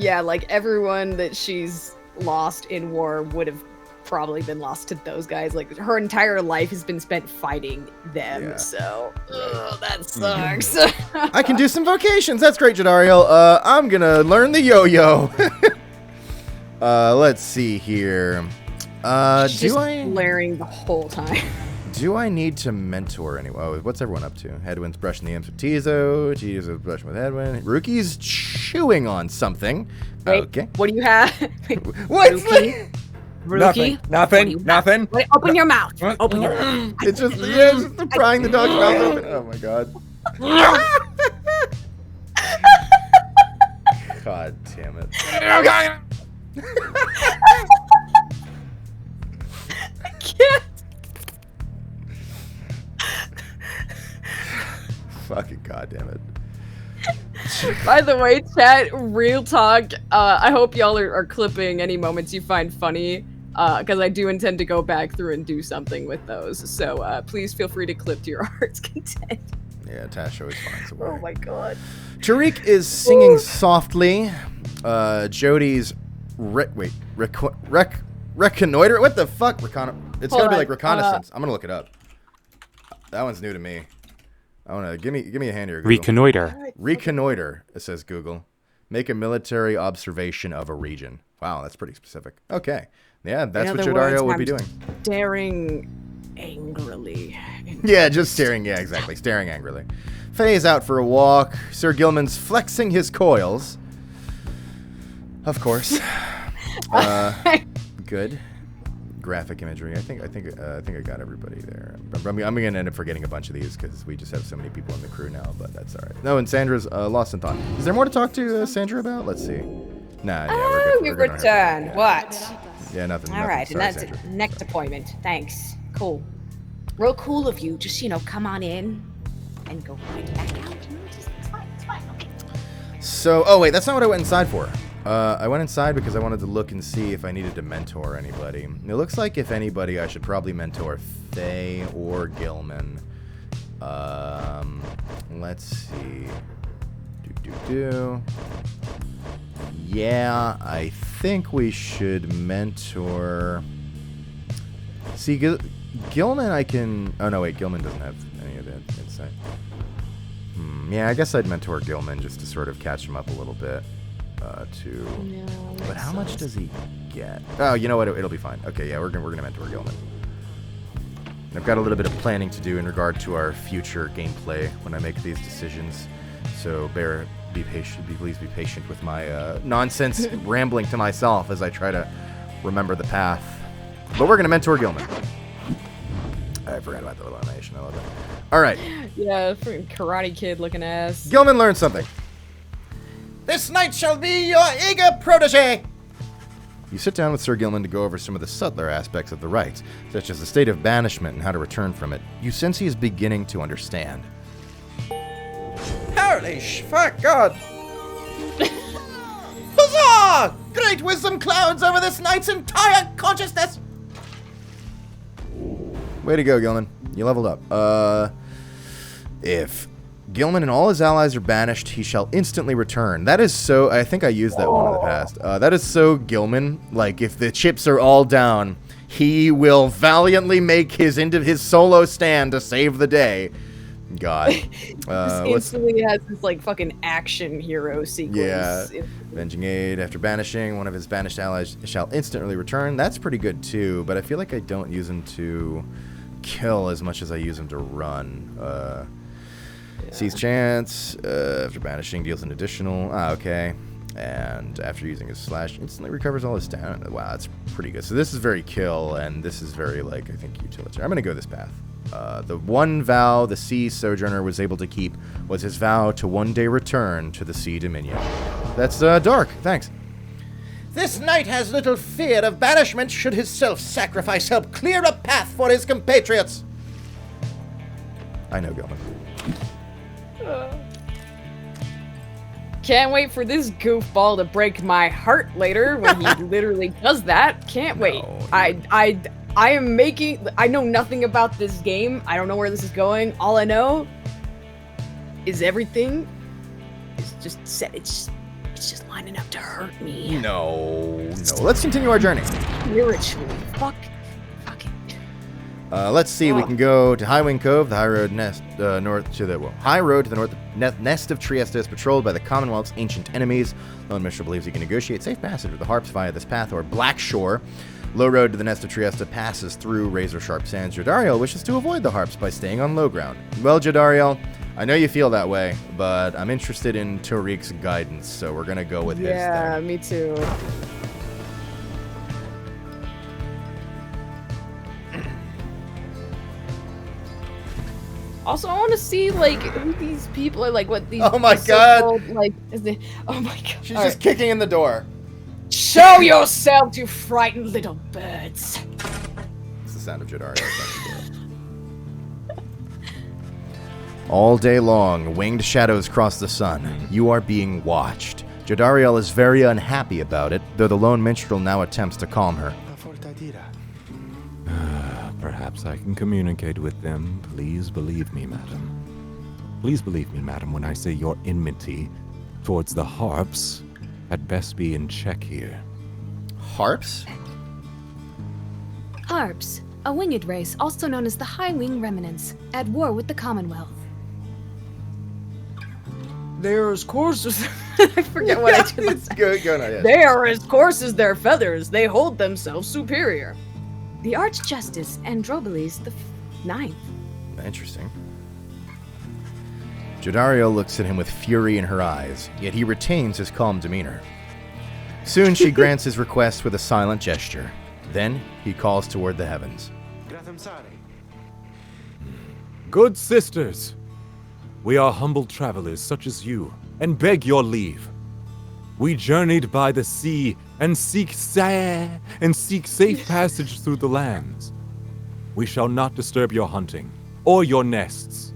everyone that she's lost in war would have probably been lost to those guys. Like, her entire life has been spent fighting them, so that sucks. I can do some vocations. That's great, Jodariel. I'm gonna learn the yo-yo. Let's see here. She's just glaring the whole time. Do I need to mentor anyone? Oh, what's everyone up to? Hedwyn's brushing the imps with Tizo. Tizo's brushing with Hedwyn. Ruki's chewing on something. Wait, okay. What do you have? What's Ruki? Nothing. Wait, open your mouth. Open your mouth. It's just prying the dog's mouth open. Oh my god. God damn it. I can't. Fucking goddamn it. By the way, chat, real talk, I hope y'all are clipping any moments you find funny, because I do intend to go back through and do something with those. So please feel free to clip to your heart's content. Yeah, Tash always finds a way. Oh my god. Tariq is singing softly. Jody's reconnoiter? What the fuck? It's gotta be like reconnaissance. I'm gonna look it up. That one's new to me. I wanna give me a hand here, Google. Reconnoiter. Reconnoiter, it says Google. Make a military observation of a region. Wow, that's pretty specific. Okay. Yeah, that's what Jodariel would be doing. Staring angrily. Yeah, just staring. Yeah, exactly. Staring angrily. Faye's out for a walk. Sir Gilman's flexing his coils. Of course. Good. Graphic imagery. I think I got everybody there. I'm gonna end up forgetting a bunch of these because we just have so many people in the crew now. But that's all right. No, and Sandra's lost in thought. Is there more to talk to Sandra about? Let's see. Nah, yeah, we return. What? Yeah, nothing. All right, Sorry, and that's Sandra. next appointment. Thanks. Cool. Real cool of you. Just come on in and go right back out. It's fine. Okay. So, oh wait, that's not what I went inside for. I went inside because I wanted to look and see if I needed to mentor anybody. It looks like if anybody, I should probably mentor Faye or Gilman. Let's see. Yeah, I think we should mentor... See, Gilman I can... Oh, no, wait, Gilman doesn't have any of that insight. Yeah, I guess I'd mentor Gilman just to sort of catch him up a little bit. Yeah, but how much does he get? Oh, you know what? It'll be fine. Okay, yeah, we're gonna mentor Gilman. I've got a little bit of planning to do in regard to our future gameplay when I make these decisions. So please be patient with my nonsense rambling to myself as I try to remember the path. But we're gonna mentor Gilman. I forgot about the little animation. I love it. All right. Yeah, freaking Karate Kid looking ass. Gilman learned something. This knight shall be your eager protege. You sit down with Sir Gilman to go over some of the subtler aspects of the rites, such as the state of banishment and how to return from it. You sense he is beginning to understand. Holy fuck God! Huzzah! Great wisdom clouds over this knight's entire consciousness. Way to go, Gilman. You leveled up. If Gilman and all his allies are banished, he shall instantly return. That is so... I think I used that one in the past. That is so Gilman. Like, if the chips are all down, he will valiantly make his solo stand to save the day. God. Just instantly has this, like, fucking action hero sequence. Yeah. Avenging aid. After banishing, one of his banished allies shall instantly return. That's pretty good, too, but I feel like I don't use him to kill as much as I use him to run. Seize chance. After banishing, deals an additional. Okay. And after using his slash, instantly recovers all his stamina. Wow, that's pretty good. So this is very kill, and this is very, like, I think, utilitarian. I'm going to go this path. The one vow the Sea Sojourner was able to keep was his vow to one day return to the Sea Dominion. That's dark. Thanks. This knight has little fear of banishment should his self-sacrifice help clear a path for his compatriots. I know, Gilman. Can't wait for this goofball to break my heart later when he literally does that. Can't wait. I am making... I know nothing about this game. I don't know where this is going. All I know is everything is just set. It's just lining up to hurt me. No. Let's continue our journey. Spiritually. Fuck it. Let's see. We can go to Highwing Cove, the high road north to the high road to the north. Nest of Trieste is patrolled by the Commonwealth's ancient enemies. Lone Minstrel believes he can negotiate safe passage with the harps via this path or Black Shore. Low road to the Nest of Trieste passes through razor-sharp sands. Jodariel wishes to avoid the harps by staying on low ground. Well, Jodariel, I know you feel that way, but I'm interested in Tariq's guidance, so we're gonna go with his thing. Yeah, me too. Also, I want to see, like, who these people are, like, what these... Oh my God! Like, oh my God. She's just kicking in the door. Show yourself, you frightened little birds. It's the sound of Jodariel. All day long, winged shadows cross the sun. You are being watched. Jodariel is very unhappy about it, though the lone minstrel now attempts to calm her. Perhaps I can communicate with them. Please believe me, madam. Please believe me, madam, when I say your enmity towards the harps had best be in check here. Harps? Harps, a winged race also known as the High Wing Remnants, at war with the Commonwealth. They are as coarse as... I forget what I did. It's good. Go on, yes. They are as coarse as their feathers. They hold themselves superior. The Archjustice Androbeles the Ninth. Interesting. Jodariel looks at him with fury in her eyes, yet he retains his calm demeanor. Soon she grants his request with a silent gesture. Then he calls toward the heavens. Good sisters, we are humble travelers such as you, and beg your leave. We journeyed by the sea and seek safe passage through the lands. We shall not disturb your hunting or your nests.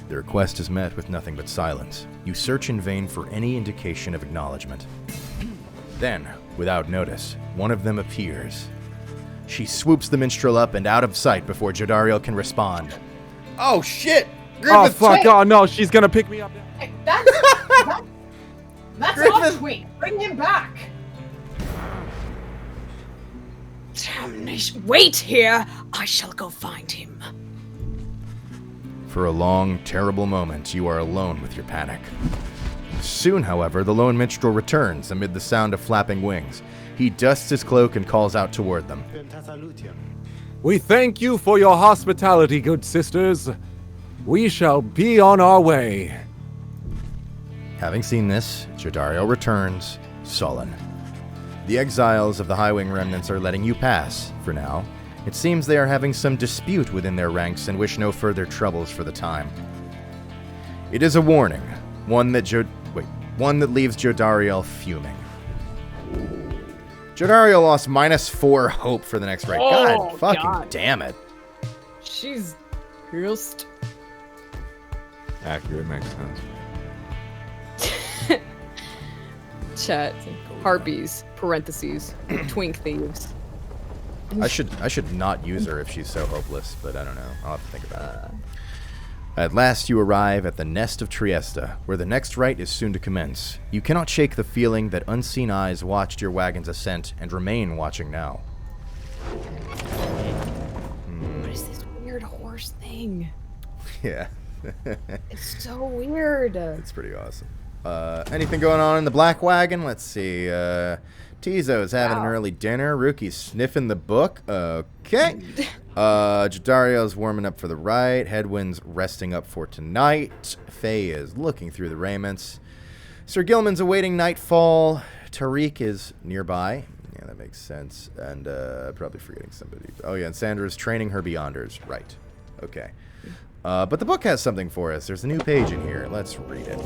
The request is met with nothing but silence. You search in vain for any indication of acknowledgement. Then, without notice, one of them appears. She swoops the minstrel up and out of sight before Jodariel can respond. Oh shit! Oh fuck! Oh no, she's gonna pick me up. That's Griffin. off Twink. Bring him back. Damnation. Wait here. I shall go find him. For a long, terrible moment, you are alone with your panic. Soon, however, the lone minstrel returns amid the sound of flapping wings. He dusts his cloak and calls out toward them. We thank you for your hospitality, good sisters. We shall be on our way. Having seen this, Jodariel returns, sullen. The exiles of the Highwing remnants are letting you pass, for now. It seems they are having some dispute within their ranks and wish no further troubles for the time. It is a warning, one that leaves Jodariel fuming. Jodariel lost -4 hope for the next raid. God fucking damn it. She's pissed. Accurate, makes sense. Chat. Harpies. Parentheses. Twink thieves. I should not use her if she's so hopeless, but I don't know. I'll have to think about it. At last you arrive at the Nest of Trieste, where the next rite is soon to commence. You cannot shake the feeling that unseen eyes watched your wagon's ascent and remain watching now. What is this weird horse thing? Yeah. It's so weird. It's pretty awesome. Anything going on in the Black Wagon? Let's see. Tizo's having an early dinner. Rookie's sniffing the book. Okay. Jodariel's warming up for the rite. Headwind's resting up for tonight. Faye is looking through the raiments. Sir Gilman's awaiting nightfall. Tariq is nearby. Yeah, that makes sense. And probably forgetting somebody. Oh, yeah, and Sandra's training her Beyonders. Right. Okay. But the book has something for us. There's a new page in here. Let's read it.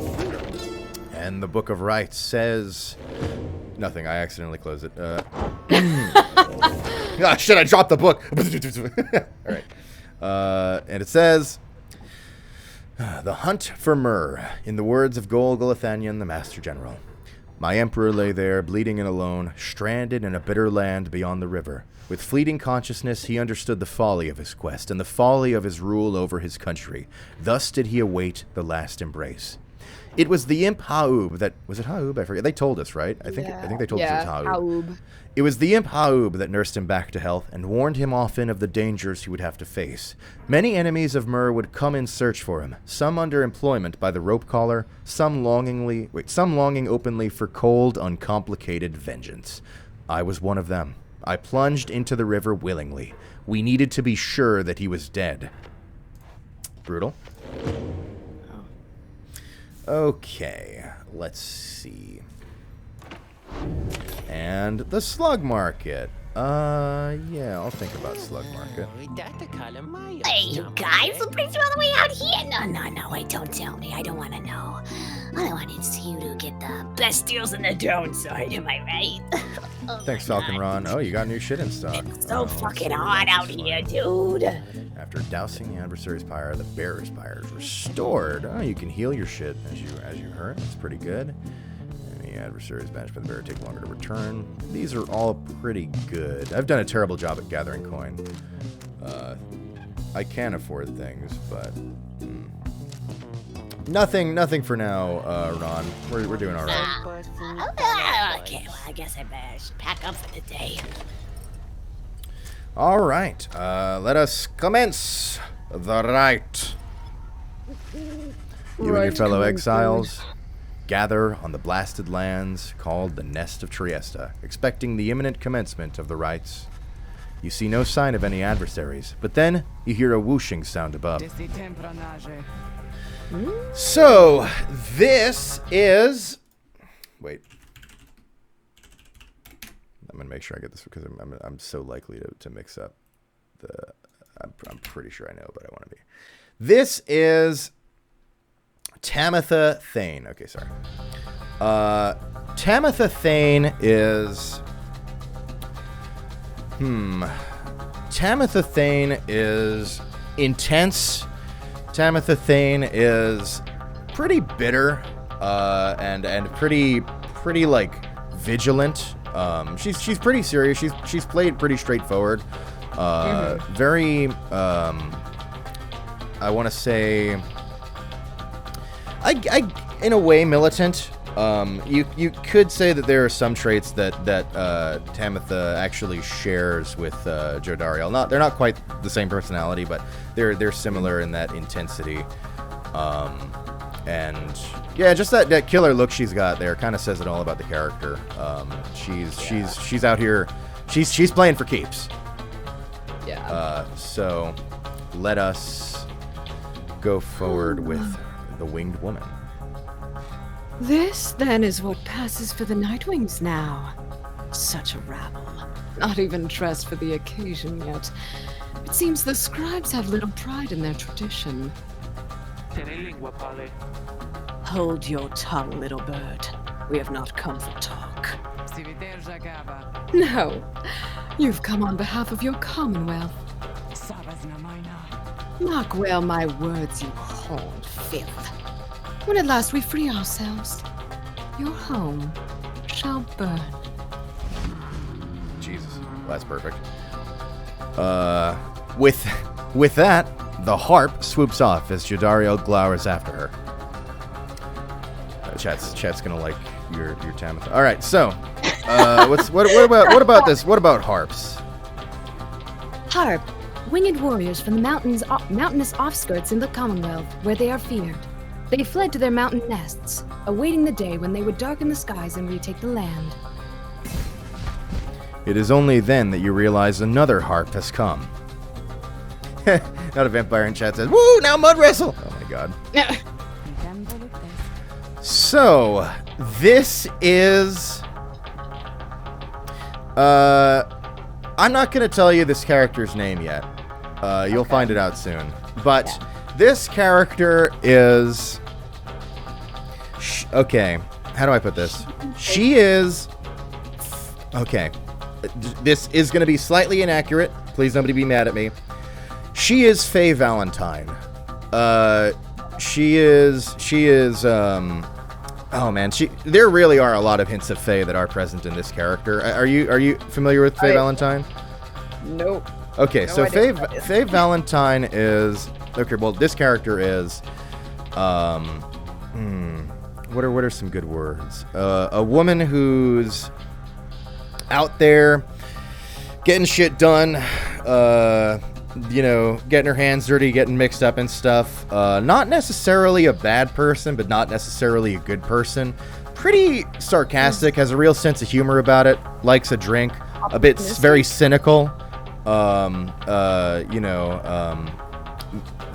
And the Book of Rites says... Nothing. I accidentally closed it. Ah, shit, I dropped the book. All right. And it says... The Hunt for Myrrh, in the words of Gol Gulathanion, the Master General. My emperor lay there, bleeding and alone, stranded in a bitter land beyond the river. With fleeting consciousness, he understood the folly of his quest and the folly of his rule over his country. Thus did he await the last embrace. It was the imp Haub that... Was it Haub? I forget. They told us, right? I think they told us it was Haub. It was the imp Haub that nursed him back to health and warned him often of the dangers he would have to face. Many enemies of Myrrh would come in search for him, some under employment by the rope collar, some longing openly for cold, uncomplicated vengeance. I was one of them. I plunged into the river willingly. We needed to be sure that he was dead. Brutal. Okay, let's see. And the slug market. Yeah, I'll think about slug market. Hey, you guys, what brings you all the way out here? No, wait, don't tell me. I don't want to know. I wanted you to get the best deals in the downside, am I right? Thanks, Falcon Ron. Oh, you got new shit in stock. It's so fucking hot out here, dude. After dousing the adversary's pyre, the bearer's pyre is restored. Oh, you can heal your shit as you hurt. That's pretty good. Any adversaries banished by the bearer take longer to return. These are all pretty good. I've done a terrible job at gathering coin. I can afford things, but nothing for now, Ron. We're doing all right. Okay, well, I guess I better pack up for the day. All right, let us commence the rite. You and your fellow exiles gather on the blasted lands called the Nest of Trieste, expecting the imminent commencement of the rites. You see no sign of any adversaries, but then you hear a whooshing sound above. So, this is... Wait. I'm going to make sure I get this because I'm so likely to mix up the... I'm pretty sure I know, but I want to be. This is Tamitha Thane. Okay, sorry. Tamitha Thane is... Tamitha Thane is intense. Tamitha Thane is pretty bitter and pretty like vigilant. She's pretty serious. She's played pretty straightforward. Very I want to say I in a way militant. You could say that there are some traits that Tamitha actually shares with Jodariel. They're not quite the same personality, but they're similar in that intensity. And yeah, just that killer look she's got there kind of says it all about the character. She's out here, she's playing for keeps. Yeah. So let us go forward with the winged woman. This, then, is what passes for the Nightwings now. Such a rabble. Not even dressed for the occasion yet. It seems the scribes have little pride in their tradition. Hold your tongue, little bird. We have not come for talk. No. You've come on behalf of your Commonwealth. Mark well my words, you horned filth. When at last we free ourselves, your home shall burn. Jesus, that's perfect. With that, the harp swoops off as Jodariel glowers after her. Chat's gonna like your Tamitha. All right, so what about this? What about harps? Harp, winged warriors from the mountainous offskirts in the Commonwealth, where they are feared. They fled to their mountain nests, awaiting the day when they would darken the skies and retake the land. It is only then that you realize another harp has come. Not a vampire in chat says, "Woo! Now mud wrestle!" Oh my god. So this is. I'm not gonna tell you this character's name yet. You'll find it out soon. But this character is. Okay, how do I put this? She is. Okay, this is gonna be slightly inaccurate. Please, nobody be mad at me. She is Faye Valentine. She is. Oh man, there really are a lot of hints of Faye that are present in this character. Are you familiar with Faye Valentine? Nope. Okay, No so idea Faye Valentine is okay. Well, this character is, what are some good words? A woman who's out there getting shit done. Getting her hands dirty, getting mixed up and stuff. Not necessarily a bad person, but not necessarily a good person. Pretty sarcastic, has a real sense of humor about it. Likes a drink. A bit very cynical.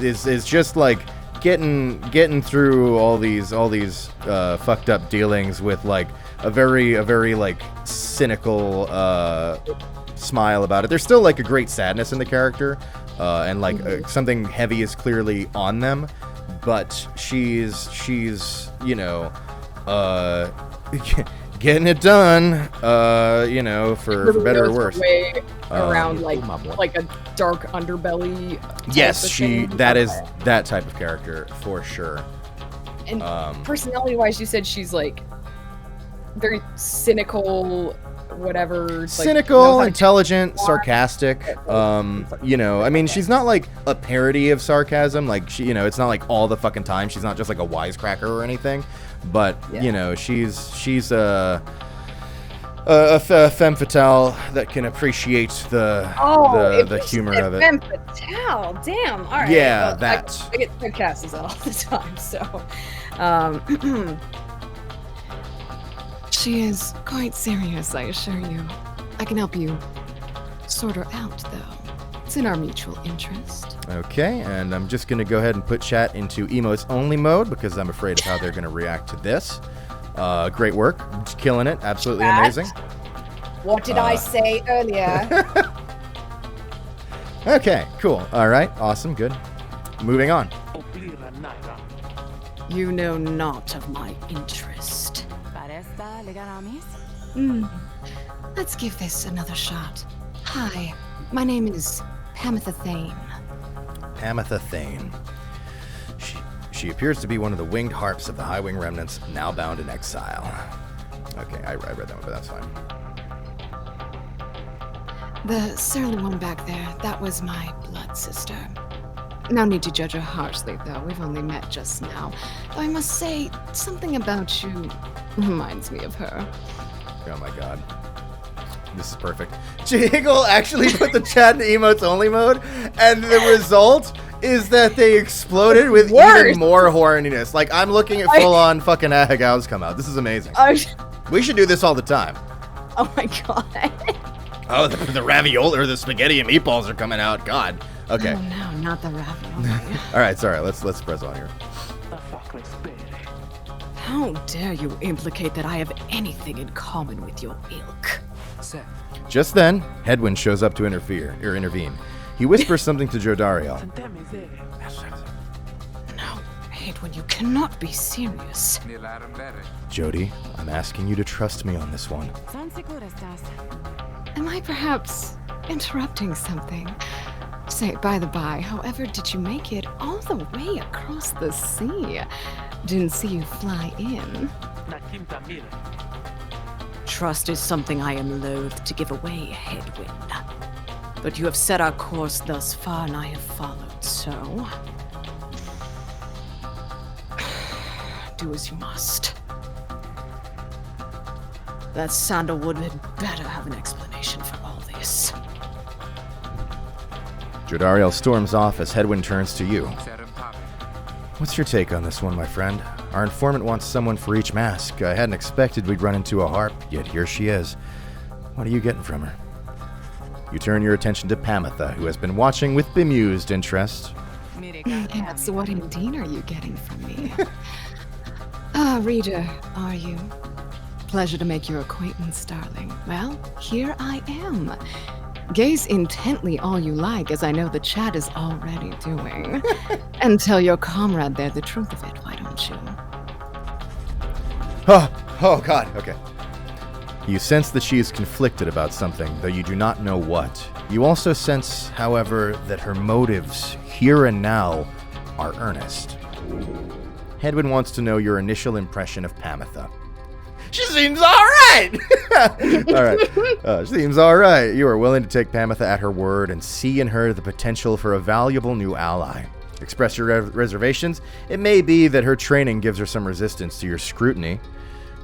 Is just like getting through all these fucked up dealings with like a very like cynical smile about it. There's still like a great sadness in the character, and like something heavy is clearly on them, but she's getting it done, for better or worse. Way around like a dark underbelly. Yes, that is that type of character for sure. And personality-wise, you said she's like very cynical, whatever. Cynical, intelligent, sarcastic. I mean, she's not like a parody of sarcasm. Like it's not like all the fucking time. She's not just like a wisecracker or anything. But she's a femme fatale that can appreciate the humor of it. Femme fatale, damn. All right. Yeah, I get podcasts all the time, so. She is quite serious, I assure you. I can help you sort her out, though. It's in our mutual interest. Okay, and I'm just going to go ahead and put chat into emotes only mode because I'm afraid of how they're going to react to this. Great work. Just killing it. Absolutely amazing. What did I say earlier? Okay, cool. All right, awesome, good. Moving on. You know not of my interest. Let's give this another shot. Hi, my name is Tamitha Thane. Tamitha Thane. She appears to be one of the winged harps of the High Wing remnants, now bound in exile. Okay, I read that one, but that's fine. The surly one back there, that was my blood sister. No need to judge her harshly, though. We've only met just now. Though I must say, something about you reminds me of her. Oh my god. This is perfect. Jiggle actually put the chat in emotes only mode, and the result is that they exploded with even more horniness. Like, I'm looking at full-on fucking Ahagaus come out. This is amazing. We should do this all the time. Oh my god. Oh, the ravioli or the spaghetti and meatballs are coming out. God. Okay. Oh no, not the ravioli. All right, sorry. Let's press on here. How dare you implicate that I have anything in common with your ilk? Just then, Hedwyn shows up to intervene. He whispers something to Jodariel. No, Hedwyn, you cannot be serious. Jody, I'm asking you to trust me on this one. Am I perhaps interrupting something? Say, by the by, however did you make it all the way across the sea? Didn't see you fly in. Trust is something I am loath to give away, Hedwyn. But you have set our course thus far, and I have followed, so... do as you must. That Sandalwood had better have an explanation for all this. Jodariel storms off as Hedwyn turns to you. What's your take on this one, my friend? Our informant wants someone for each mask. I hadn't expected we'd run into a harp, yet here she is. What are you getting from her? You turn your attention to Pamitha, who has been watching with bemused interest. Yes, what indeed are you getting from me? Reader, are you? Pleasure to make your acquaintance, darling. Well, here I am. Gaze intently all you like, as I know the chat is already doing. And tell your comrade there the truth of it, why don't you? Oh God, okay. You sense that she is conflicted about something, though you do not know what. You also sense, however, that her motives, here and now, are earnest. Hedwyn wants to know your initial impression of Pamitha. She seems alright! Alright. She seems alright. You are willing to take Pamitha at her word and see in her the potential for a valuable new ally. Express your reservations. It may be that her training gives her some resistance to your scrutiny.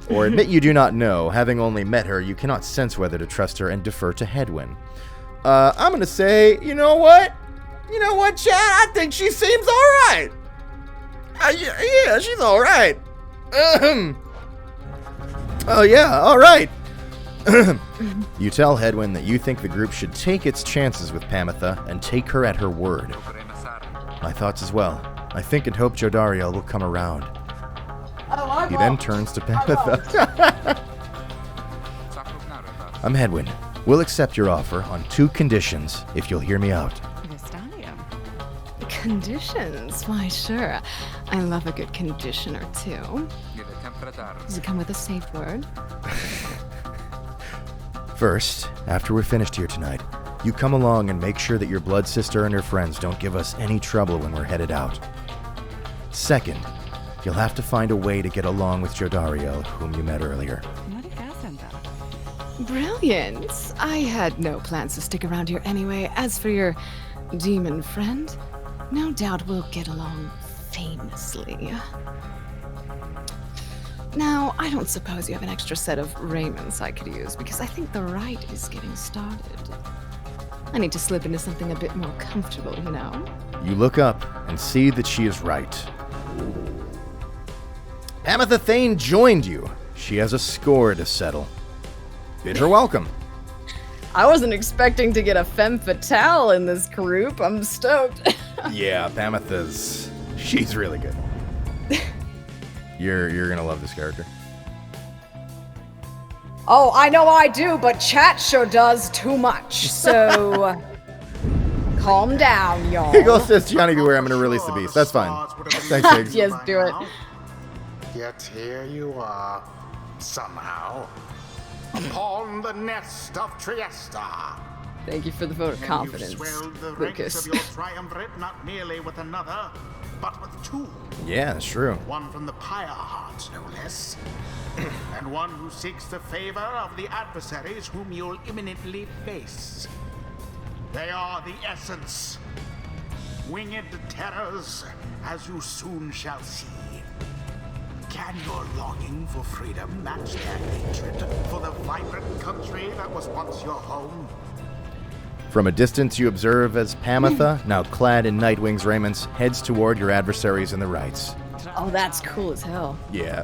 Or admit you do not know. Having only met her, you cannot sense whether to trust her and defer to Hedwyn. I'm gonna say, you know what? You know what, Chad? I think she seems alright. Yeah, she's alright. Oh yeah, alright. You tell Hedwyn that you think the group should take its chances with Pamitha and take her at her word. My thoughts as well. I think and hope Jodariel will come around. He then turns to Pamitha. I'm Hedwyn. We'll accept your offer on 2 conditions, if you'll hear me out. Conditions? Why, sure. I love a good condition or two. Does it come with a safe word? First, after we're finished here tonight, you come along and make sure that your blood sister and her friends don't give us any trouble when we're headed out. Second, you'll have to find a way to get along with Jodariel, whom you met earlier. Brilliant. I had no plans to stick around here anyway. As for your demon friend, no doubt we'll get along famously. Now, I don't suppose you have an extra set of raiments I could use, because I think the rite is getting started. I need to slip into something a bit more comfortable, you know? You look up and see that she is right. Pamitha Thane joined you. She has a score to settle. Bid her welcome. I wasn't expecting to get a femme fatale in this group. I'm stoked. Yeah, she's really good. You're gonna love this character. Oh, I know I do, but chat sure does too much. So calm down, y'all. Higgle says, Johnny, beware, I'm gonna release the beast. That's fine. Thanks, Higgs. Yes, do it. Yet here you are, somehow, upon the nest of Trieste. Thank you for the vote of confidence, You swelled the Lucas. ranks of your triumvirate not merely with another, but with 2. Yeah, that's true. One from the Pyre Heart, no less. And one who seeks the favor of the adversaries whom you'll imminently face. They are the essence. winged terrors, as you soon shall see. Can your longing for freedom match their hatred for the vibrant country that was once your home? From a distance, you observe as Pamitha, now clad in Nightwing's raiments, heads toward your adversaries in the Rites. Oh, that's cool as hell. Yeah.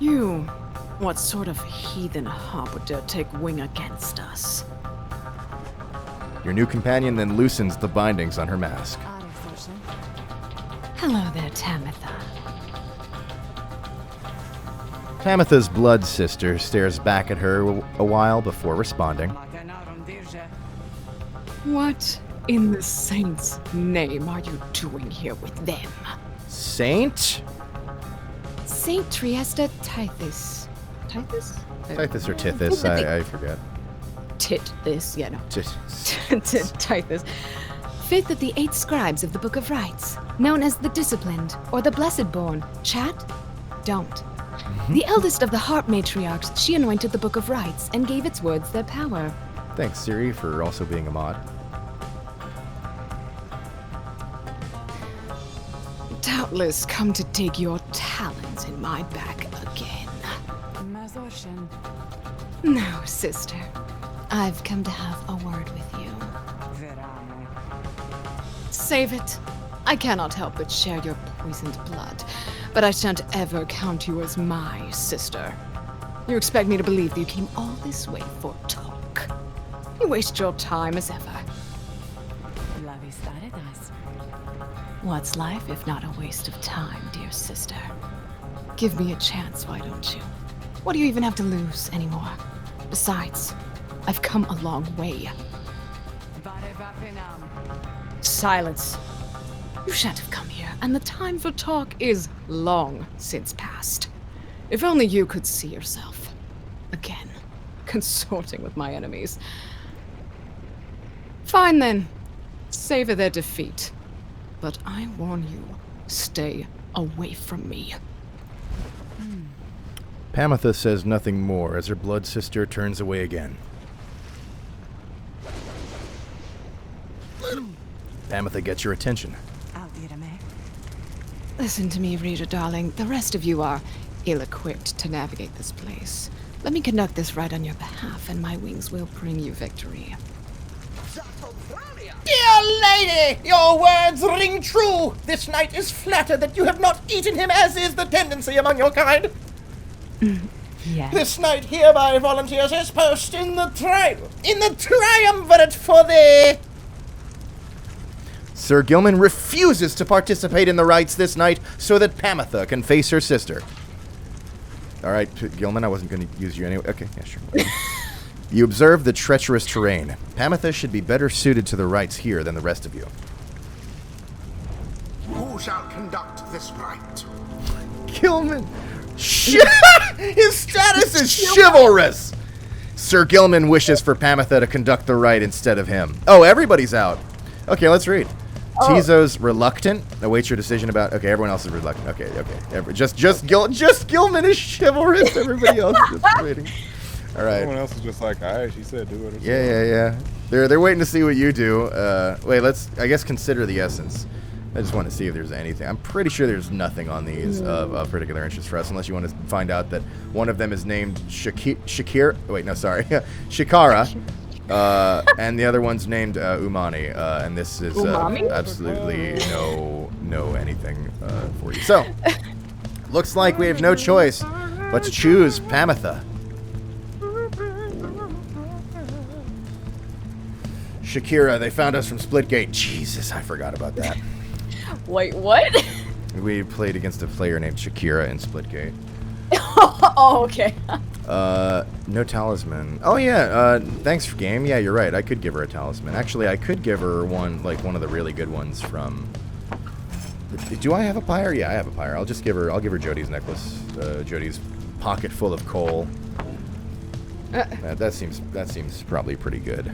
You. What sort of heathen hop would dare take wing against us? Your new companion then loosens the bindings on her mask. Hello there, Tamitha. Pamitha's blood sister stares back at her a while before responding. What in the saint's name are you doing here with them? Saint? Saint Triesta Tithys. Tithys? Tithys or Tithys, I forget. This, yeah, no. Tithys. Fifth of the 8 scribes of the Book of Rites, known as the Disciplined, or the Blessed-born. Chat? Don't. The eldest of the Harp Matriarchs, she anointed the Book of Rites and gave its words their power. Thanks, Siri, for also being a mod. Doubtless come to dig your talons in my back again. No, sister. I've come to have a word with you. Save it. I cannot help but share your poisoned blood, but I shan't ever count you as my sister. You expect me to believe that you came all this way for talk. You waste your time as ever. What's life if not a waste of time, dear sister? Give me a chance, why don't you? What do you even have to lose anymore? Besides, I've come a long way. Silence. You shan't have come here, and the time for talk is long since past. If only you could see yourself. Again, consorting with my enemies. Fine then. Savor their defeat. But I warn you, stay away from me. Pamitha says nothing more as her blood sister turns away again. Pamitha gets your attention. Listen to me, reader darling. The rest of you are ill-equipped to navigate this place. Let me conduct this right on your behalf, and my wings will bring you victory. Dear lady, your words ring true. This knight is flattered that you have not eaten him, as is the tendency among your kind. Yes. This knight hereby volunteers his post in the triumvirate for thee. Sir Gilman refuses to participate in the rites this night so that Pamitha can face her sister. All right, Gilman, I wasn't going to use you anyway. Okay, yeah, sure. You observe the treacherous terrain. Pamitha should be better suited to the rites here than the rest of you. Who shall conduct this rite? Gilman! His status is chivalrous! Sir Gilman wishes for Pamitha to conduct the rite instead of him. Oh, everybody's out. Okay, let's read. Tizo's reluctant. Awaits your decision about... Okay, everyone else is reluctant. Okay. Just Gilman is chivalrous. Everybody else is just waiting. All right. Everyone else is just like, all right, she said do it. Yeah. They're waiting to see what you do. Wait, let's, I guess, consider the essence. I just want to see if there's anything. I'm pretty sure there's nothing on these of particular interest for us, unless you want to find out that one of them is named Shakira. Wait, no, sorry. Shikara. And the other one's named Umani. And this is absolutely no anything for you. So, looks like we have no choice but to choose Pamitha. Shakira, they found us from Splitgate. Jesus, I forgot about that. Wait, what? We played against a player named Shakira in Splitgate. Oh, okay. No talisman. Oh yeah, thanks for game. Yeah, you're right. I could give her a talisman. Actually, I could give her one of the really good ones from... Do I have a pyre? Yeah, I have a pyre. I'll give her Jody's necklace. Jody's pocket full of coal. That seems probably pretty good.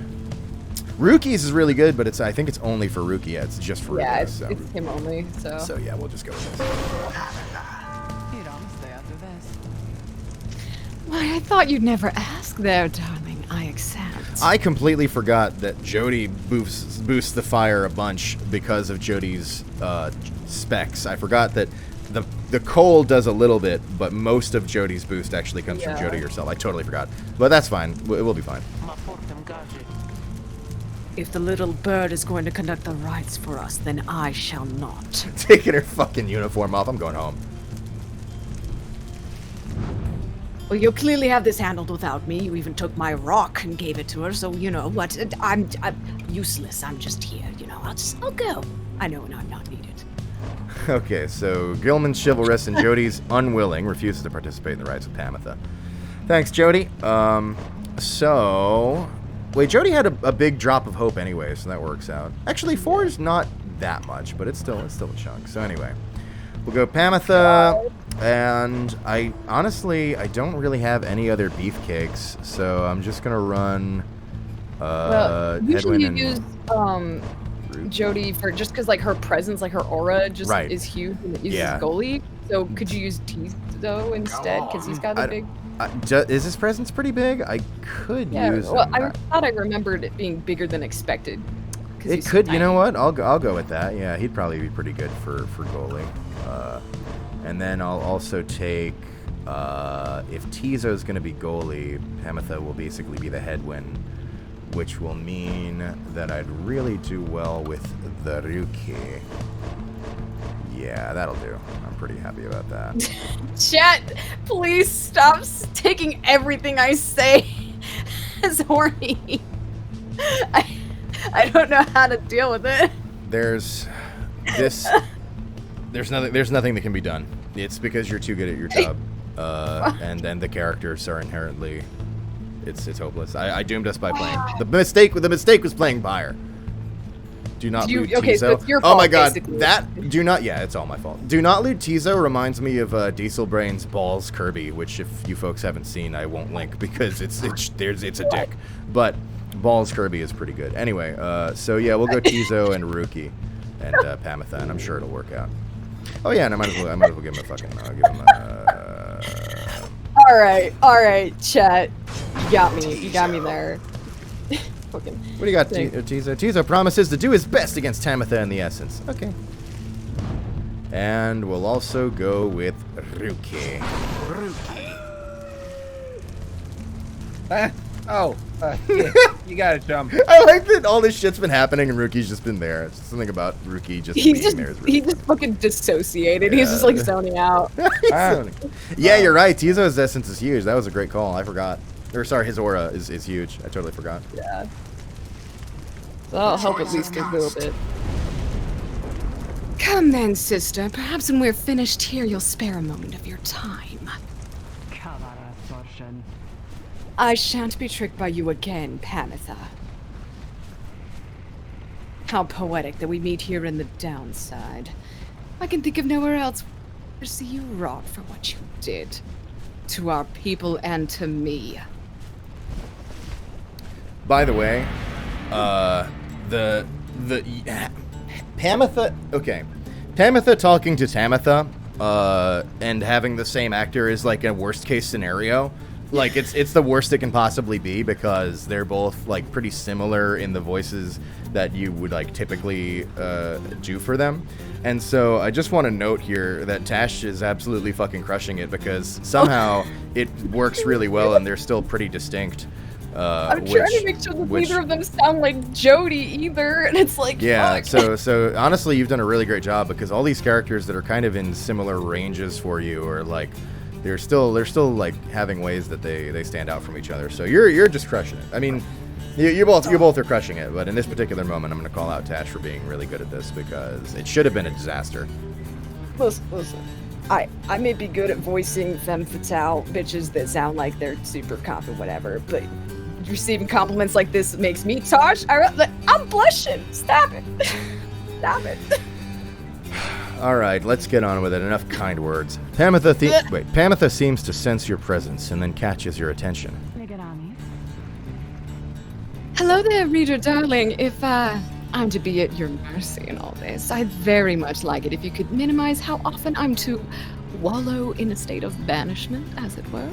Ruki's is really good, but I think it's only for Ruki. Yeah, it's just for Ruki. So. It's him only, so... So yeah, we'll just go with this. Why, I thought you'd never ask there, darling. I accept. I completely forgot that Jody boosts the fire a bunch because of Jody's specs. I forgot that the coal does a little bit, but most of Jody's boost actually comes from Jody herself. I totally forgot. But that's fine. It will be fine. If the little bird is going to conduct the rites for us, then I shall not. Taking her fucking uniform off. I'm going home. Well, you clearly have this handled without me. You even took my rock and gave it to her, so you know what? I'm useless. I'm just here, you know. I'll go. I know when I'm not needed. Okay, so Gilman's chivalrous and Jody's unwilling, refuses to participate in the rites with Tamitha. Thanks, Jody. Wait, Jody had a big drop of hope anyway, so that works out. Actually, 4 is not that much, but it's still a chunk. So anyway, we'll go Tamitha, and I don't really have any other beefcakes, so I'm just gonna run. Usually Edwin you use Jody for just because like her presence, like her aura, just is huge and it uses goalie. So could you use Tizo instead? Because he's got a big. Is his presence pretty big? I could use him. Well, I thought I remembered it being bigger than expected. It could, you know what? I'll go with that. Yeah, he'd probably be pretty good for goalie. And then I'll also take if Tizo's going to be goalie, Tamitha will basically be the headwind, which will mean that I'd really do well with the Ryuki. Yeah, that'll do. I'm pretty happy about that. Chat, please stop taking everything I say as horny. I don't know how to deal with it. There's nothing that can be done. It's because you're too good at your job, and then the characters are inherently, it's hopeless. I doomed us by playing. The mistake was playing Buyer. Do not loot Tizo. So it's your fault, oh my god, basically. it's all my fault. Do not loot Tizo reminds me of Diesel Brain's Balls Kirby, which if you folks haven't seen, I won't link because it's a dick. But Balls Kirby is pretty good. Anyway, so yeah, we'll go Tizo and Ruki and Tamitha, and I'm sure it'll work out. Oh yeah, and I might as well give him a fucking All right, chat. You got me there. What do you got, Tizo? Tizo promises to do his best against Tamitha and the Essence. Okay. And we'll also go with Ruki. You gotta jump. I like that all this shit's been happening and Ruki's just been there. It's something about Ruki just being there. He just fucking dissociated. Yeah. He's just like zoning out. Yeah, you're right. Tizo's Essence is huge. That was a great call. I forgot. Or sorry, his aura is huge. I totally forgot. Yeah. That'll help at least a little bit. Come then, sister. Perhaps when we're finished here, you'll spare a moment of your time. I shan't be tricked by you again, Tamitha. How poetic that we meet here in the downside. I can think of nowhere else to see you rot for what you did. To our people and to me. By the way, Tamitha. Okay, Tamitha talking to Tamitha, and having the same actor is like a worst case scenario. Like it's the worst it can possibly be because they're both like pretty similar in the voices that you would like typically do for them. And so I just want to note here that Tasch is absolutely fucking crushing it because somehow it works really well and they're still pretty distinct. I'm trying to make sure that neither of them sound like Jody either, and it's like, yeah. fuck. So honestly, you've done a really great job because all these characters that are kind of in similar ranges for you are like, they're still like having ways that they stand out from each other. So you're just crushing it. I mean, you both are crushing it. But in this particular moment, I'm going to call out Tasch for being really good at this because it should have been a disaster. Listen. I may be good at voicing femme fatale bitches that sound like they're super confident, whatever, but receiving compliments like this makes me Tasch. I'm blushing. Stop it. Stop it. All right, let's get on with it. Enough kind words. Tamitha seems to sense your presence and then catches your attention. Hello there, reader darling. If I'm to be at your mercy in all this, I'd very much like it if you could minimize how often I'm to wallow in a state of banishment, as it were.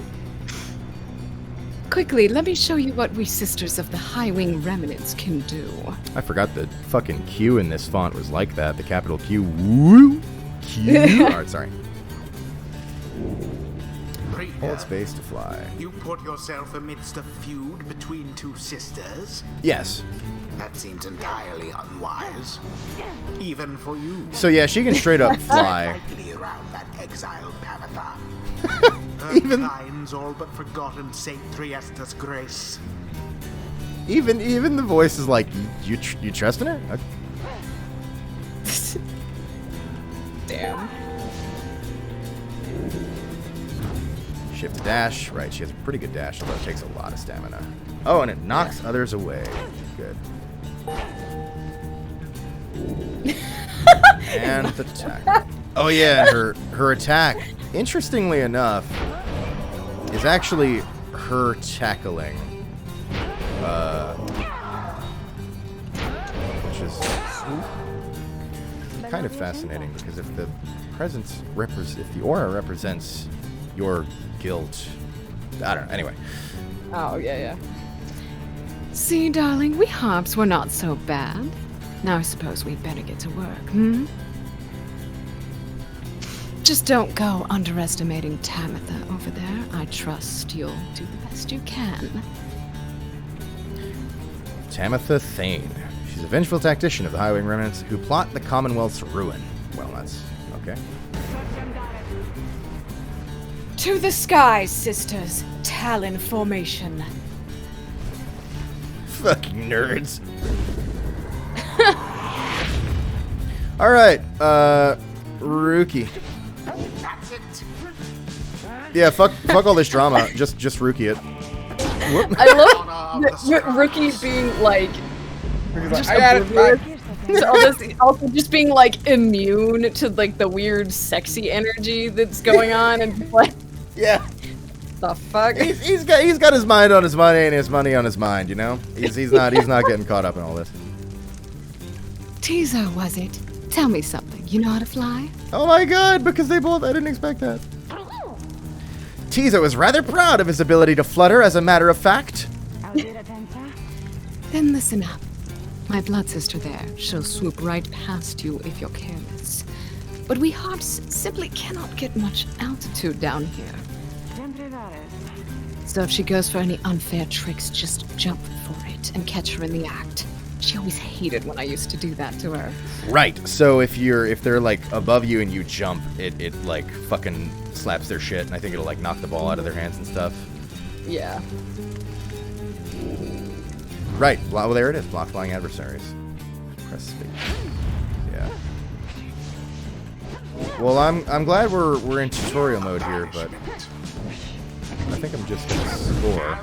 Quickly, let me show you what we Sisters of the High Wing Remnants can do. I forgot the fucking Q in this font was like that. The capital Q. Woo! Q. Alright, sorry. Hold space to fly. You put yourself amidst a feud between two sisters? Yes. That seems entirely unwise. Even for you. So yeah, she can straight up fly. Lightly around that exiled Pavatha. Her kind's all but forgotten Saint Triesta's grace. Even the voice is like, you trusting her? Okay. Damn. Shift to dash. Right, she has a pretty good dash, although it takes a lot of stamina. Oh, and it knocks others away. Good. And the attack. Oh yeah, her attack, interestingly enough, is actually her tackling. Which is kind of fascinating, because if the if the aura represents your guilt, I don't know. Anyway. Oh, yeah. See, darling, we harps were not so bad. Now I suppose we'd better get to work, Just don't go underestimating Tamitha over there. I trust you'll do the best you can. Tamitha Thane. She's a vengeful tactician of the High Wing Remnants who plot the Commonwealth's ruin. Well, that's okay. To the skies, sisters. Talon formation. Fucking nerds. Alright, Rookie. That's it. Yeah, fuck all this drama. Just Rookie it. Whoop. I love Rookie being like, just also just being like immune to like the weird sexy energy that's going on, and like, yeah, the fuck. He's got his mind on his money and his money on his mind. You know, he's not getting caught up in all this. Tizo, was it? Tell me something. You know how to fly? Oh my god, because they both, I didn't expect that. Tizo is rather proud of his ability to flutter, as a matter of fact. Then listen up. My blood sister there, she'll swoop right past you if you're careless. But we harps simply cannot get much altitude down here. So if she goes for any unfair tricks, just jump for it and catch her in the act. She always hated when I used to do that to her. Right. So if they're like above you and you jump, it like fucking slaps their shit, and I think it'll like knock the ball out of their hands and stuff. Yeah. Right. Well, there it is. Block flying adversaries. Press space. Yeah. Well, I'm glad we're in tutorial mode here, but I think I'm just gonna score.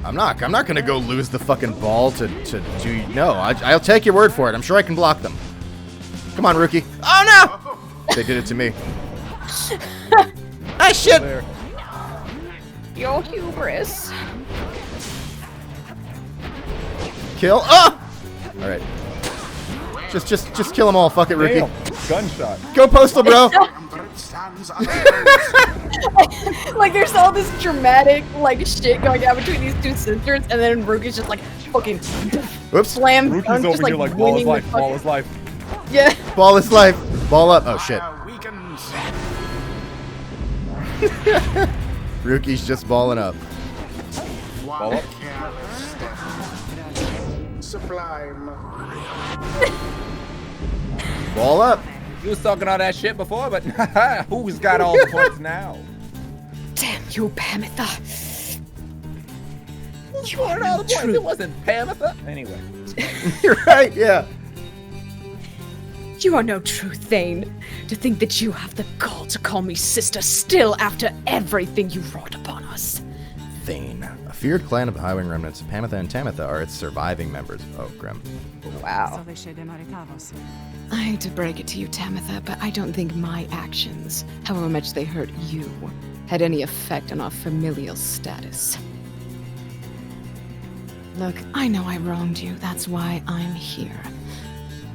I'm not gonna go lose the fucking ball to do. No, I'll take your word for it. I'm sure I can block them. Come on, Rookie. Oh no! They did it to me. Ah shit! Your hubris. Kill. Oh! All right. Just kill them all. Fuck it, Rookie. Damn. Gunshot. Go postal, bro. Like there's all this dramatic like shit going on between these two sisters, and then Rookie's just like fucking Whoops. slam. Rookie's dunk, over just, here like ball is life, fucking- ball is life. Yeah. Ball is life. Ball up. Oh shit. Rookie's just balling up. Ball up. Sublime. Ball up. You was talking all that shit before, but who's got all the points now? Damn you, Pamitha. You wanted all the points. It wasn't Pamitha. Anyway. You're right. Yeah. You are no true Thane. To think that you have the gall to call me sister still after everything you wrought upon us. Thane, a feared clan of the High Wing Remnants, Pamitha and Tamitha are its surviving members. Oh, grim. Wow. I hate to break it to you, Tamitha, but I don't think my actions, however much they hurt you, had any effect on our familial status. Look, I know I wronged you. That's why I'm here.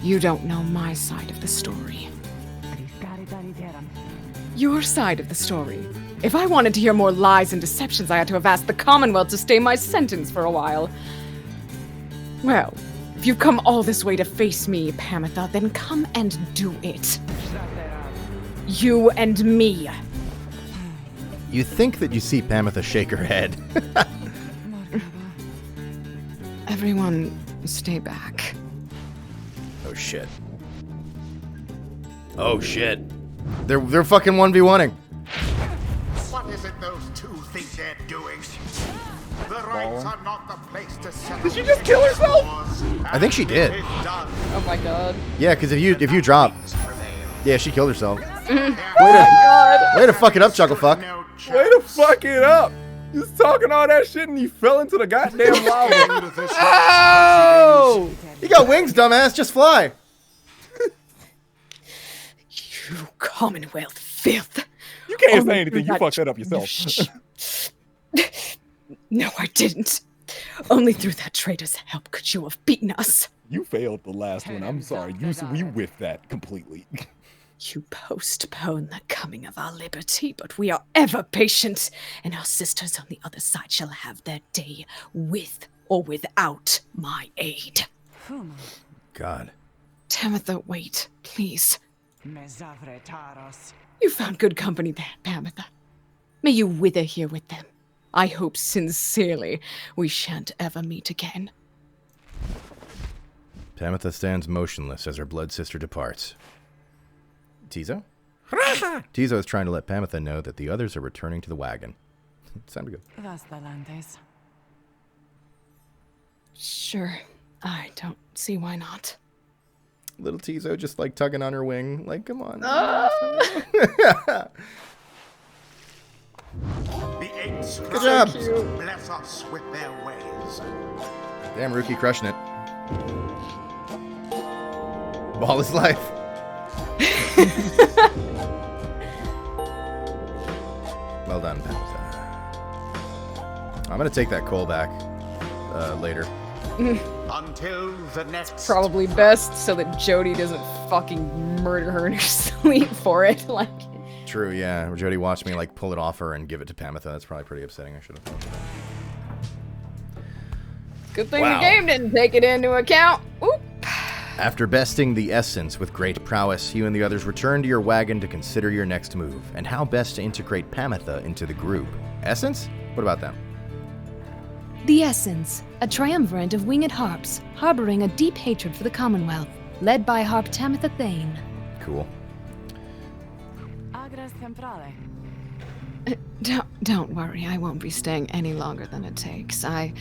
You don't know my side of the story. your side of the story. If I wanted to hear more lies and deceptions, I had to have asked the Commonwealth to stay my sentence for a while. Well, if you've come all this way to face me, Pamitha, then come and do it. You and me. You think that you see Pamitha shake her head. Everyone, stay back. Oh shit. Oh shit. They're fucking 1v1ing. What is it those two think they're doing? The rites are not the place to settle. Did she just kill herself? I think she did. Oh my god. Yeah, because if you drop, yeah, she killed herself. God. Way to fuck it up, Chuckle Fuck. Way to fuck it up. You was talking all that shit and you fell into the goddamn lava. Oh! You got wings, dumbass. Just fly. You Commonwealth filth. You can't say anything. You fucked that up yourself. No, I didn't. Only through that traitor's help could you have beaten us. You failed the last one. I'm sorry. We whiffed that completely. You postpone the coming of our liberty, but we are ever patient, and our sisters on the other side shall have their day with or without my aid. God. Tamitha, wait, please. You found good company there, Pamitha. May you wither here with them. I hope sincerely we shan't ever meet again. Pamitha stands motionless as her blood sister departs. Tizo? Tizo is trying to let Pamitha know that the others are returning to the wagon. It's time to go. Sure, I don't see why not. Little Tizo just like tugging on her wing. Like, come on. Good job. Bless us with their ways. Damn, Rookie crushing it. Ball is life. Well done, Pamitha. I'm gonna take that coal back later. Until the next. Probably best so that Jody doesn't fucking murder her in her sleep for it. Like. True, yeah. Jody watched me like pull it off her and give it to Pamitha. That's probably pretty upsetting. I should have. Good thing the game didn't take it into account. Oop. After besting the essence with great prowess, you and the others return to your wagon to consider your next move and how best to integrate Pamitha into the group. Essence? What about them? The Essence, a triumvirate of winged harps, harboring a deep hatred for the Commonwealth, led by Harp Tamitha Thane. Cool. Don't worry, I won't be staying any longer than it takes. I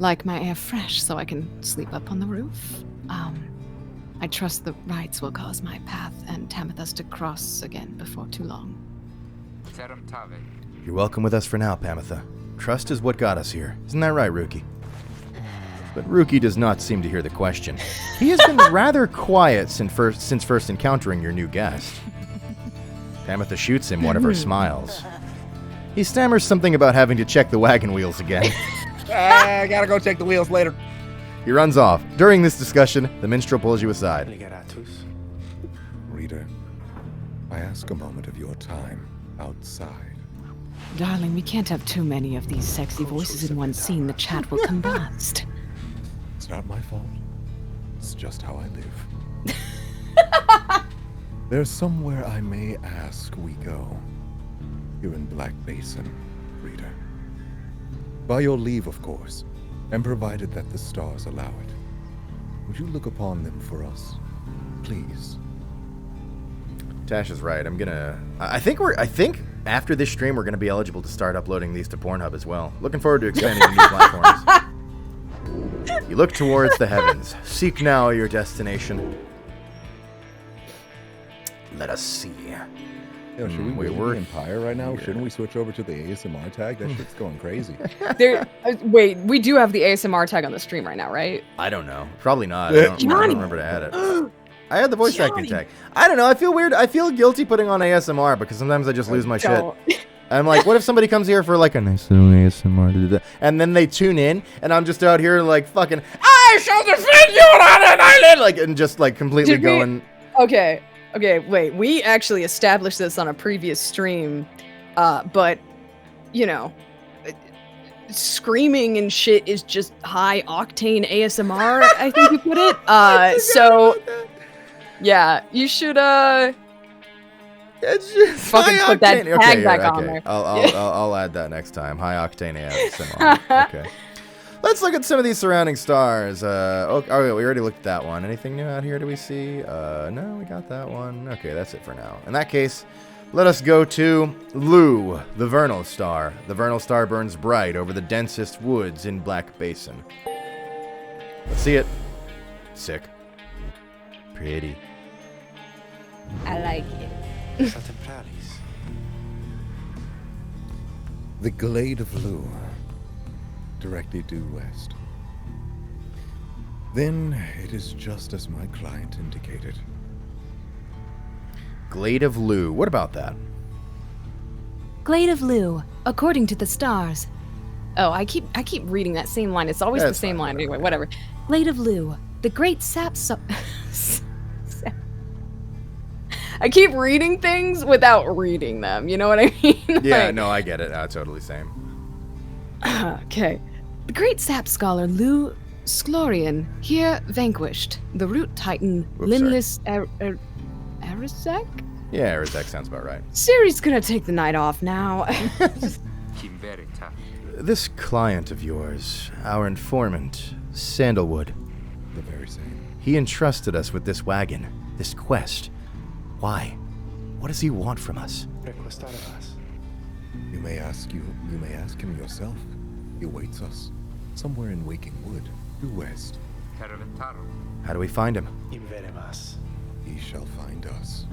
like my air fresh so I can sleep up on the roof. I trust the rites will cause my path and Tamitha's to cross again before too long. You're welcome with us for now, Pamitha. Trust is what got us here. Isn't that right, Rookie? But Rookie does not seem to hear the question. He has been rather quiet since first encountering your new guest. Pamitha shoots him one of her smiles. He stammers something about having to check the wagon wheels again. I gotta go check the wheels later. He runs off. During this discussion, the minstrel pulls you aside. Reader, I ask a moment of your time outside. Darling, we can't have too many of these sexy voices in one scene. The chat will combust. It's not my fault. It's just how I live. There's somewhere I may ask we go. Here in Black Basin, reader. By your leave, of course, and provided that the stars allow it. Would you look upon them for us? Please. Tash is right. I think after this stream we're gonna be eligible to start uploading these to Pornhub as well. Looking forward to expanding to new platforms. You look towards the heavens. Seek now your destination. Let us see. Yo, should we wait the Empire right now? Shouldn't we switch over to the ASMR tag? That shit's going crazy. Wait, we do have the ASMR tag on the stream right now, right? I don't know. Probably not. I don't remember to add it. I had the voice acting tag. I don't know. I feel weird. I feel guilty putting on ASMR because sometimes I just lose my shit. I'm like, what if somebody comes here for like a nice little ASMR, and then they tune in, and I'm just out here like fucking, I shall defend you on an island, like, and just like completely going. Okay. Okay, wait. We actually established this on a previous stream, but you know, screaming and shit is just high octane ASMR. I think you put it. So yeah, you should It's just fucking high put that octane. tag Okay, back okay. on there. I'll add that next time. High octane ASMR. Okay. Let's look at some of these surrounding stars. We already looked at that one. Anything new out here? Do we see? No, we got that one. Okay, that's it for now. In that case, let us go to Lu, the vernal star. The vernal star burns bright over the densest woods in Black Basin. Let's see it. Sick. Pretty. I like it. The Glade of Lu, directly due west. Then it is just as my client indicated. Glade of Lu. What about that? Glade of Lu, according to the stars. Oh, I keep reading that same line. It's always the same line. Anyway, whatever. Glade of Lu, the great sap. I keep reading things without reading them. You know what I mean? Yeah, no, I get it. Totally same. Okay. The great sap scholar Lu Sklorian, here vanquished. The root titan Linless Arizek? Yeah, Arizek sounds about right. Siri's gonna take the night off now. This client of yours, our informant, Sandalwood. The very same. He entrusted us with this wagon, this quest. Why? What does he want from us? You may ask him yourself. He awaits us somewhere in Waking Wood, due west. How do we find him? He shall find us.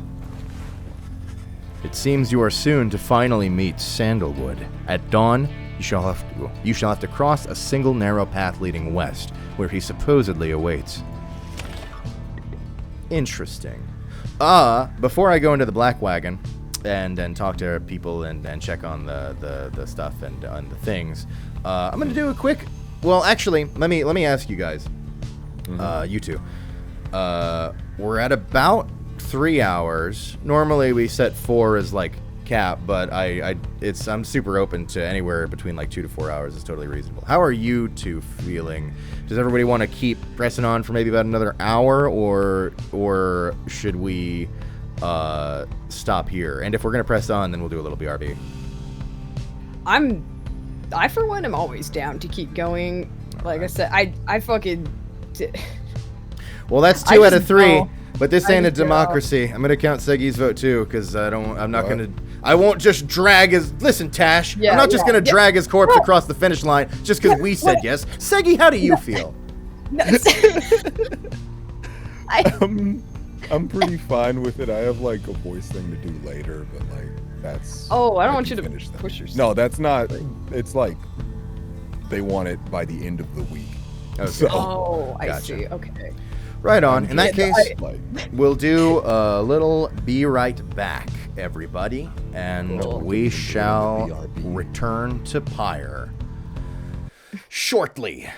It seems you are soon to finally meet Sandalwood. At dawn, you shall have to cross a single narrow path leading west, where he supposedly awaits. Interesting. Before I go into the Black Wagon and talk to people and check on the stuff and on the things, I'm gonna do a quick. Well, actually, let me ask you guys, you two. We're at about 3 hours. Normally we set 4 as like cap, but I'm super open to anywhere between like 2 to 4 hours is totally reasonable. How are you two feeling? Does everybody want to keep pressing on for maybe about another hour, or should we stop here? And if we're gonna press on, then we'll do a little BRB. I for one am always down to keep going. Like I said, I fucking. Well, that's 2 out of 3. know. But this ain't a democracy. I'm gonna count Seigi's vote too, because I won't just drag his. Listen, Tash. I'm not just gonna drag his corpse across the finish line just because we said yes. Seigi, how do you feel? I'm pretty fine with it. I have like a voice thing to do later, but like that's. Oh, I don't want you to finish push yourself. No, that's not. It's like they want it by the end of the week. Okay. So, Oh, I Gotcha. see. Okay. Right on. In that case, like, we'll do a little be right back, everybody, and we shall return to Pyre shortly.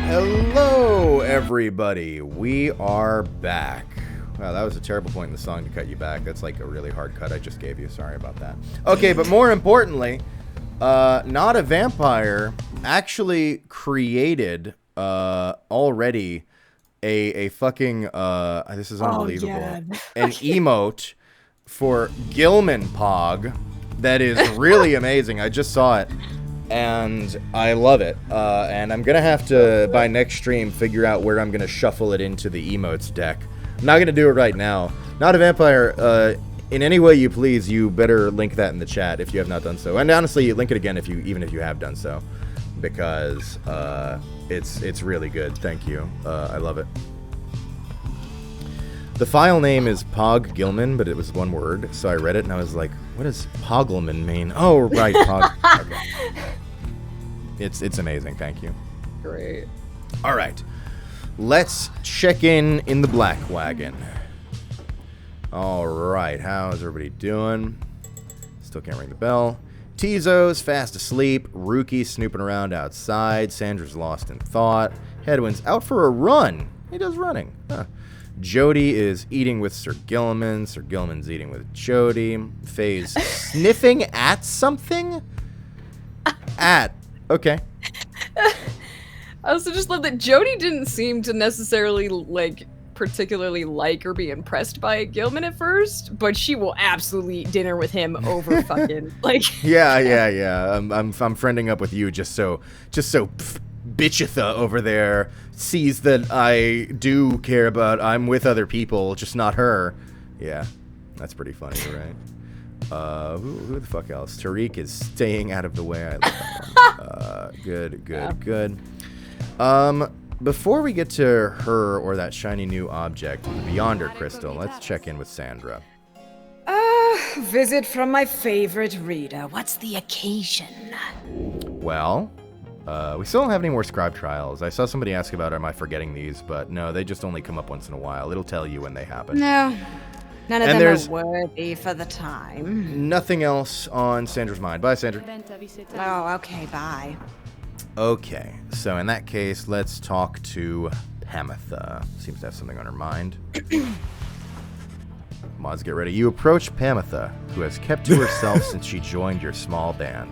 Hello, everybody. We are back. Wow, that was a terrible point in the song to cut you back. That's like a really hard cut I just gave you. Sorry about that. Okay, but more importantly, Not a Vampire actually created already a fucking this is unbelievable. yeah. An emote for Gilman Pog that is really amazing. I just saw it and I love it. And I'm gonna have to by next stream figure out where I'm gonna shuffle it into the emotes deck. I'm not gonna do it right now. Not a Vampire, in any way you please, you better link that in the chat if you have not done so. And honestly, link it again even if you have done so, because it's really good. Thank you. I love it. The file name is Pog Gilman, but it was one word, so I read it and I was like, what does Pogleman mean? Oh, right, Pog. Okay. It's amazing. Thank you. Great. All right. Let's check in the Black Wagon. All right. How's everybody doing? Still can't ring the bell. Tizo's fast asleep. Rookie snooping around outside. Sandra's lost in thought. Headwind's out for a run. He does running. Huh. Jody is eating with Sir Gilman. Sir Gilman's eating with Jody. Faye's sniffing at something? Okay. I also just love that Jody didn't seem to necessarily, like, particularly like or be impressed by Gilman at first, but she will absolutely eat dinner with him over fucking, like... Yeah. I'm friending up with you just so Bitchitha over there sees that I do care about I'm with other people, just not her. Yeah, that's pretty funny, right? Who the fuck else? Tariq is staying out of the way. I love that one. Good. Before we get to her or that shiny new object, the Beyonder Crystal, let's check in with Sandra. Visit from my favorite reader. What's the occasion? Well, we still don't have any more scribe trials. I saw somebody ask about, am I forgetting these? But no, they just only come up once in a while. It'll tell you when they happen. No. None of And them there's are worthy for the time. nothing else on Sandra's mind. Bye, Sandra. Oh, okay, bye. Okay, so in that case, let's talk to Pamitha. Seems to have something on her mind. Mods, get ready. You approach Pamitha, who has kept to herself since she joined your small band.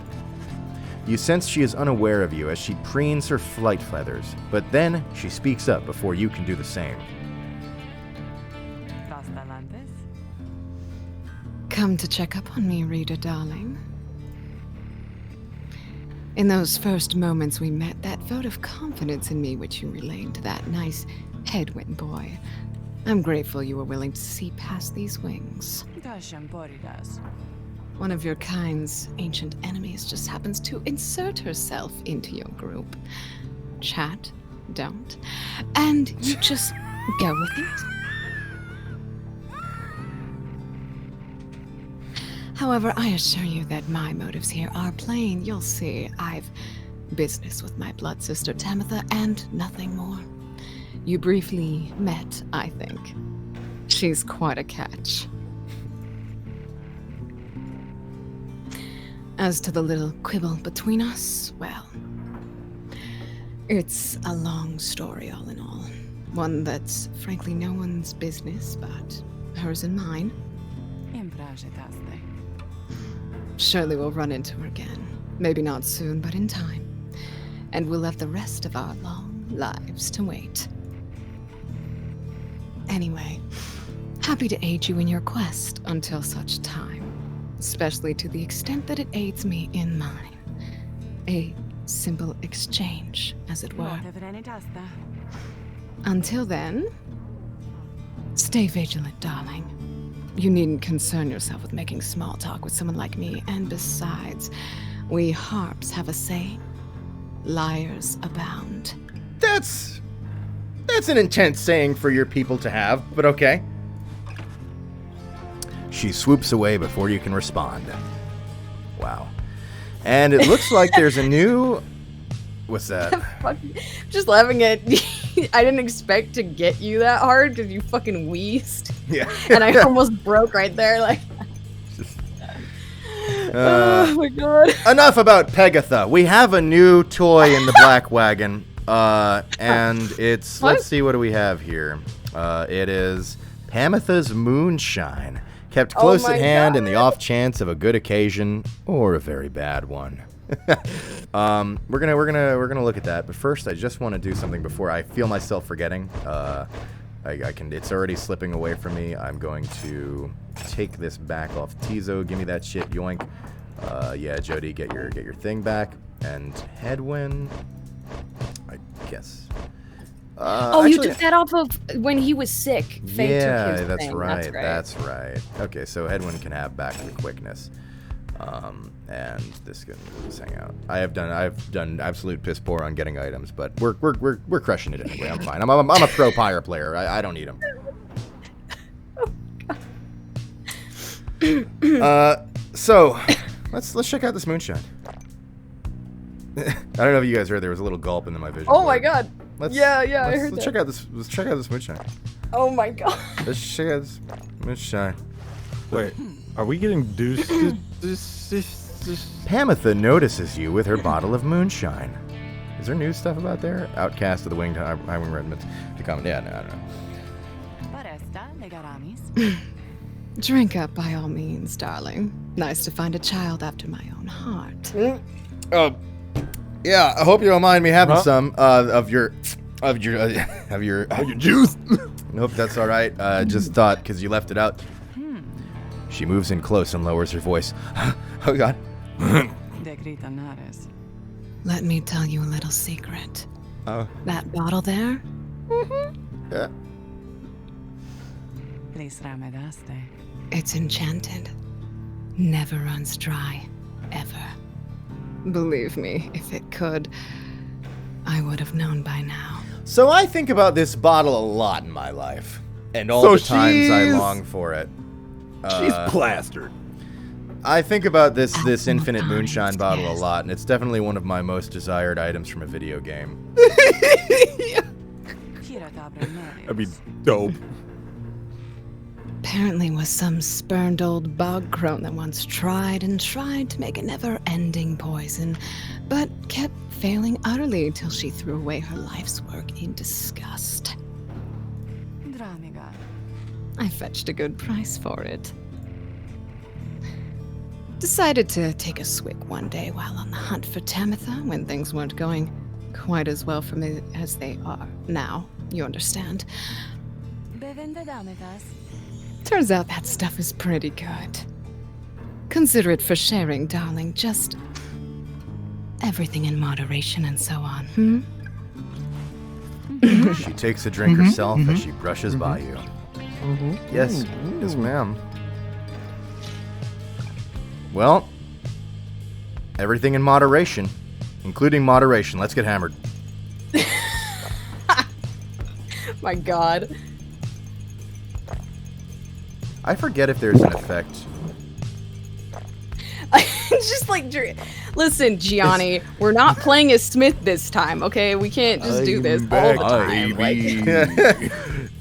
You sense she is unaware of you as she preens her flight feathers, but then she speaks up before you can do the same. Come to check up on me, reader darling. In those first moments we met, that vote of confidence in me which you relayed to that nice headwind boy, I'm grateful you were willing to see past these wings. One of your kind's ancient enemies just happens to insert herself into your group. Chat, don't, and you just go with it. However, I assure you that my motives here are plain. You'll see, I've business with my blood sister Tamitha and nothing more. You briefly met, I think. She's quite a catch. As to the little quibble between us, well, it's a long story all in all. One that's frankly no one's business but hers and mine. Surely we'll run into her again. Maybe not soon, but in time. And we'll have the rest of our long lives to wait. Anyway, happy to aid you in your quest until such time. Especially to the extent that it aids me in mine. A simple exchange, as it were. Until then, stay vigilant, darling. You needn't concern yourself with making small talk with someone like me, and besides, we harps have a saying, liars abound. That's an intense saying for your people to have, but okay. She swoops away before you can respond. Wow. And it looks like there's a new... What's that? Just laughing at... I didn't expect to get you that hard because you fucking wheezed. Yeah. And I almost broke right there, like... oh my god. Enough about Pegatha. We have a new toy in the Black Wagon. And it's, let's see, what do we have here? It is Pamitha's Moonshine, kept close at hand in the off chance of a good occasion or a very bad one. We're gonna look at that, but first I just want to do something before I feel myself forgetting. I can. It's already slipping away from me. I'm going to take this back off Tizo. Give me that shit, yoink. Yeah, Jody, get your thing back. And Hedwyn, I guess. Actually, you took that off of when he was sick. Faye yeah, took his that's thing. right. That's right. Okay, so Hedwyn can have back the quickness. And this can just hang out. I've done absolute piss poor on getting items, but we're crushing it anyway. I'm fine. I'm a pro pyre player. I don't need them. So let's check out this moonshine. I don't know if you guys heard, there was a little gulp into my vision. Oh my god. Yeah, I heard let's that. Let's check out this moonshine. Oh my god. Let's check out this moonshine. Wait, are we getting deuced? Pamitha notices you with her bottle of moonshine. Is there new stuff about there? Outcast of the Winged High Wing Regiments. To comment. Yeah, no, I don't know. Drink up by all means, darling. Nice to find a child after my own heart. Yeah, I hope you don't mind me having some of your juice. Nope, that's all right. Just thought because you left it out. She moves in close and lowers her voice. Oh God. Let me tell you a little secret. Oh. That bottle there? Yeah. It's enchanted. Never runs dry. Ever. Believe me, if it could, I would have known by now. So I think about this bottle a lot in my life, and all the times I long for it. She's plastered. I think about this infinite moonshine bottle a lot, and it's definitely one of my most desired items from a video game. That'd be dope. Apparently was some spurned old bog crone that once tried to make a never-ending poison, but kept failing utterly till she threw away her life's work in disgust. I fetched a good price for it. Decided to take a swig one day while on the hunt for Tamitha when things weren't going quite as well for me as they are now, you understand. Turns out that stuff is pretty good. Consider it for sharing, darling, just everything in moderation and so on, She takes a drink herself as she brushes by you. Yes, yes ma'am. Well, everything in moderation, including moderation. Let's get hammered. My god. I forget if there's an effect. It's just like, listen, Gianni, we're not playing as Smith this time, okay? We can't just do this all the time. Like,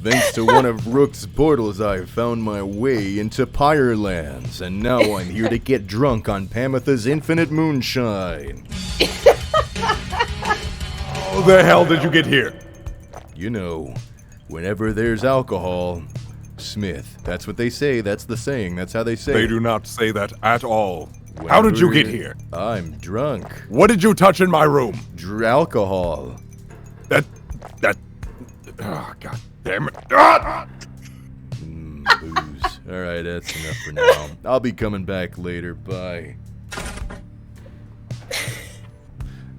thanks to one of Rook's portals, I found my way into Pyre Lands, and now I'm here to get drunk on Pamitha's infinite moonshine. How the hell did you get here? You know, whenever there's alcohol, Smith. That's what they say. That's the saying. That's how they say it. They do not say that at all. How did you get here? I'm drunk. What did you touch in my room? Alcohol. That. Oh, God damn it. Ah! Booze. All right, that's enough for now. I'll be coming back later. Bye.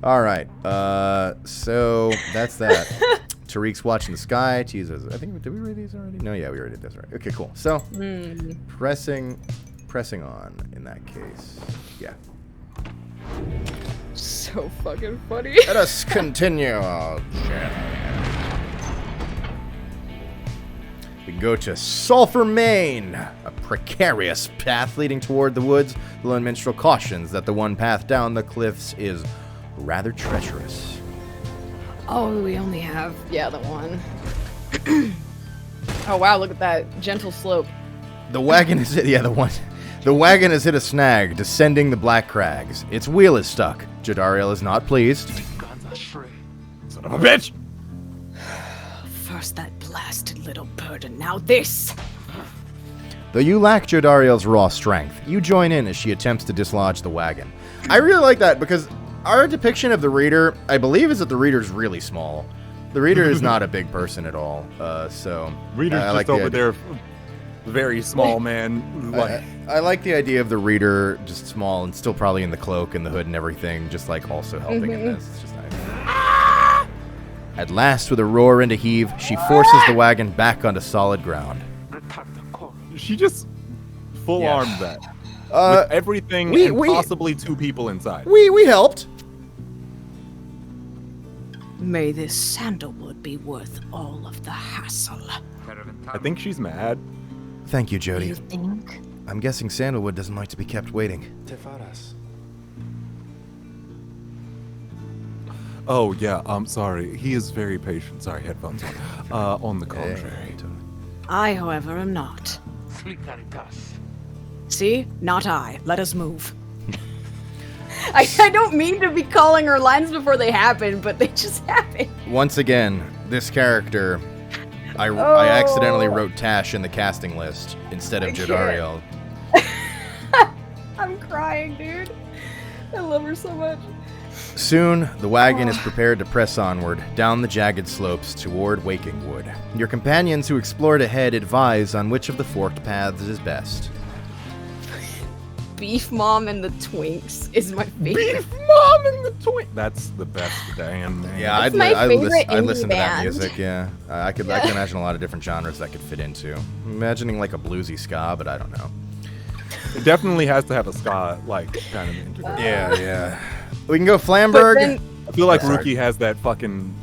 All right. So that's that. Tariq's watching the sky. Jesus, I think did we read these already? No, yeah, we already did this right. Okay, cool. So pressing on in that case. Yeah. so fucking funny. Let us continue our journey. We can go to Sulphur, Maine, a precarious path leading toward the woods. The lone minstrel cautions that the one path down the cliffs is rather treacherous. Oh, we only have, the one. Oh, wow, look at that gentle slope. The wagon is The wagon has hit a snag, descending the black crags. Its wheel is stuck. Jadariel is not pleased. Son of a bitch! First that blasted little bird, and now this. Though you lack Jodariel's raw strength, you join in as she attempts to dislodge the wagon. I really like that because our depiction of the Reader, I believe, is that the Reader's really small. The Reader is not a big person at all, so... Reader's I just like over there, very small man. Like, I like the idea of the Reader just small and still probably in the cloak and the hood and everything, just like also helping in this. It's just nice. At last, with a roar and a heave, she forces the wagon back onto solid ground. she just full armed that. With everything and possibly 2 people inside. We helped. May this sandalwood be worth all of the hassle. I think she's mad. Thank you, Jody. You think? I'm guessing sandalwood doesn't like to be kept waiting. Oh, yeah, I'm sorry. He is very patient. Sorry, headphones on. On the contrary. I, however, am not. See? Not I. Let us move. I don't mean to be calling her lines before they happen, but they just happen. Once again, this character, I accidentally wrote Tasch in the casting list instead of Jodariel. I'm crying, dude. I love her so much. Soon, the wagon is prepared to press onward, down the jagged slopes toward Waking Wood. Your companions who explored ahead advise on which of the forked paths is best. Beef Mom and the Twinks is my favorite. Beef Mom and the Twinks! That's the best damn name. Yeah, I'd listen to that music, yeah. I can imagine a lot of different genres that could fit into. I'm imagining like a bluesy ska, but I don't know. It definitely has to have a ska, like, kind of integrated. Yeah. We can go Flamberg. I feel like Rookie has that fucking,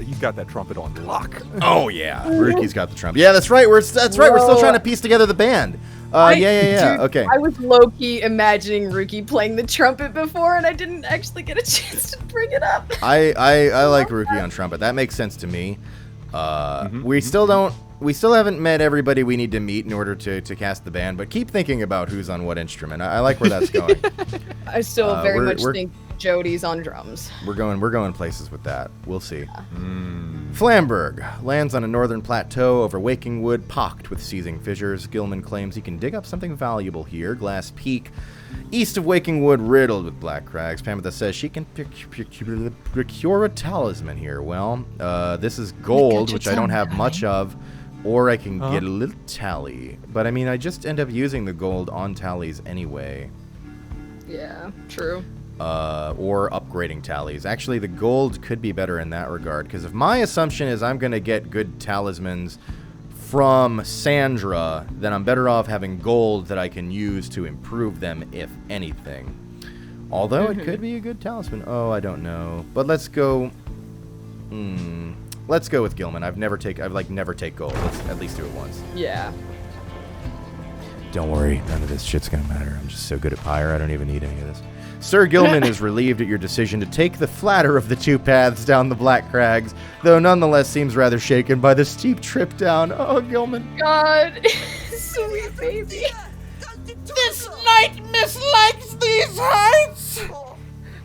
he's got that trumpet on lock. Oh, yeah. Rookie's got the trumpet. Yeah, that's right. We're still trying to piece together the band. Yeah. Dude, Okay. I was low-key imagining Rookie playing the trumpet before, and I didn't actually get a chance to bring it up. I like Rookie on trumpet. That makes sense to me. We still haven't met everybody we need to meet in order to cast the band, but keep thinking about who's on what instrument. I like where that's going. I still very much think Jody's on drums. We're going places with that. We'll see. Flamberg lands on a northern plateau over Waking Wood, pocked with seething fissures. Gilman claims he can dig up something valuable here. Glass Peak, east of Waking Wood, riddled with black crags. Pamitha says she can procure a talisman here. Well, this is gold, which I don't have much of, or I can get a little tally. But I mean, I just end up using the gold on tallies anyway. Yeah, true. Or upgrading tallies. Actually, the gold could be better in that regard, because if my assumption is I'm going to get good talismans from Sandra, then I'm better off having gold that I can use to improve them, if anything. Although it could be a good talisman. Oh, I don't know. But let's go... Let's go with Gilman. I've never take gold. Let's at least do it once. Yeah. Don't worry, none of this shit's gonna matter. I'm just so good at Pyre, I don't even need any of this. Sir Gilman is relieved at your decision to take the flatter of the 2 paths down the Black Crags, though nonetheless seems rather shaken by the steep trip down. Oh, Gilman. God, sweet baby. This knight mislikes these heights!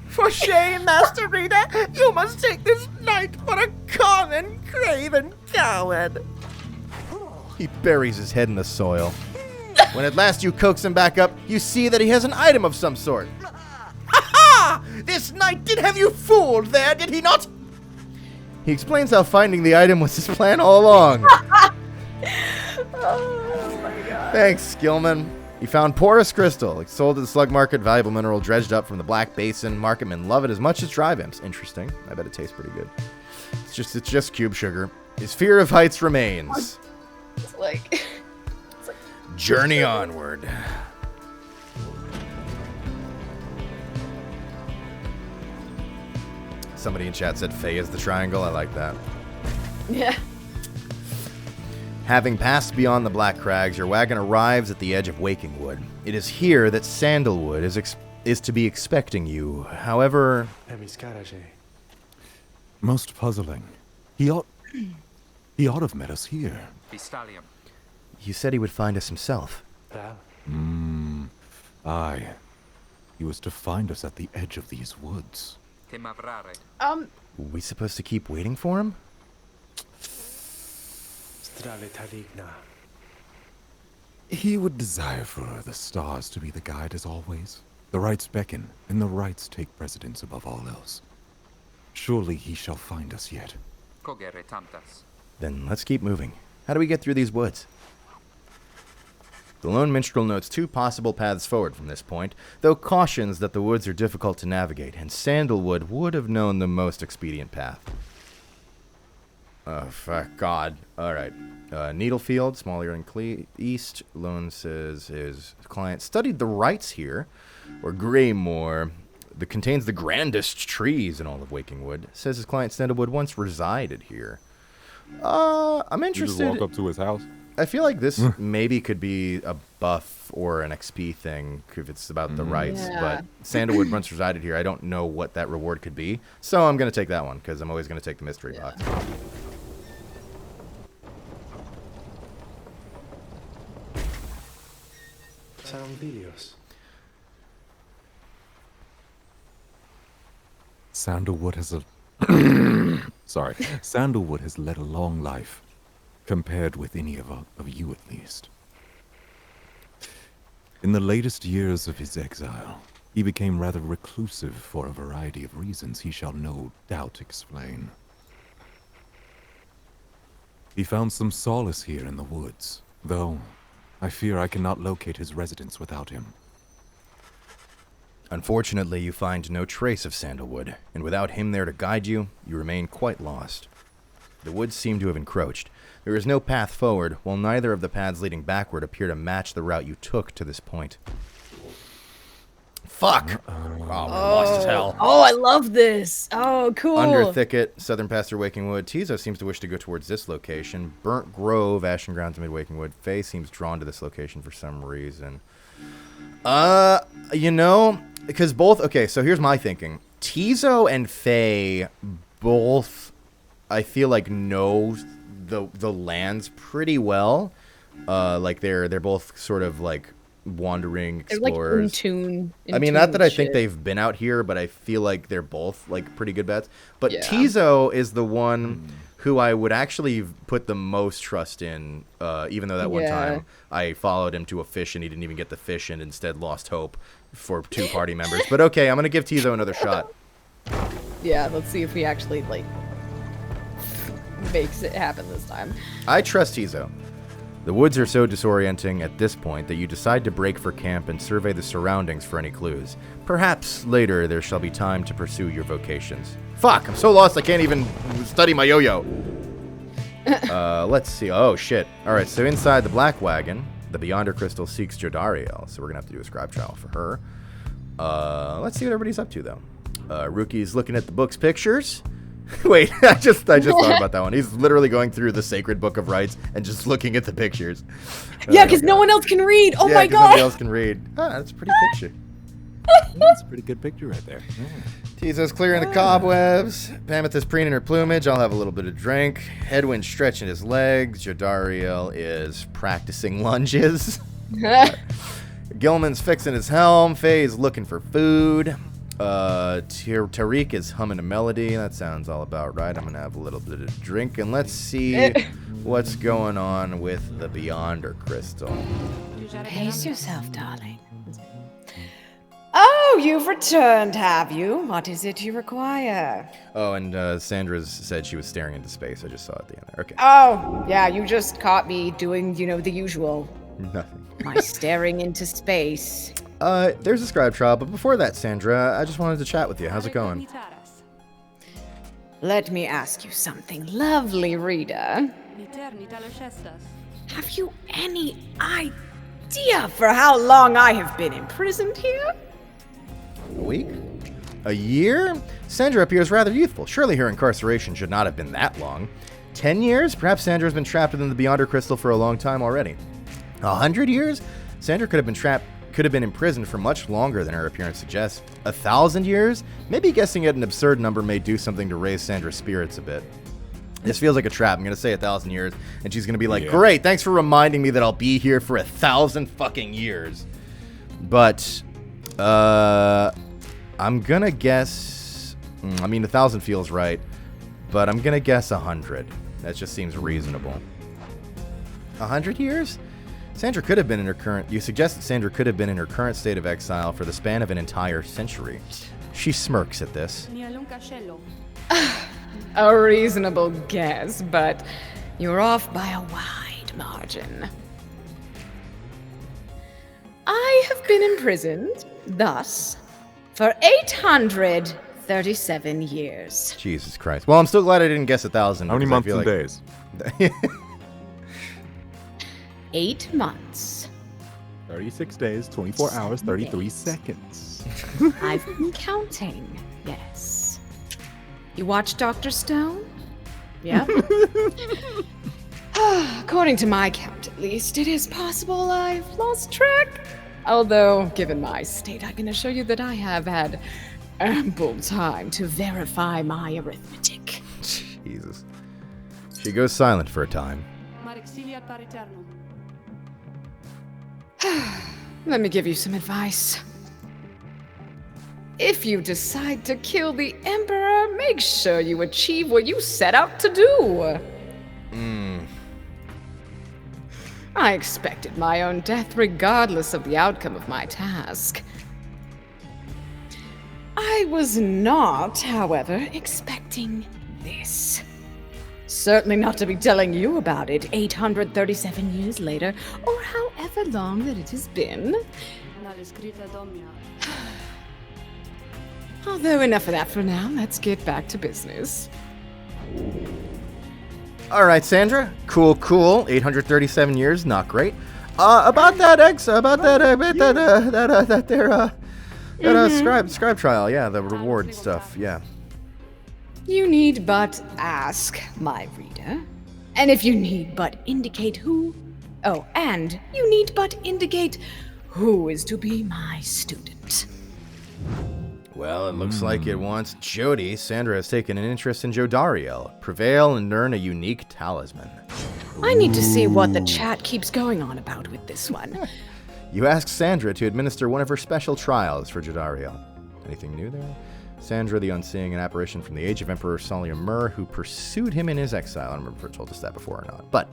For shame, Master Rita, you must take this knight for a common, craven coward. He buries his head in the soil. When at last you coax him back up, you see that he has an item of some sort. Ha! This knight did have you fooled there, did he not? He explains how finding the item was his plan all along. Oh my God. Thanks, Gilman. He found porous crystal, sold at the slug market, valuable mineral dredged up from the Black Basin. Marketmen love it as much as dry imps. Interesting. I bet it tastes pretty good. It's just cube sugar. His fear of heights remains. It's like Journey onward. Somebody in chat said Faye is the triangle. I like that. Yeah. Having passed beyond the Black Crags, your wagon arrives at the edge of Waking Wood. It is here that Sandalwood is to be expecting you. However... Most puzzling. He ought to have met us here. You said he would find us himself. Aye. He was to find us at the edge of these woods. We supposed to keep waiting for him? He would desire for the stars to be the guide as always. The rites beckon, and the rites take precedence above all else. Surely he shall find us yet. Then let's keep moving. How do we get through these woods? The lone minstrel notes 2 possible paths forward from this point, though cautions that the woods are difficult to navigate, and Sandalwood would have known the most expedient path. Oh, fuck God. Alright. Needlefield, small area east. Lone says his client studied the rites here, or Greymore, that contains the grandest trees in all of Wakingwood. Says his client Sandalwood once resided here. I'm interested. You just walk up to his house. I feel like this maybe could be a buff or an XP thing if it's about the rites, but Sandalwood once resided here. I don't know what that reward could be, so I'm going to take that one because I'm always going to take the mystery box. Sandalwood has Sandalwood has led a long life, compared with any of you at least. In the latest years of his exile, he became rather reclusive for a variety of reasons he shall no doubt explain. He found some solace here in the woods, though I fear I cannot locate his residence without him. Unfortunately, you find no trace of Sandalwood, and without him there to guide you, you remain quite lost. The woods seem to have encroached. There is no path forward, while neither of the paths leading backward appear to match the route you took to this point. Fuck! We're lost as hell. Oh, I love this. Oh, cool. Under Thicket, southern past through Wakingwood. Tizo seems to wish to go towards this location. Burnt Grove, Ashen Grounds, mid Wakingwood. Faye seems drawn to this location for some reason. You know, because both... Okay, so here's my thinking. Tizo and Faye both, I feel like, know the lands pretty well. Like, they're both sort of, like, wandering explorers. They're like in I mean, not that I think they've been out here, but I feel like they're both like pretty good bets. But Yeah. Tizo is the one who I would actually put the most trust in, even though that one time I followed him to a fish and he didn't even get the fish and instead lost hope for 2 party members. But okay, I'm gonna give Tizo another shot. Yeah, let's see if he actually like makes it happen this time. I trust Tizo. The woods are so disorienting at this point that you decide to break for camp and survey the surroundings for any clues. Perhaps later there shall be time to pursue your vocations. Fuck, I'm so lost I can't even study my yo-yo. Let's see. Oh, shit. Alright, so inside the Black Wagon, the Beyonder Crystal seeks Jodariel, so we're gonna have to do a scribe trial for her. Let's see what everybody's up to, though. Rookie's looking at the book's pictures. Wait, I just thought about that one. He's literally going through the sacred book of rites and just looking at the pictures. Yeah, because no one else can read. Oh my god. Nobody else can read. Ah, that's a pretty picture. That's a pretty good picture right there. Tizo's clearing the cobwebs. Pameth's preening her plumage. I'll have a little bit of drink. Hedwin's stretching his legs. Jodariel is practicing lunges. Gilman's fixing his helm. Faye's looking for food. Tariq is humming a melody. That sounds all about right. I'm gonna have a little bit of drink and let's see what's going on with the Beyonder Crystal. Pace yourself, darling. Oh, you've returned, have you? What is it you require? Oh, and Sandra's said she was staring into space. I just saw it at the end there. Okay. Oh, yeah, you just caught me doing, the usual. Nothing. My staring into space. There's a scribe trial, but before that, Sandra, I just wanted to chat with you. How's it going? Let me ask you something, lovely reader. Have you any idea for how long I have been imprisoned here? A week? A year? Sandra appears rather youthful. Surely her incarceration should not have been that long. 10 years? Perhaps Sandra has been trapped within the Beyonder Crystal for a long time already. 100 years? Sandra could have been imprisoned for much longer than her appearance suggests. 1,000 years? Maybe guessing at an absurd number may do something to raise Sandra's spirits a bit. This feels like a trap. I'm going to say 1,000 years, and she's going to be like, great, thanks for reminding me that I'll be here for 1,000 fucking years. But, I'm going to guess I mean, 1,000 feels right, but I'm gonna guess 100. That just seems reasonable. 100 years? Sandra could have been in her current... You suggest that Sandra could have been in her current state of exile for the span of an entire century. She smirks at this. A reasonable guess, but you're off by a wide margin. I have been imprisoned, thus, for 837 years. Jesus Christ. Well, I'm still glad I didn't guess 1,000. How many months and days? 8 months. 36 days, 24 hours, 33 seconds. I've been counting, yes. You watch Dr. Stone? Yeah. According to my count, at least, it is possible I've lost track. Although, given my state, I can assure you that I have had ample time to verify my arithmetic. Jesus. She goes silent for a time. Let me give you some advice. If you decide to kill the Emperor, make sure you achieve what you set out to do. I expected my own death regardless of the outcome of my task. I was not, however, expecting this. Certainly not to be telling you about it 837 years later, or however long that it has been. Although enough of that for now, let's get back to business. All right, Sandra. Cool. 837 years, not great. About that scribe trial. Yeah, the reward stuff. Yeah. You need but ask, my reader. And if you need but indicate who... Oh, and you need but indicate who is to be my student. Well, it looks like it wants Jody. Sandra has taken an interest in Jodariel. Prevail and earn a unique talisman. I need to see what the chat keeps going on about with this one. You ask Sandra to administer one of her special trials for Jodariel. Anything new there? Sandra the Unseeing, an apparition from the age of Emperor Salia Mur, who pursued him in his exile. I don't remember if I told us that before or not, but...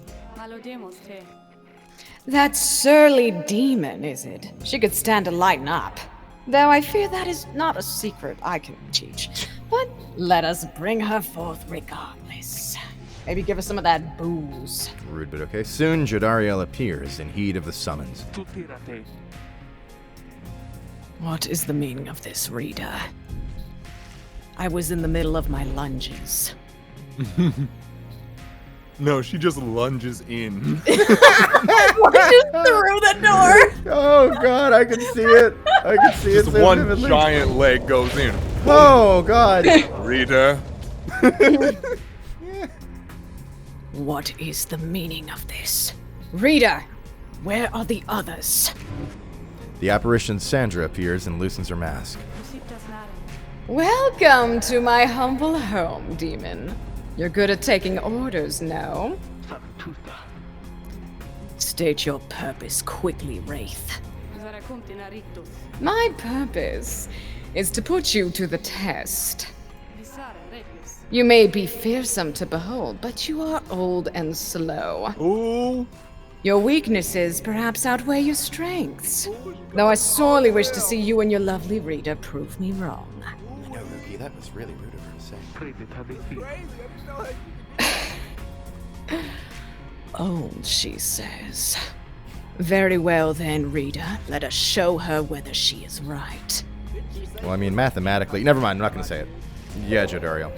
That surly demon, is it? She could stand to lighten up. Though I fear that is not a secret I can teach. But let us bring her forth regardless. Maybe give us some of that booze. Rude, but okay. Soon Jodariel appears in heed of the summons. What is the meaning of this, reader? I was in the middle of my lunges. No, she just lunges in. Lunges through the door. Oh God, I can see it. I can see just it. So one vividly. giant leg goes in. Oh God. Rita. What is the meaning of this? Reader, where are the others? The apparition Sandra appears and loosens her mask. Welcome to my humble home, demon. You're good at taking orders, no? State your purpose quickly, Wraith. My purpose is to put you to the test. You may be fearsome to behold, but you are old and slow. Ooh. Your weaknesses perhaps outweigh your strengths. Though I sorely wish to see you and your lovely reader prove me wrong. I know, Ruki, that was really rude of her to say. Old, she says. Very well then, reader. Let us show her whether she is right. Well, I mean, mathematically... Never mind, I'm not going to say it. Yeah, Jodariel.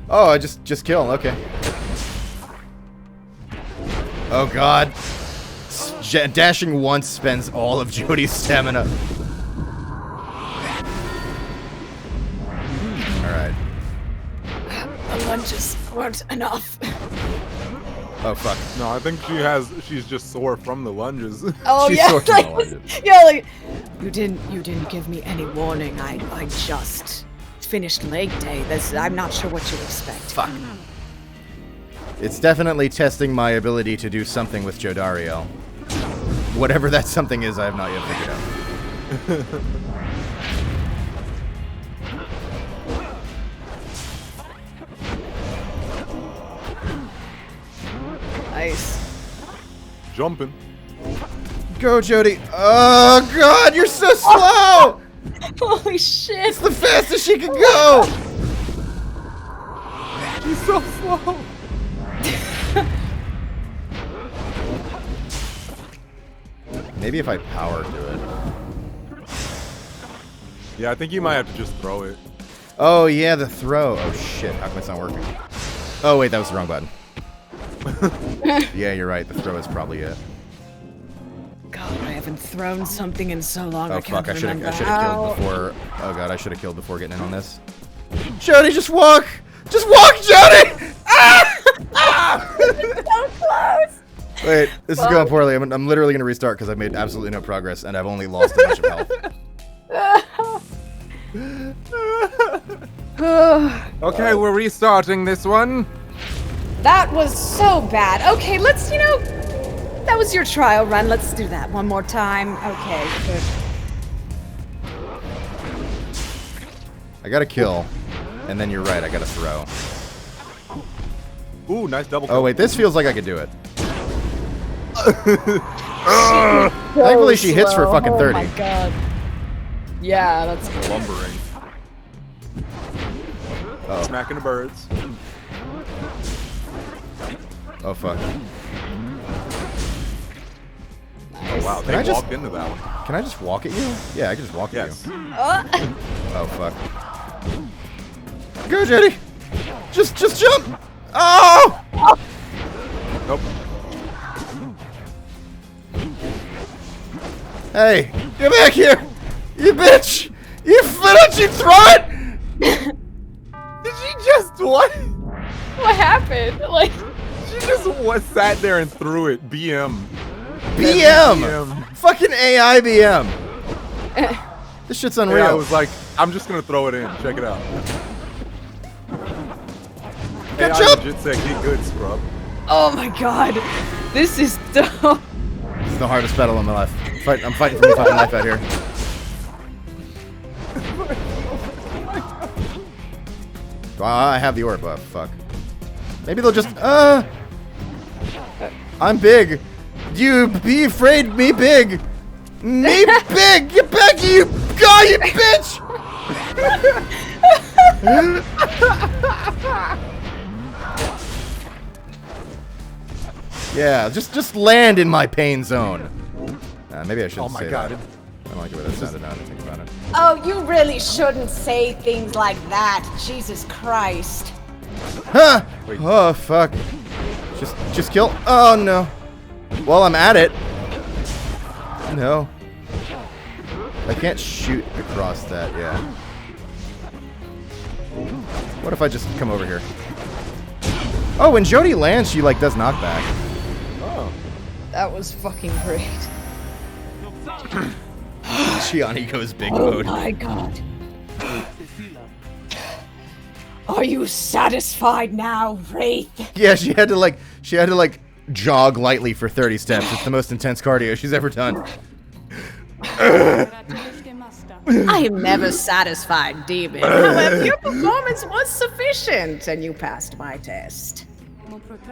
Oh, I just kill. Okay. Oh God. Dashing once spends all of Jody's stamina. Alright. The lunges weren't enough. Oh fuck. No, I think she's just sore from the lunges. Oh She's yeah, sore from the lunges. yeah, like you didn't give me any warning. I just finished leg day. I'm not sure what you expect. Fuck. It's definitely testing my ability to do something with Jodariel. Whatever that something is, I have not yet figured out. Nice. Jumping. Go, Jody. Oh, God, you're so slow. Holy shit. It's the fastest she can go. She's so slow. Maybe if I power to it. Yeah, I think you might have to just throw it. Oh, yeah, the throw. Oh, shit. How come it's not working? Oh, wait, that was the wrong button. Yeah, you're right. The throw is probably it. God, I haven't thrown something in so long. Oh, I can't fuck. I should remember have how. killed before. Oh, God, I should have killed before getting in on this. Jody, just walk. Just walk, Jody. Ah! Ah! So close. Wait, this is going poorly. I'm literally going to restart because I've made absolutely no progress and I've only lost a bunch of health. Okay, we're restarting this one. That was so bad. Okay, let's, that was your trial run. Let's do that one more time. Okay, good. I got to kill, and then you're right, I got to throw. Ooh, nice double kill. Oh, wait, this feels like I could do it. Thankfully, she hits for fucking 30. Oh my god. Yeah, that's good. Lumbering. Oh. Smacking the birds. Oh, fuck. Oh, wow, Can I they just- walked into that one. Can I just walk at you? Yeah, I can just walk at Yes. you. Oh, fuck. Go, Jetty! Just jump! Oh! Nope. Hey, get back here! You bitch! You don't you throw it! Did she just what? What happened? Like, She just sat there and threw it. BM. BM! Fucking AI BM! This shit's unreal. Yeah, I was like, I'm just gonna throw it in. Check it out. Good AI job. legit said, "Get good, scrub." oh my god. This is dope. This is the hardest battle in my life. I'm fighting for my fucking life out here. I have the orb. Oh, fuck. Maybe they'll just, I'm big. You be afraid me big. Me big. Get back, you guy, you bitch. Yeah, just land in my pain zone. Maybe I shouldn't Oh my say god. that. I don't like the way that sounded now that I think about it. Oh, you really shouldn't say things like that. Jesus Christ. Huh! Wait. Oh, fuck. Just kill. Oh, no. Well, I'm at it. No. I can't shoot across that, yeah. What if I just come over here? Oh, when Jody lands, she, like, does knockback. Oh. That was fucking great. Gianni goes big Oh mode. my god. Are you satisfied now, Wraith? Yeah, she had to, like, jog lightly for 30 steps. It's the most intense cardio she's ever done. I am never satisfied, demon. However, your performance was sufficient, and you passed my test.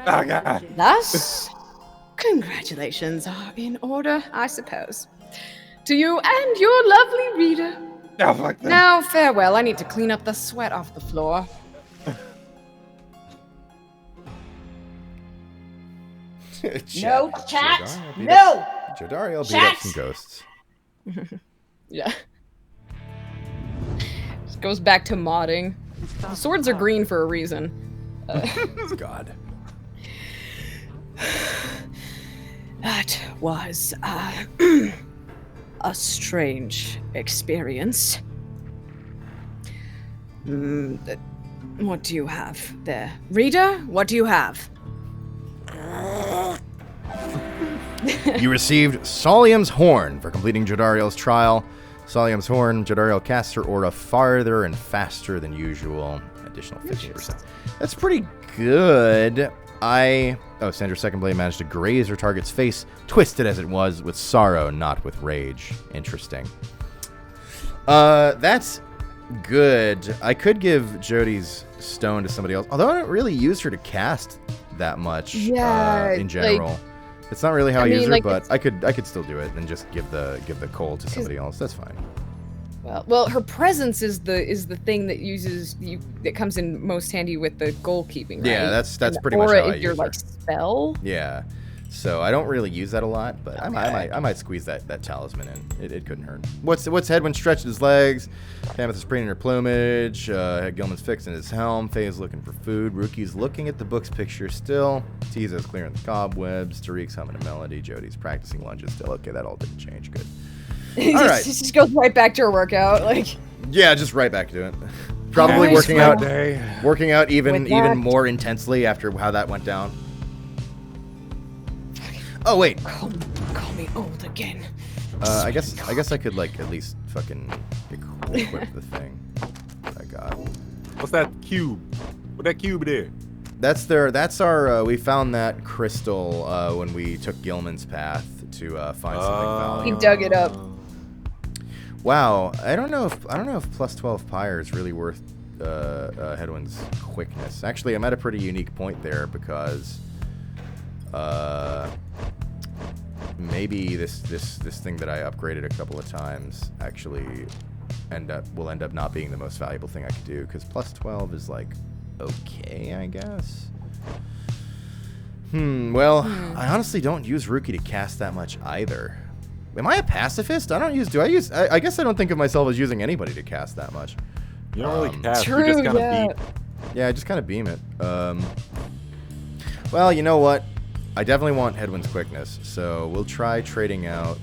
Oh god. Thus, congratulations are in order, I suppose. To you and your lovely reader. Oh, fuck that. Now, farewell. I need to clean up the sweat off the floor. No chat. Jodariel beat No. up- Jodariel beat Chat. up some ghosts. Yeah. Just goes back to modding. The swords are green for a reason. God. That was a strange experience. What do you have there? Reader, what do you have? You received Solium's Horn for completing Jodariel's trial. Solium's Horn, Jodariel casts her aura farther and faster than usual. Additional 15%. That's pretty good. Sandra's second blade managed to graze her target's face, twisted as it was with sorrow, not with rage. Interesting. That's good. I could give Jody's stone to somebody else, although I don't really use her to cast that much. Yeah, in general, like, it's not really how I I mean, use her, like, but I could still do it and just give the coal to somebody else. That's fine. Well, her presence is the thing that that comes in most handy with the goal keeping. Right? Yeah, that's And pretty much aura how I is your use her. like spell. Yeah. So I don't really use that a lot, but I might squeeze that talisman in. It couldn't hurt. What's Hedwin stretching his legs? Mammoth is preening her plumage. Gilman's fixing his helm. Faye's looking for food. Rookie's looking at the book's picture still. Tizo's clearing the cobwebs. Tariq's humming a melody. Jody's practicing lunges still. Okay, that all didn't change. Good. All right. She just goes right back to her workout. Like. Yeah, just right back to it. Probably Nice working out even With that. more intensely after how that went down. Oh wait. Call me old again. I guess I could like at least fucking equip the thing that I got. What's that cube? What that cube there? That's our we found that crystal when we took Gilman's path to find something valuable. He dug it up. Wow, I don't know if plus 12 pyre is really worth Hedwin's quickness. Actually, I'm at a pretty unique point there because maybe this thing that I upgraded a couple of times actually will end up not being the most valuable thing I could do, because plus 12 is like okay, I guess. Well, I honestly don't use Rookie to cast that much either. Am I a pacifist? I guess I don't think of myself as using anybody to cast that much. You don't really cast. True, You just kind of beat. Yeah, I just kind of beam it. Well, you know what? I definitely want Hedwin's quickness, so we'll try trading out.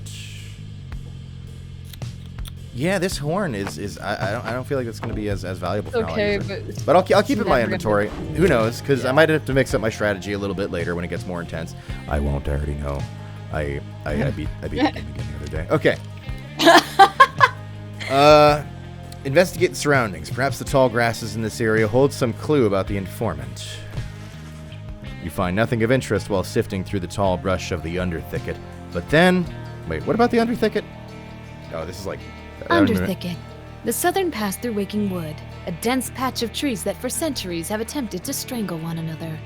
Yeah, this horn is I don't feel like it's going to be as valuable for how I use it. But I'll keep it in my inventory. Who knows? Because I might have to mix up my strategy a little bit later when it gets more intense. I won't. I already know. I beat the game again the other day. Okay. Investigate the surroundings. Perhaps the tall grasses in this area hold some clue about the informant. You find nothing of interest while sifting through the tall brush of the underthicket. But then, wait, what about the underthicket? Oh, this is like Underthicket. The southern pass through Waking Wood, a dense patch of trees that for centuries have attempted to strangle one another.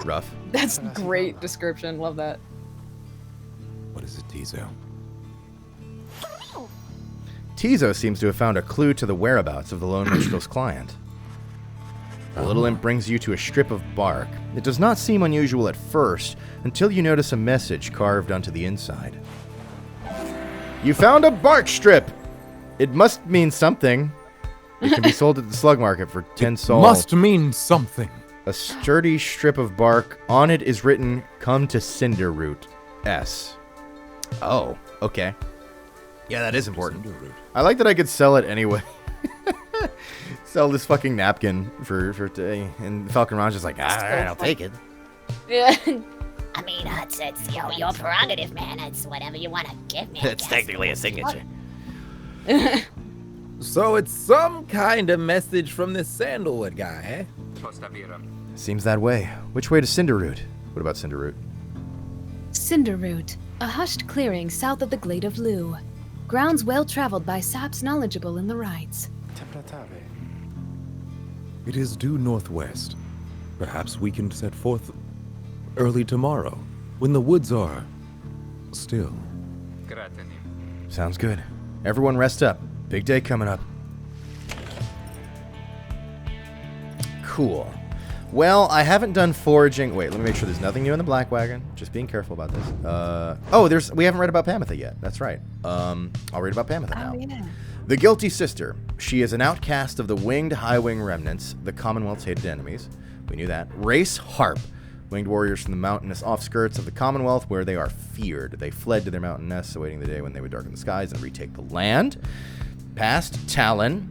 Rough. That's great description. Love that. What is it, Tizo? Tizo seems to have found a clue to the whereabouts of the lone minstrel's client. The little imp brings you to a strip of bark. It does not seem unusual at first, until you notice a message carved onto the inside. You found a bark strip! It must mean something. It can be sold at the slug market for 10 sol. Must mean something. A sturdy strip of bark. On it is written, "Come to Cinderroot, S." Oh, okay. Yeah, that is important. I like that I could sell it anyway. Sell this fucking napkin for today, and Falcon Ron's just like, all right, I'll take it. Yeah. I mean, it's your prerogative, man. It's whatever you want to give me. It's technically a signature. So it's some kind of message from this Sandalwood guy, eh? Seems that way. Which way to Cinderroot? What about Cinderroot? Cinderroot, a hushed clearing south of the Glade of Lugh. Grounds well traveled by saps knowledgeable in the rites. It is due northwest. Perhaps we can set forth early tomorrow, when the woods are still. Sounds good. Everyone rest up. Big day coming up. Cool. Well, I haven't done foraging. Wait, let me make sure there's nothing new in the Black Wagon. Just being careful about this. We haven't read about Pamitha yet. That's right. I'll read about Pamitha now. Yeah. The Guilty Sister. She is an outcast of the winged high wing remnants, the Commonwealth's hated enemies. We knew that. Race Harp. Winged warriors from the mountainous offskirts of the Commonwealth, where they are feared. They fled to their mountain nests, awaiting the day when they would darken the skies and retake the land. Past Talon.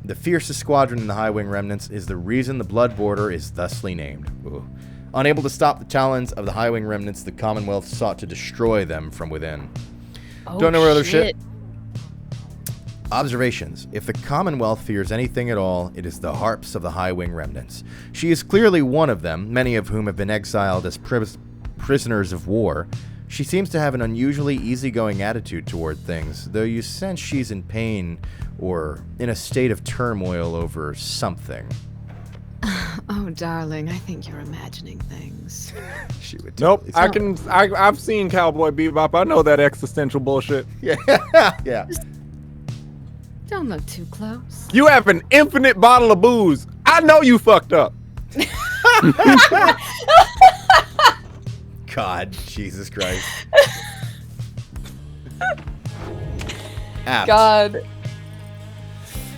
The fiercest squadron in the High Wing Remnants is the reason the Blood Border is thusly named. Ooh. Unable to stop the talons of the High Wing Remnants, the Commonwealth sought to destroy them from within. Don't know where other shit. Observations. If the Commonwealth fears anything at all, it is the harps of the High Wing Remnants. She is clearly one of them, many of whom have been exiled as prisoners of war. She seems to have an unusually easygoing attitude toward things, though you sense she's in pain or in a state of turmoil over something. Oh, darling, I think you're imagining things. She would Nope. totally I've seen Cowboy Bebop. I know that existential bullshit. Yeah. Yeah. Don't look too close. You have an infinite bottle of booze. I know you fucked up. God, Jesus Christ. Apt. God.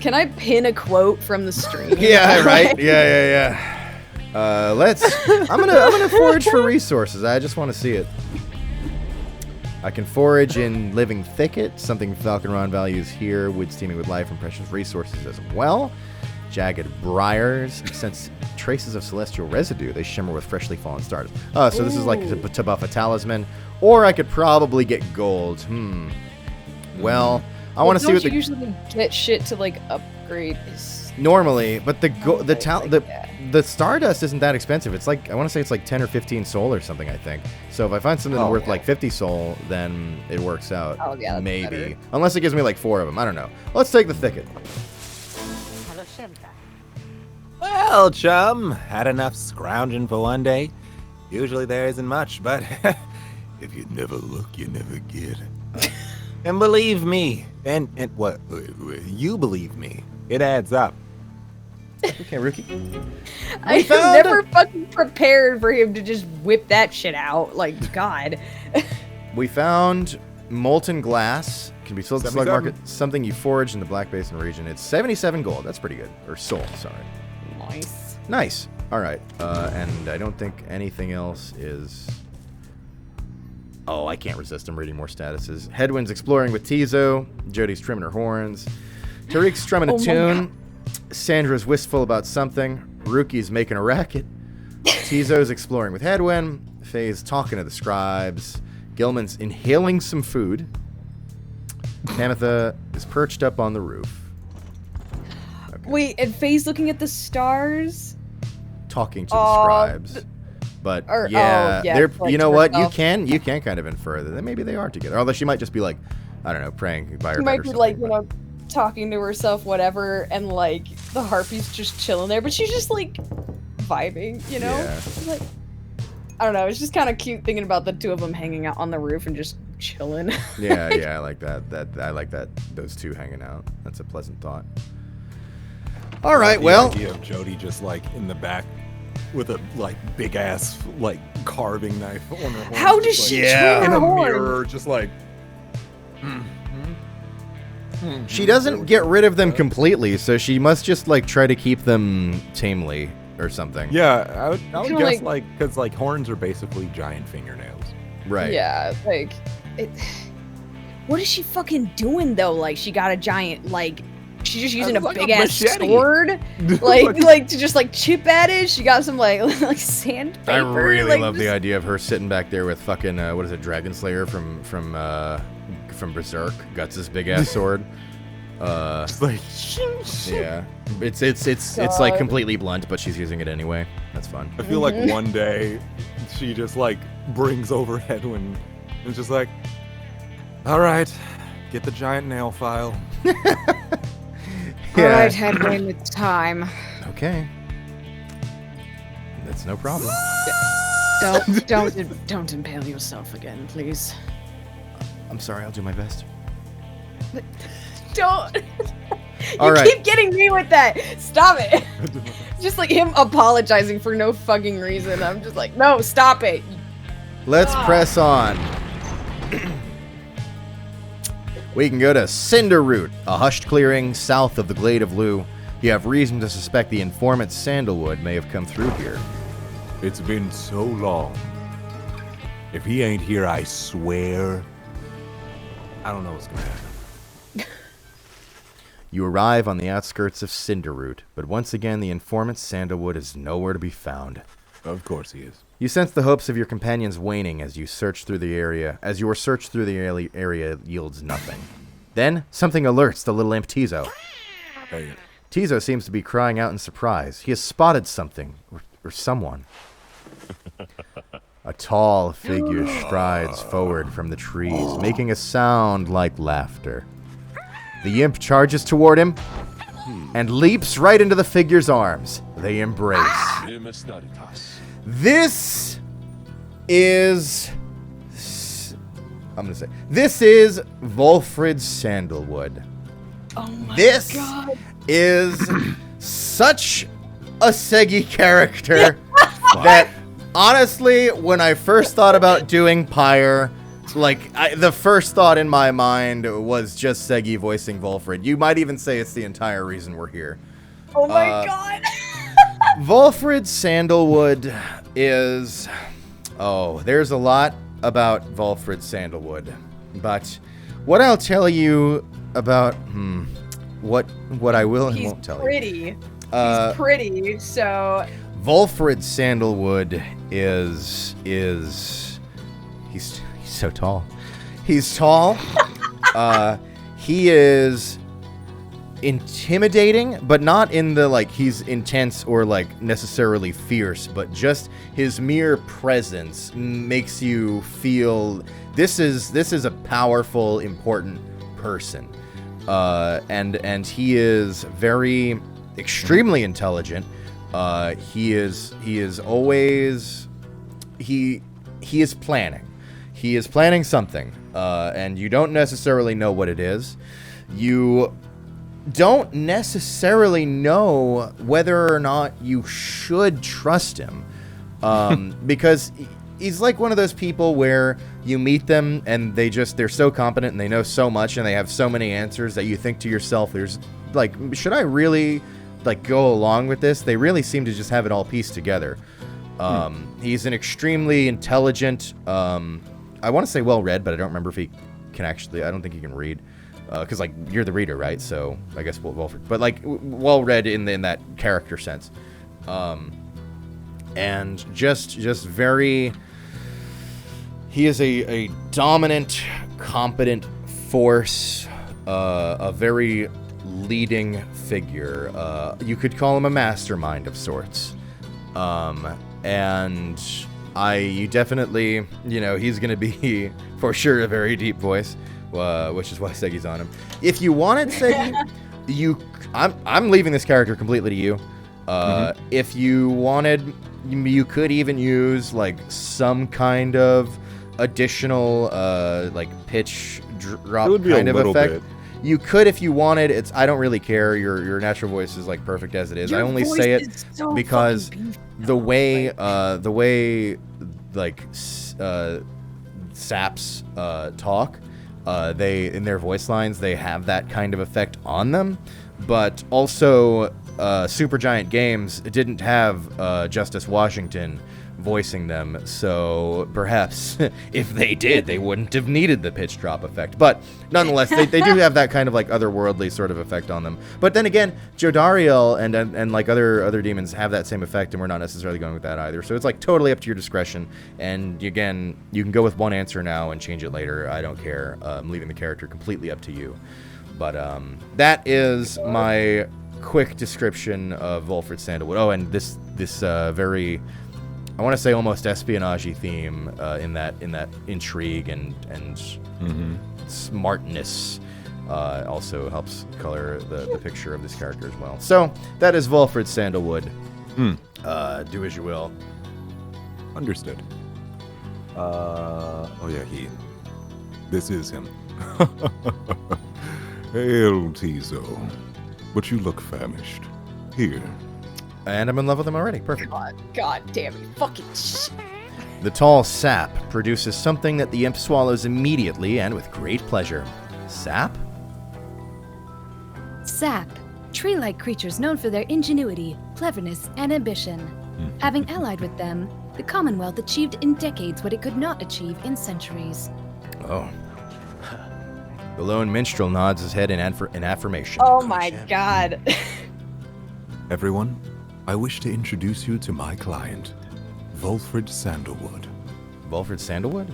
Can I pin a quote from the stream? Yeah, right. Yeah. I'm gonna forage for resources. I just want to see it. I can forage in Living Thicket, something Falconron values here, wood steaming with life and precious resources as well. Jagged Briars sense traces of celestial residue. They shimmer with freshly fallen stars. Oh, so this is like to buff a talisman. Or I could probably get gold. Well, I want to see what Don't you usually get shit to like upgrade his... Normally, but the Stardust isn't that expensive. It's like, I want to say it's like 10 or 15 soul or something, I think. So if I find something worth like 50 soul, then it works out. Oh, yeah, that's maybe. better. Unless it gives me like 4 of them. I don't know. Let's take the Thicket. Well, chum, had enough scrounging for one day. Usually there isn't much, but if you never look, you never get. And believe me, and what, you believe me, it adds up. Okay, Rookie. I am never fucking prepared for him to just whip that shit out. Like, God. We found molten glass. Can be sold at the slug 77. market. Something you foraged in the Black Basin region. It's 77 gold. That's pretty good. Or soul, sorry. Nice. Nice. All right. And I don't think anything else is... Oh, I can't resist. I'm reading more statuses. Headwind's exploring with Tizo. Jody's trimming her horns. Tariq's strumming a tune. Sandra's wistful about something. Rookie's making a racket. Tizo's exploring with Headwind. Faye's talking to the scribes. Gilman's inhaling some food. Tamitha is perched up on the roof. Okay. Wait, and Faye's looking at the stars? Talking to the scribes. But yeah, they're, like you know what? herself. You can kind of infer that maybe they are together. Although she might just be like, I don't know, praying by her She bed might or be something. like, you know, talking to herself, whatever, and like the harpy's just chilling there, but she's just like vibing, you know? Yeah. Like, I don't know, it's just kind of cute thinking about the two of them hanging out on the roof and just chilling. yeah, I like that. I like that. Those two hanging out. That's a pleasant thought. All right, well, The idea of Jody just like in the back with a like big ass like carving knife on her horn. How does just, she like, trim in her a horn? mirror, just like. she doesn't get rid of them completely, so she must just like try to keep them tamely or something. Yeah, I would Kinda guess like because like horns are basically giant fingernails. Right. Yeah, like it. What is she fucking doing though? Like she got a giant like. She's just using a Like a big ass machete. sword, like to just like chip at it. She got some like sandpaper. I really like, love the just- idea of her sitting back there with fucking what is it, Dragon Slayer from Berserk. Guts this big ass sword. Just like Yeah, it's like completely blunt, but she's using it anyway. That's fun. I feel like one day she just like brings over Hedwin and is just like, all right, get the giant nail file. All right, Headwind, it's time. Okay. That's no problem. Don't impale yourself again, please. I'm sorry, I'll do my best. Don't. All You right. keep getting me with that. Stop it. Just like him apologizing for no fucking reason. I'm just like, no, stop it. Let's press on. We can go to Cinderroot, a hushed clearing south of the Glade of Lou. You have reason to suspect the informant Sandalwood may have come through here. It's been so long. If he ain't here, I swear, I don't know what's gonna happen. You arrive on the outskirts of Cinderroot, but once again the informant Sandalwood is nowhere to be found. Of course he is. You sense the hopes of your companions waning as you search through the area. As your search through the area yields nothing. Then something alerts the little imp Tizo. Hey, Tizo seems to be crying out in surprise. He has spotted something or someone. A tall figure strides forward from the trees, making a sound like laughter. The imp charges toward him and leaps right into the figure's arms. They embrace. This is... This is Volfrid Sandalwood. Oh my this God. is such a Seigi character that, honestly, when I first thought about doing Pyre, the first thought in my mind was just Seigi voicing Volfrid. You might even say it's the entire reason we're here. Oh my God. Volfrid Sandalwood is... Oh, there's a lot about Volfrid Sandalwood, but what I'll tell you about... What I will and won't tell you. He's pretty, so... Volfrid Sandalwood is... He's so tall. He's tall. He is intimidating, but not in the, he's intense or, necessarily fierce, but just his mere presence makes you feel this is a powerful, important person. And he is extremely intelligent. He is always... He is planning. He is planning something, and you don't necessarily know what it is. You don't necessarily know whether or not you should trust him, because he's like one of those people where you meet them and they're so competent and they know so much and they have so many answers that you think to yourself, there's should I really go along with this? They really seem to just have it all pieced together. He's an extremely intelligent, I want to say well-read, but I don't remember if he can actually, I don't think he can read. Because, you're the reader, right? So, I guess Wilfred. But, well-read in that character sense. And just very... He is a dominant, competent force. A very leading figure. You could call him a mastermind of sorts. And... you definitely, he's going to be, for sure, a very deep voice, which is why Seigi's on him. If you wanted Seigi, I'm leaving this character completely to you. If you wanted, you could even use, some kind of additional, pitch drop kind of effect. Bit. You could if you wanted. I don't really care. Your natural voice is perfect as it is. I only say it because the way saps talk, they in their voice lines they have that kind of effect on them. But also, Supergiant Games didn't have Justice Washington voicing them, so perhaps if they did, they wouldn't have needed the pitch drop effect. But nonetheless, they do have that kind of otherworldly sort of effect on them. But then again, Jodariel and other demons have that same effect, and we're not necessarily going with that either. So it's totally up to your discretion. And again, you can go with one answer now and change it later. I don't care. I'm leaving the character completely up to you. But that is my quick description of Volfrid Sandalwood. Oh, and this very, I want to say almost espionage-y theme in that intrigue and smartness also helps color the picture of this character as well. So that is Volfrid Sandalwood. Do as you will. Understood. Oh yeah, this is him. Hail, Tizo. But you look famished. Here. And I'm in love with him already. Perfect. God damn it. Fucking shit. The tall sap produces something that the imp swallows immediately and with great pleasure. Sap? Sap. Tree-like creatures known for their ingenuity, cleverness, and ambition. Having allied with them, the Commonwealth achieved in decades what it could not achieve in centuries. Oh. The lone minstrel nods his head in affirmation. Oh my God. Everyone, I wish to introduce you to my client, Volfrid Sandalwood. Volfrid Sandalwood?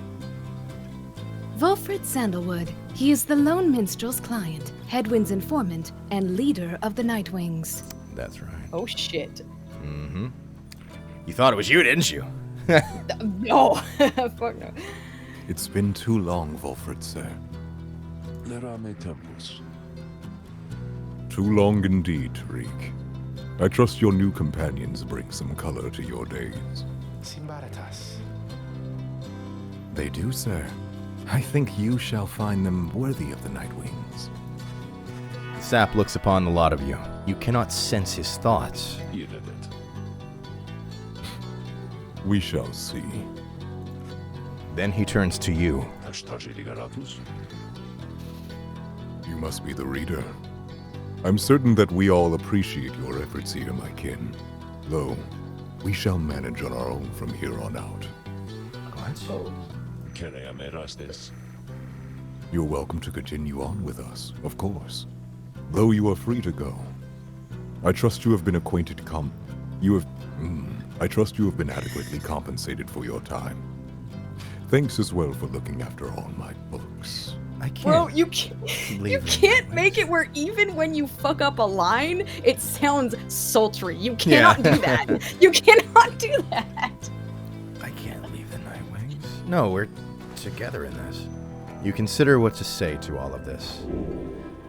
Volfrid Sandalwood. He is the lone minstrel's client, Headwind's informant, and leader of the Nightwings. That's right. Oh shit. Mm-hmm. You thought it was you, didn't you? No. Fuck no. It's been too long, Volfred, sir. Too long indeed, Tariq. I trust your new companions bring some color to your days. They do, sir. I think you shall find them worthy of the Night Wings. Sap looks upon the lot of you. You cannot sense his thoughts. We shall see. Then he turns to you. You must be the reader. I'm certain that we all appreciate your efforts here, my kin. Though, we shall manage on our own from here on out. You're welcome to continue on with us, of course. Though you are free to go. I trust you have been I trust you have been adequately compensated for your time. Thanks as well for looking after all my books. I can't. Bro, you can't make it where even when you fuck up a line, it sounds sultry. You cannot do that. You cannot do that. I can't leave the Night Wings. No, we're together in this. You consider what to say to all of this.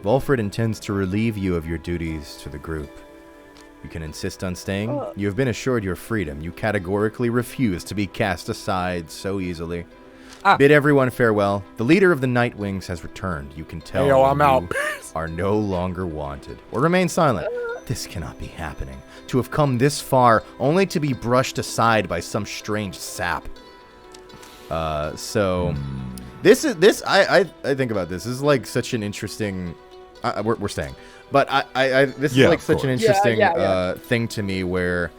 Volfred intends to relieve you of your duties to the group. You can insist on staying. You have been assured your freedom. You categorically refuse to be cast aside so easily. Bid everyone farewell. The leader of the Night Wings has returned. You can tell I'm out. are no longer wanted. Or remain silent. This cannot be happening. To have come this far only to be brushed aside by some strange sap. I think about this. This is like such an interesting. We're staying, but this is like such an interesting thing to me where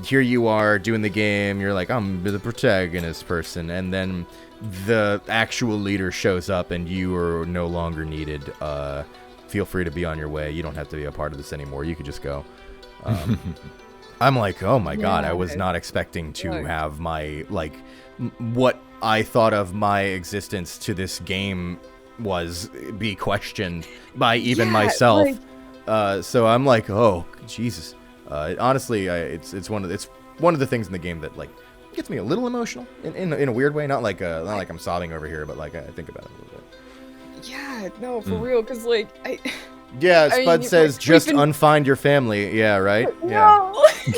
here you are doing the game. You're like, I'm the protagonist person, and then the actual leader shows up, and you are no longer needed. Feel free to be on your way. You don't have to be a part of this anymore. You could just go. I'm like, oh my god, I was not expecting to have my what I thought of my existence to this game was be questioned by even myself. So I'm like, oh Jesus. Honestly, it's one of the things in the game that like gets me a little emotional in a weird way. Not like I'm sobbing over here, but like I think about it a little bit. Yeah, no, for real, because like Yeah, Spud says just unfind your family. Yeah, right? Yeah.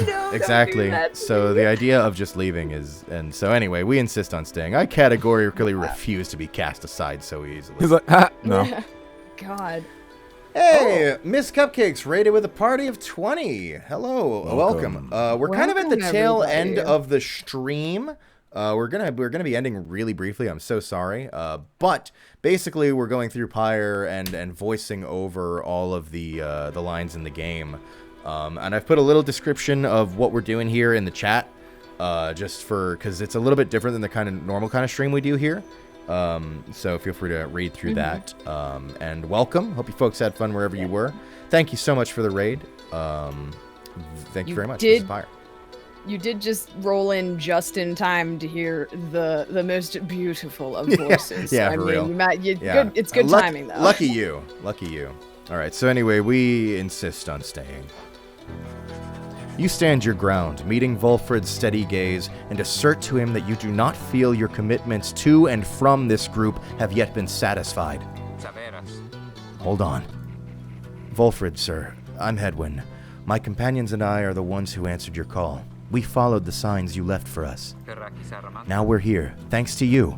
No, exactly. So the idea of just leaving is, and so anyway, we insist on staying. I categorically refuse to be cast aside so easily. He's like, no. God. Hey, Miss Cupcakes, rated with a party of 20. Hello, welcome. We're kind of at the tail end of the stream. We're gonna be ending really briefly. I'm so sorry. But basically, we're going through Pyre and voicing over all of the lines in the game. And I've put a little description of what we're doing here in the chat, just because it's a little bit different than the kind of normal kind of stream we do here. So feel free to read through that. And welcome. Hope you folks had fun wherever you were. Thank you so much for the raid. Thank you very much. This is Pyre. You did just roll in just in time to hear the most beautiful of voices. Yeah, for real. Good, it's good timing, though. Lucky you. Lucky you. All right, so anyway, we insist on staying. You stand your ground, meeting Volfred's steady gaze, and assert to him that you do not feel your commitments to and from this group have yet been satisfied. Hold on. Volfred, sir, I'm Hedwyn. My companions and I are the ones who answered your call. We followed the signs you left for us. Now we're here, thanks to you,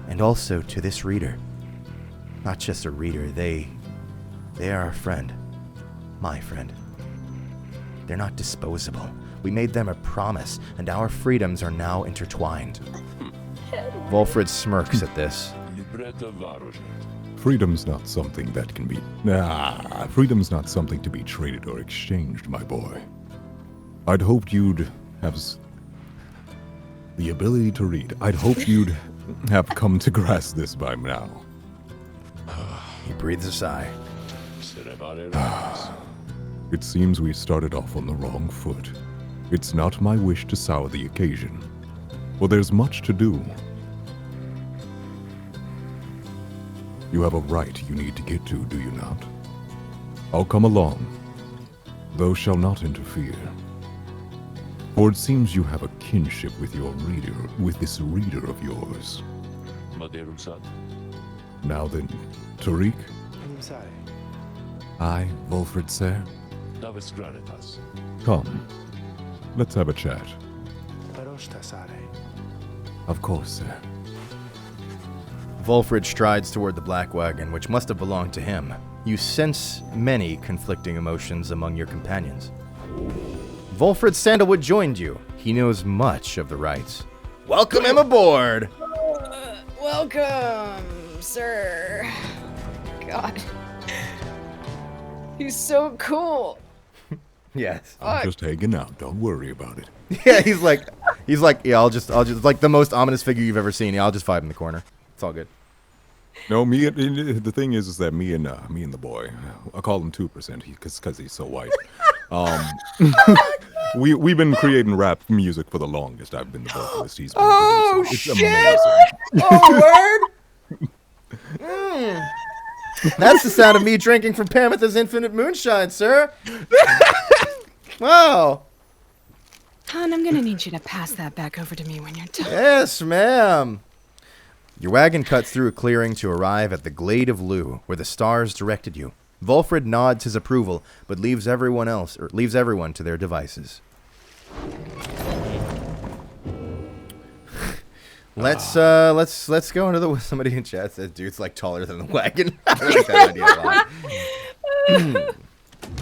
and also to this reader. Not just a reader, they are a friend. My friend. They're not disposable. We made them a promise, and our freedoms are now intertwined. Volfred smirks at this. Freedom's not something that can be... freedom's not something to be traded or exchanged, my boy. I'd hoped you'd have the ability to read. I'd hoped you'd have come to grasp this by now. He breathes a sigh. It seems we started off on the wrong foot. It's not my wish to sour the occasion, for there's much to do. You have a right you need to get to, do you not? I'll come along. Thou shall not interfere. For it seems you have a kinship with this reader of yours. Now then, Tariq? I, Volfred, sir? Come, let's have a chat. Of course, sir. Volfred strides toward the black wagon, which must have belonged to him. You sense many conflicting emotions among your companions. Volfred Sandalwood joined you. He knows much of the rites. Welcome him aboard! Welcome, sir. God. He's so cool. Yes. I'm just hanging out. Don't worry about it. Yeah, he's like, yeah, I'll just, like the most ominous figure you've ever seen. Yeah, I'll just vibe in the corner. It's all good. No, the thing is that me and the boy, I call him 2% because he's so white. We've been creating rap music for the longest. I've been the vocalist. He's been the producer. It's amazing. Word! That's the sound of me drinking from Pamitha's Infinite Moonshine, sir. Wow. Han, I'm gonna need you to pass that back over to me when you're done. Yes, ma'am. Your wagon cuts through a clearing to arrive at the Glade of Lu, where the stars directed you. Volfred nods his approval, but leaves everyone to their devices. Let's go into the. Somebody in chat says, "Dude's like taller than the wagon." I like that idea a lot.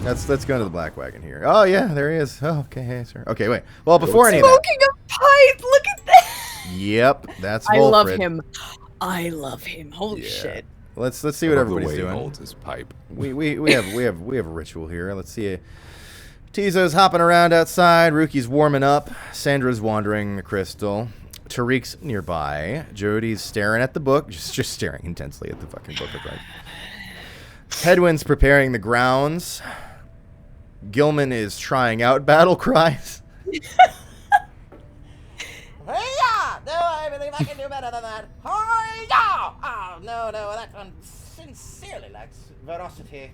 Let's go into the black wagon here. Oh yeah, there he is. Oh, okay, hey sir. Okay, wait. Well, before any of that, smoking a pipe. Look at that. Yep, that's Volfred. I love him. I love him. Holy shit. Let's see what everybody's the way doing. He holds his pipe. We have a ritual here. Let's see. Tizo's hopping around outside. Ruki's warming up. Sandra's wandering the crystal. Tariq's nearby. Jody's staring at the book, just staring intensely at the fucking book. Right. Hedwin's preparing the grounds. Gilman is trying out battle cries. Hey-ya! No, I believe I can do better than that. Hi-ya! Oh, no, that one sincerely lacks veracity.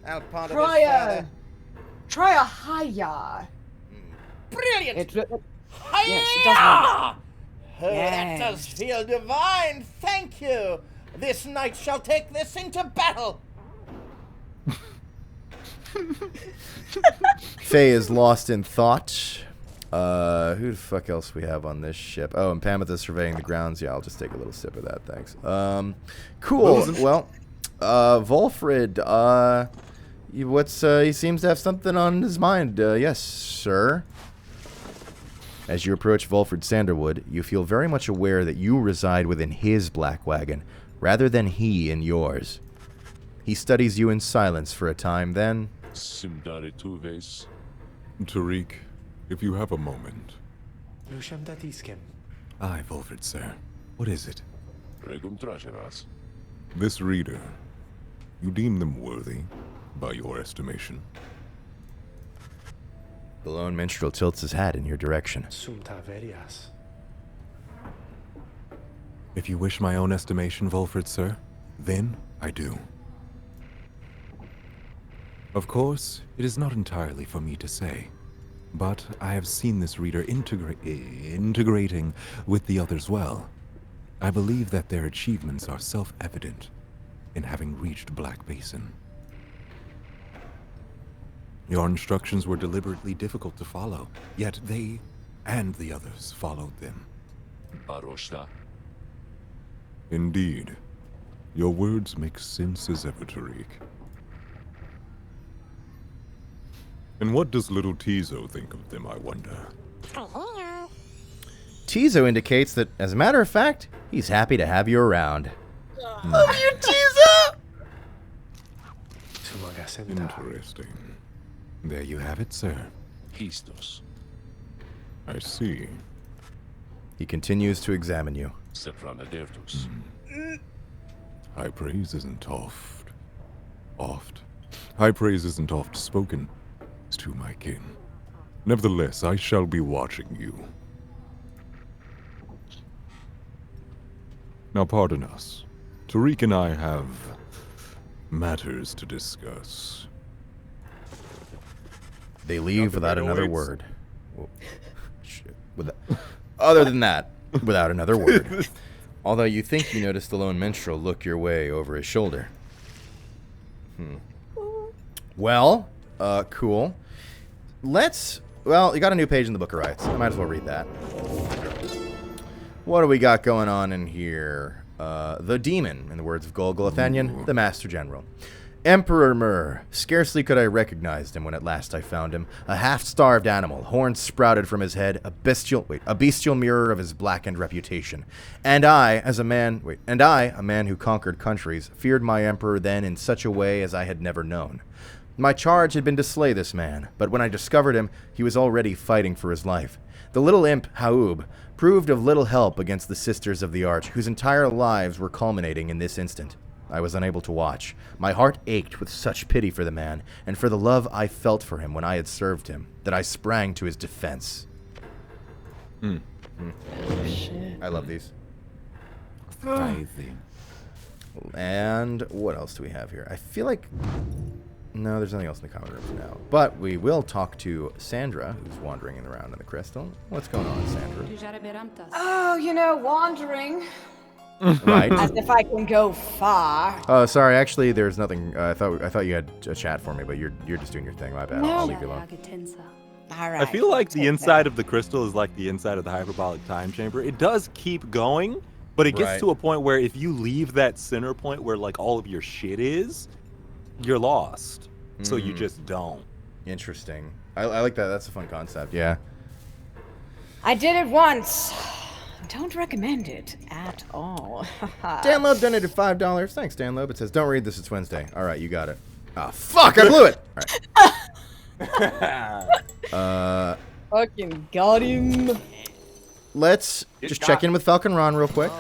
I'll ponder this further. Try a hi-ya. Brilliant! Yes, it does. Oh, that does feel divine. Thank you. This knight shall take this into battle. Faye is lost in thought. Who the fuck else we have on this ship? Oh, and Pamitha surveying the grounds. Yeah, I'll just take a little sip of that, thanks. Cool. Well, Volfred, he seems to have something on his mind. Yes, sir. As you approach Volfred Sanderwood, you feel very much aware that you reside within his black wagon, rather than he in yours. He studies you in silence for a time, then... Tariq, if you have a moment. Aye, Volfred, sir. What is it? This reader, you deem them worthy, by your estimation? The lone minstrel tilts his hat in your direction. If you wish my own estimation, Volfred, sir, then I do. Of course, it is not entirely for me to say, but I have seen this reader integrating with the others well. I believe that their achievements are self-evident in having reached Black Basin. Your instructions were deliberately difficult to follow, yet they and the others followed them. Indeed. Your words make sense as ever, Tariq. And what does little Tizo think of them, I wonder? Tizo indicates that, as a matter of fact, he's happy to have you around. Love you, Tizo! Interesting. There you have it, sir. I see. He continues to examine you. High praise isn't oft. High praise isn't oft spoken to my kin. Nevertheless, I shall be watching you. Now pardon us. Tariq and I have matters to discuss. They leave without another word. Other than that, without another word. Although you think you noticed the lone minstrel look your way over his shoulder. Well, cool. Well, you got a new page in the Book of Rites. I might as well read that. What do we got going on in here? The demon, in the words of Golgolathanian, the Master General. Emperor Myrrh. Scarcely could I recognize him when at last I found him. A half-starved animal, horns sprouted from his head, a bestial mirror of his blackened reputation. And I, a man who conquered countries, feared my emperor then in such a way as I had never known. My charge had been to slay this man, but when I discovered him, he was already fighting for his life. The little imp, Haub, proved of little help against the Sisters of the Arch, whose entire lives were culminating in this instant. I was unable to watch. My heart ached with such pity for the man, and for the love I felt for him when I had served him, that I sprang to his defense. Oh, shit. I love these. Crazy. And what else do we have here? I feel like... No, there's nothing else in the common room for now. But we will talk to Sandra, who's wandering around in the crystal. What's going on, Sandra? Oh, wandering. Right. As if I can go far. Oh, sorry. Actually, there's nothing. I thought you had a chat for me, but you're just doing your thing. My bad. I'll leave you alone. All right. I feel like the inside of the crystal is like the inside of the hyperbolic time chamber. It does keep going, but it gets to a point where if you leave that center point where like all of your shit is, you're lost. So you just don't. Interesting. I like that. That's a fun concept. Yeah. I did it once. Don't recommend it at all. Dan Loeb donated $5. Thanks, Dan Loeb. It says, don't read this, it's Wednesday. All right, you got it. Ah, fuck, I blew it. All right. Fucking got him. Let's just check in with Falcon Ron real quick.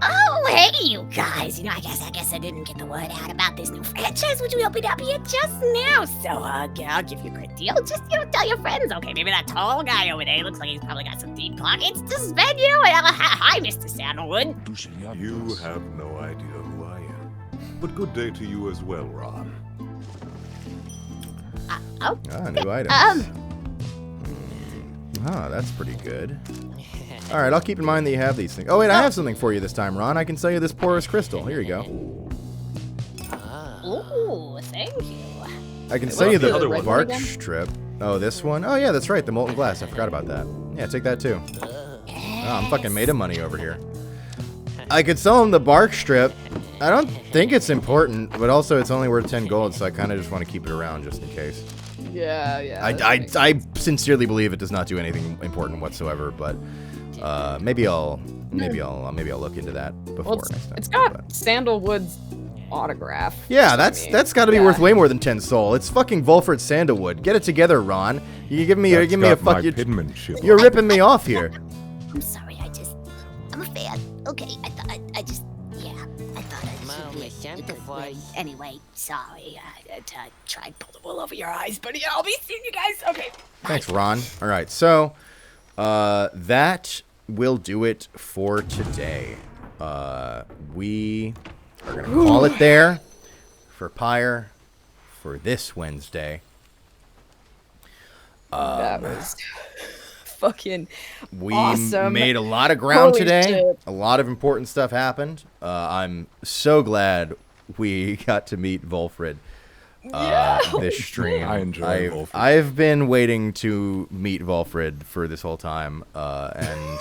Oh, hey, you guys. I guess I didn't get the word out about this new franchise, which we opened up here just now. So, I'll give you a great deal. Just, tell your friends. Okay, maybe that tall guy over there looks like he's probably got some deep pockets to spend, Hi, Mr. Sandalwood. You have no idea who I am. But good day to you as well, Ron. New items. That's pretty good. All right, I'll keep in mind that you have these things. Oh, wait, I have something for you this time, Ron. I can sell you this porous crystal. Here you go. Ooh, thank you. I can sell you the bark strip. Oh, this one? Oh, yeah, that's right, the molten glass. I forgot about that. Yeah, take that, too. Oh, I'm fucking made of money over here. I could sell him the bark strip. I don't think it's important, but also it's only worth 10 gold, so I kind of just want to keep it around just in case. Yeah. I sincerely believe it does not do anything important whatsoever, but... maybe I'll look into that before next time. It's got Sandalwood's autograph. Yeah, that's got to be worth way more than 10 soul. It's fucking Volfred Sandalwood. Get it together, Ron. You give me a fuck. You're ripping me off here. I'm sorry. I'm a fan. Okay, I thought I should be anyway. Sorry. I tried to pull the wool over your eyes, but I'll be seeing you guys. Okay. Thanks, Ron. All right, so that will do it for today. We are going to call it there for Pyre for this Wednesday. That was fucking awesome. We made a lot of ground today. Shit. A lot of important stuff happened. I'm so glad we got to meet Volfred this stream. I enjoy Volfred. I've been waiting to meet Volfred for this whole time, and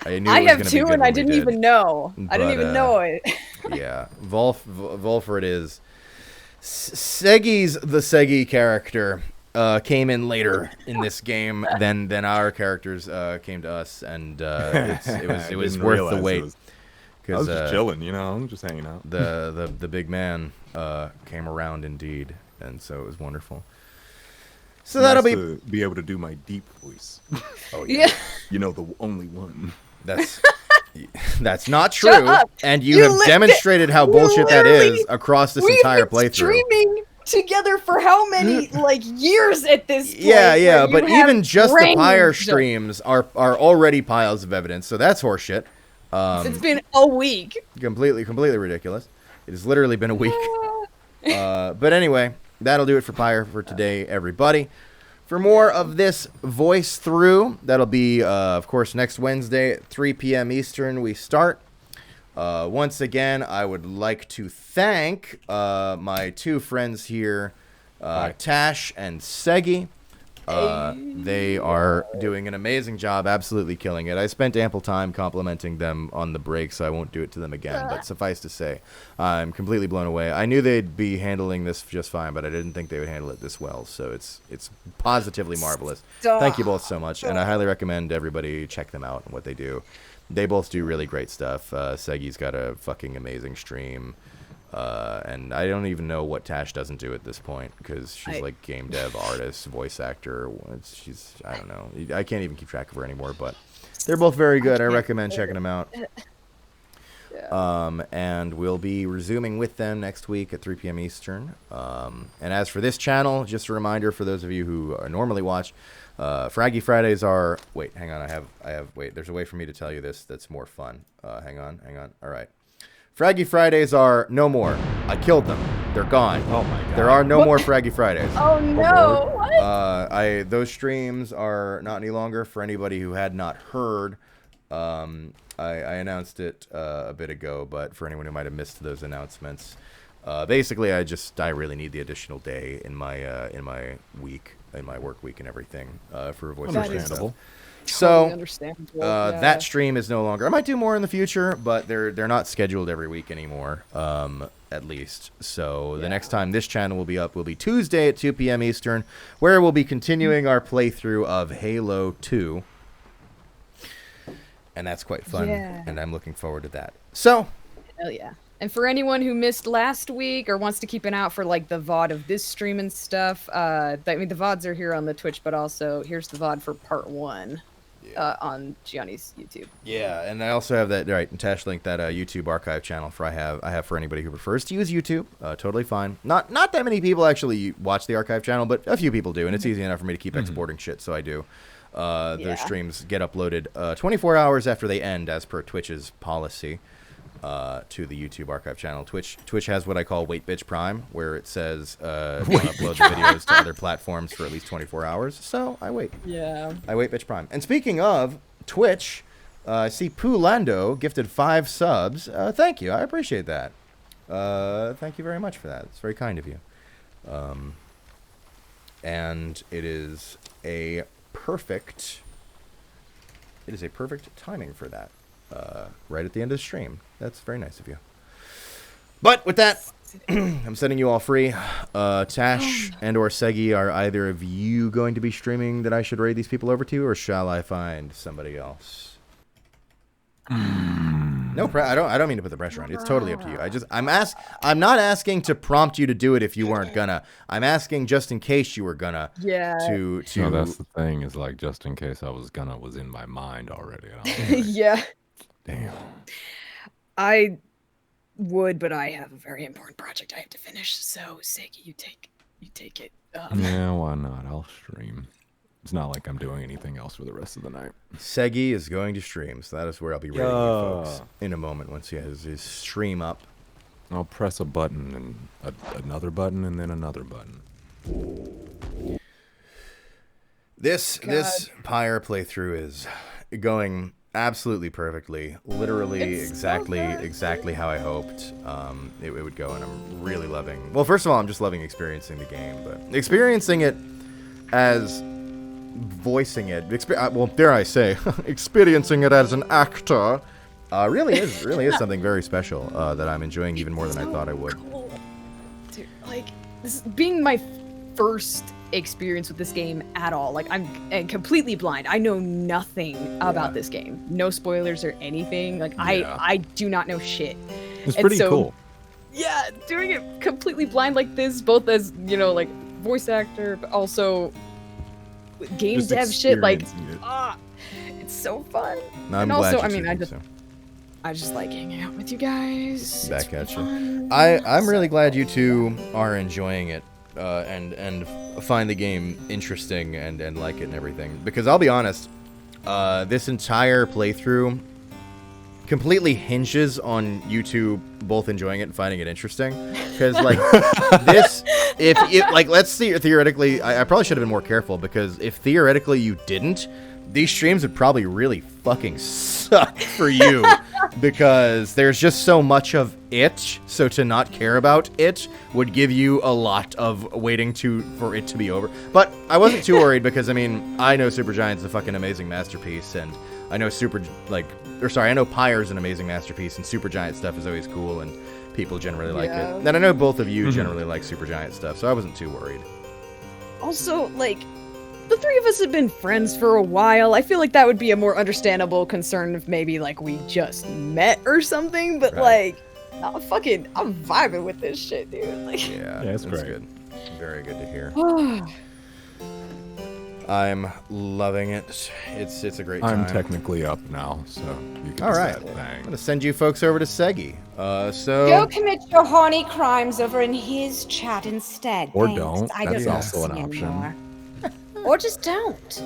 I knew I it was have too, and I didn't even know. I didn't even know it. Yeah, Volfred is Seigi's the Seigi character. Came in later in this game than our characters came to us, and it was worth the wait. I was just chilling, I'm just hanging out. The big man came around indeed, and so it was wonderful. So that'll be able to do my deep voice. Oh yeah. The only one. That's not true, and you have demonstrated how bullshit that is across this entire playthrough. Streaming together for how many years at this point? Yeah, but even just the Pyre streams are already piles of evidence, so that's horseshit. It's been a week. Completely ridiculous. It has literally been a week. But anyway, that'll do it for Pyre for today, everybody. for more of this voice through. That'll be, of course, next Wednesday at 3 p.m. Eastern. We start. Once again, I would like to thank my two friends here, Tasch and Seigi. They are doing an amazing job, absolutely killing it. I spent ample time complimenting them on the break, so I won't do it to them again. But suffice to say, I'm completely blown away. I knew they'd be handling this just fine, but I didn't think they would handle it this well. So it's positively marvelous. Thank you both so much, and I highly recommend everybody check them out and what they do. They both do really great stuff. Seigi's got a fucking amazing stream. And I don't even know what Tasch doesn't do at this point, because she's like game dev, artist, voice actor. I don't know. I can't even keep track of her anymore, but they're both very good. I recommend checking them out. And we'll be resuming with them next week at 3 p.m. Eastern. And as for this channel, just a reminder for those of you who normally watch, Fraggy Fridays are... Wait, hang on. Wait, there's a way for me to tell you this that's more fun. Hang on. All right. Fraggy Fridays are no more. I killed them. They're gone. Oh my god. There are no more Fraggy Fridays. Oh no. What? Those streams are not any longer. For anybody who had not heard, I announced it a bit ago, but for anyone who might have missed those announcements, basically I really need the additional day in my week, in my work week and everything, for voice understandable. So that stream is no longer. I might do more in the future, but they're not scheduled every week anymore, at least. So the next time this channel will be up will be Tuesday at 2 p.m. Eastern, where we'll be continuing our playthrough of Halo 2. And that's quite fun, and I'm looking forward to that. So, hell yeah. And for anyone who missed last week or wants to keep an eye out for like the VOD of this stream and stuff, the VODs are here on the Twitch, but also here's the VOD for part 1 on Gianni's YouTube. Yeah, and I also have that, right, and Tash linked that YouTube archive channel I have for anybody who prefers to use YouTube. Totally fine. Not that many people actually watch the archive channel, but a few people do, and it's easy enough for me to keep exporting shit, so I do. Those streams get uploaded 24 hours after they end, as per Twitch's policy. To the YouTube archive channel. Twitch has what I call Wait Bitch Prime, where it says don't upload the videos to other platforms for at least 24 hours. So I wait. Yeah. I wait Bitch Prime. And speaking of Twitch, I see Pooh Lando gifted 5 subs. Thank you. I appreciate that. Thank you very much for that. It's very kind of you. And it is a perfect timing for that. Right at the end of the stream. That's very nice of you. But with that, I'm setting you all free. Tash and or Seigi, are either of you going to be streaming that I should raid these people over to, or shall I find somebody else? No, I don't mean to put the pressure on. It's totally up to you. I'm not asking to prompt you to do it if you weren't gonna. I'm asking just in case you were gonna. Yeah. No, that's the thing, is like, just in case I was gonna was in my mind already. Yeah. Damn. I would, but I have a very important project I have to finish. So, Seigi, you take it. Yeah, why not? I'll stream. It's not like I'm doing anything else for the rest of the night. Seigi is going to stream, so that is where I'll be raiding you folks in a moment once he has his stream up. I'll press a button and another button and then another button. This Pyre playthrough is going absolutely perfectly, literally exactly how I hoped it would go, and I'm really loving. Well, first of all, I'm just loving experiencing the game, but experiencing it as voicing it. Well, dare I say, experiencing it as an actor, really is something very special that I'm enjoying even more than I thought I would. Cool. Dude, like, this being my first experience with this game at all. Like, I'm completely blind. I know nothing about this game. No spoilers or anything. Like, I do not know shit. It's pretty cool. Yeah, doing it completely blind like this, both as, like, voice actor, but also game Just dev shit, like, it. it's so fun. No, I'm and glad also, you I just like hanging out with you guys. Back at you. I'm really glad you two are enjoying it and find the game interesting and like it and everything. Because I'll be honest, this entire playthrough completely hinges on you two both enjoying it and finding it interesting. Because like this, if like let's see, theoretically, I probably should have been more careful, because if theoretically you didn't, these streams would probably really fucking suck for you, because there's just so much of it. So to not care about it would give you a lot of waiting for it to be over. But I wasn't too worried, because I mean, I know Supergiant's a fucking amazing masterpiece, and I know I know Pyre's an amazing masterpiece, and Supergiant stuff is always cool, and people generally like it. And I know both of you generally like Supergiant stuff, so I wasn't too worried. Also, like, the three of us have been friends for a while. I feel like that would be a more understandable concern if maybe, like, we just met or something. But, like, I'm vibing with this shit, dude. Like, yeah, it's that's great. good. Very good to hear. I'm loving it. It's a great time. I'm technically up now, so you can All right. I'm going to send you folks over to Seigi. Go commit your horny crimes over in his chat instead. Or Thanks. don't. I That's don't also an see option. anymore. Or just don't.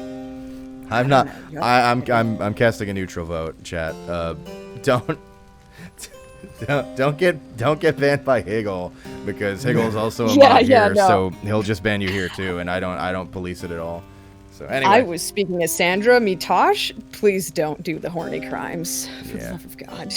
I'm not. I'm casting a neutral vote, chat. Don't get banned by Higgle, because Higgle's also a mod here, so he'll just ban you here too, and I don't police it at all. So anyway, I was speaking as Sandra, me Tasch. Please don't do the horny crimes. For the love of God,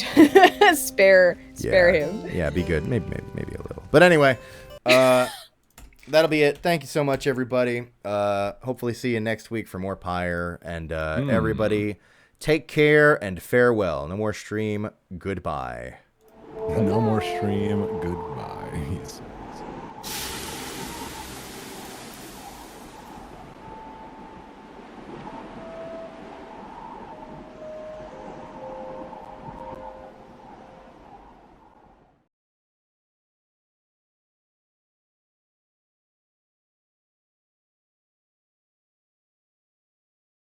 spare him. Yeah, be good. Maybe a little. But anyway, that'll be it. Thank you so much, everybody. Hopefully see you next week for more Pyre. And everybody, take care and farewell. No more stream. Goodbye. No more stream. Goodbye.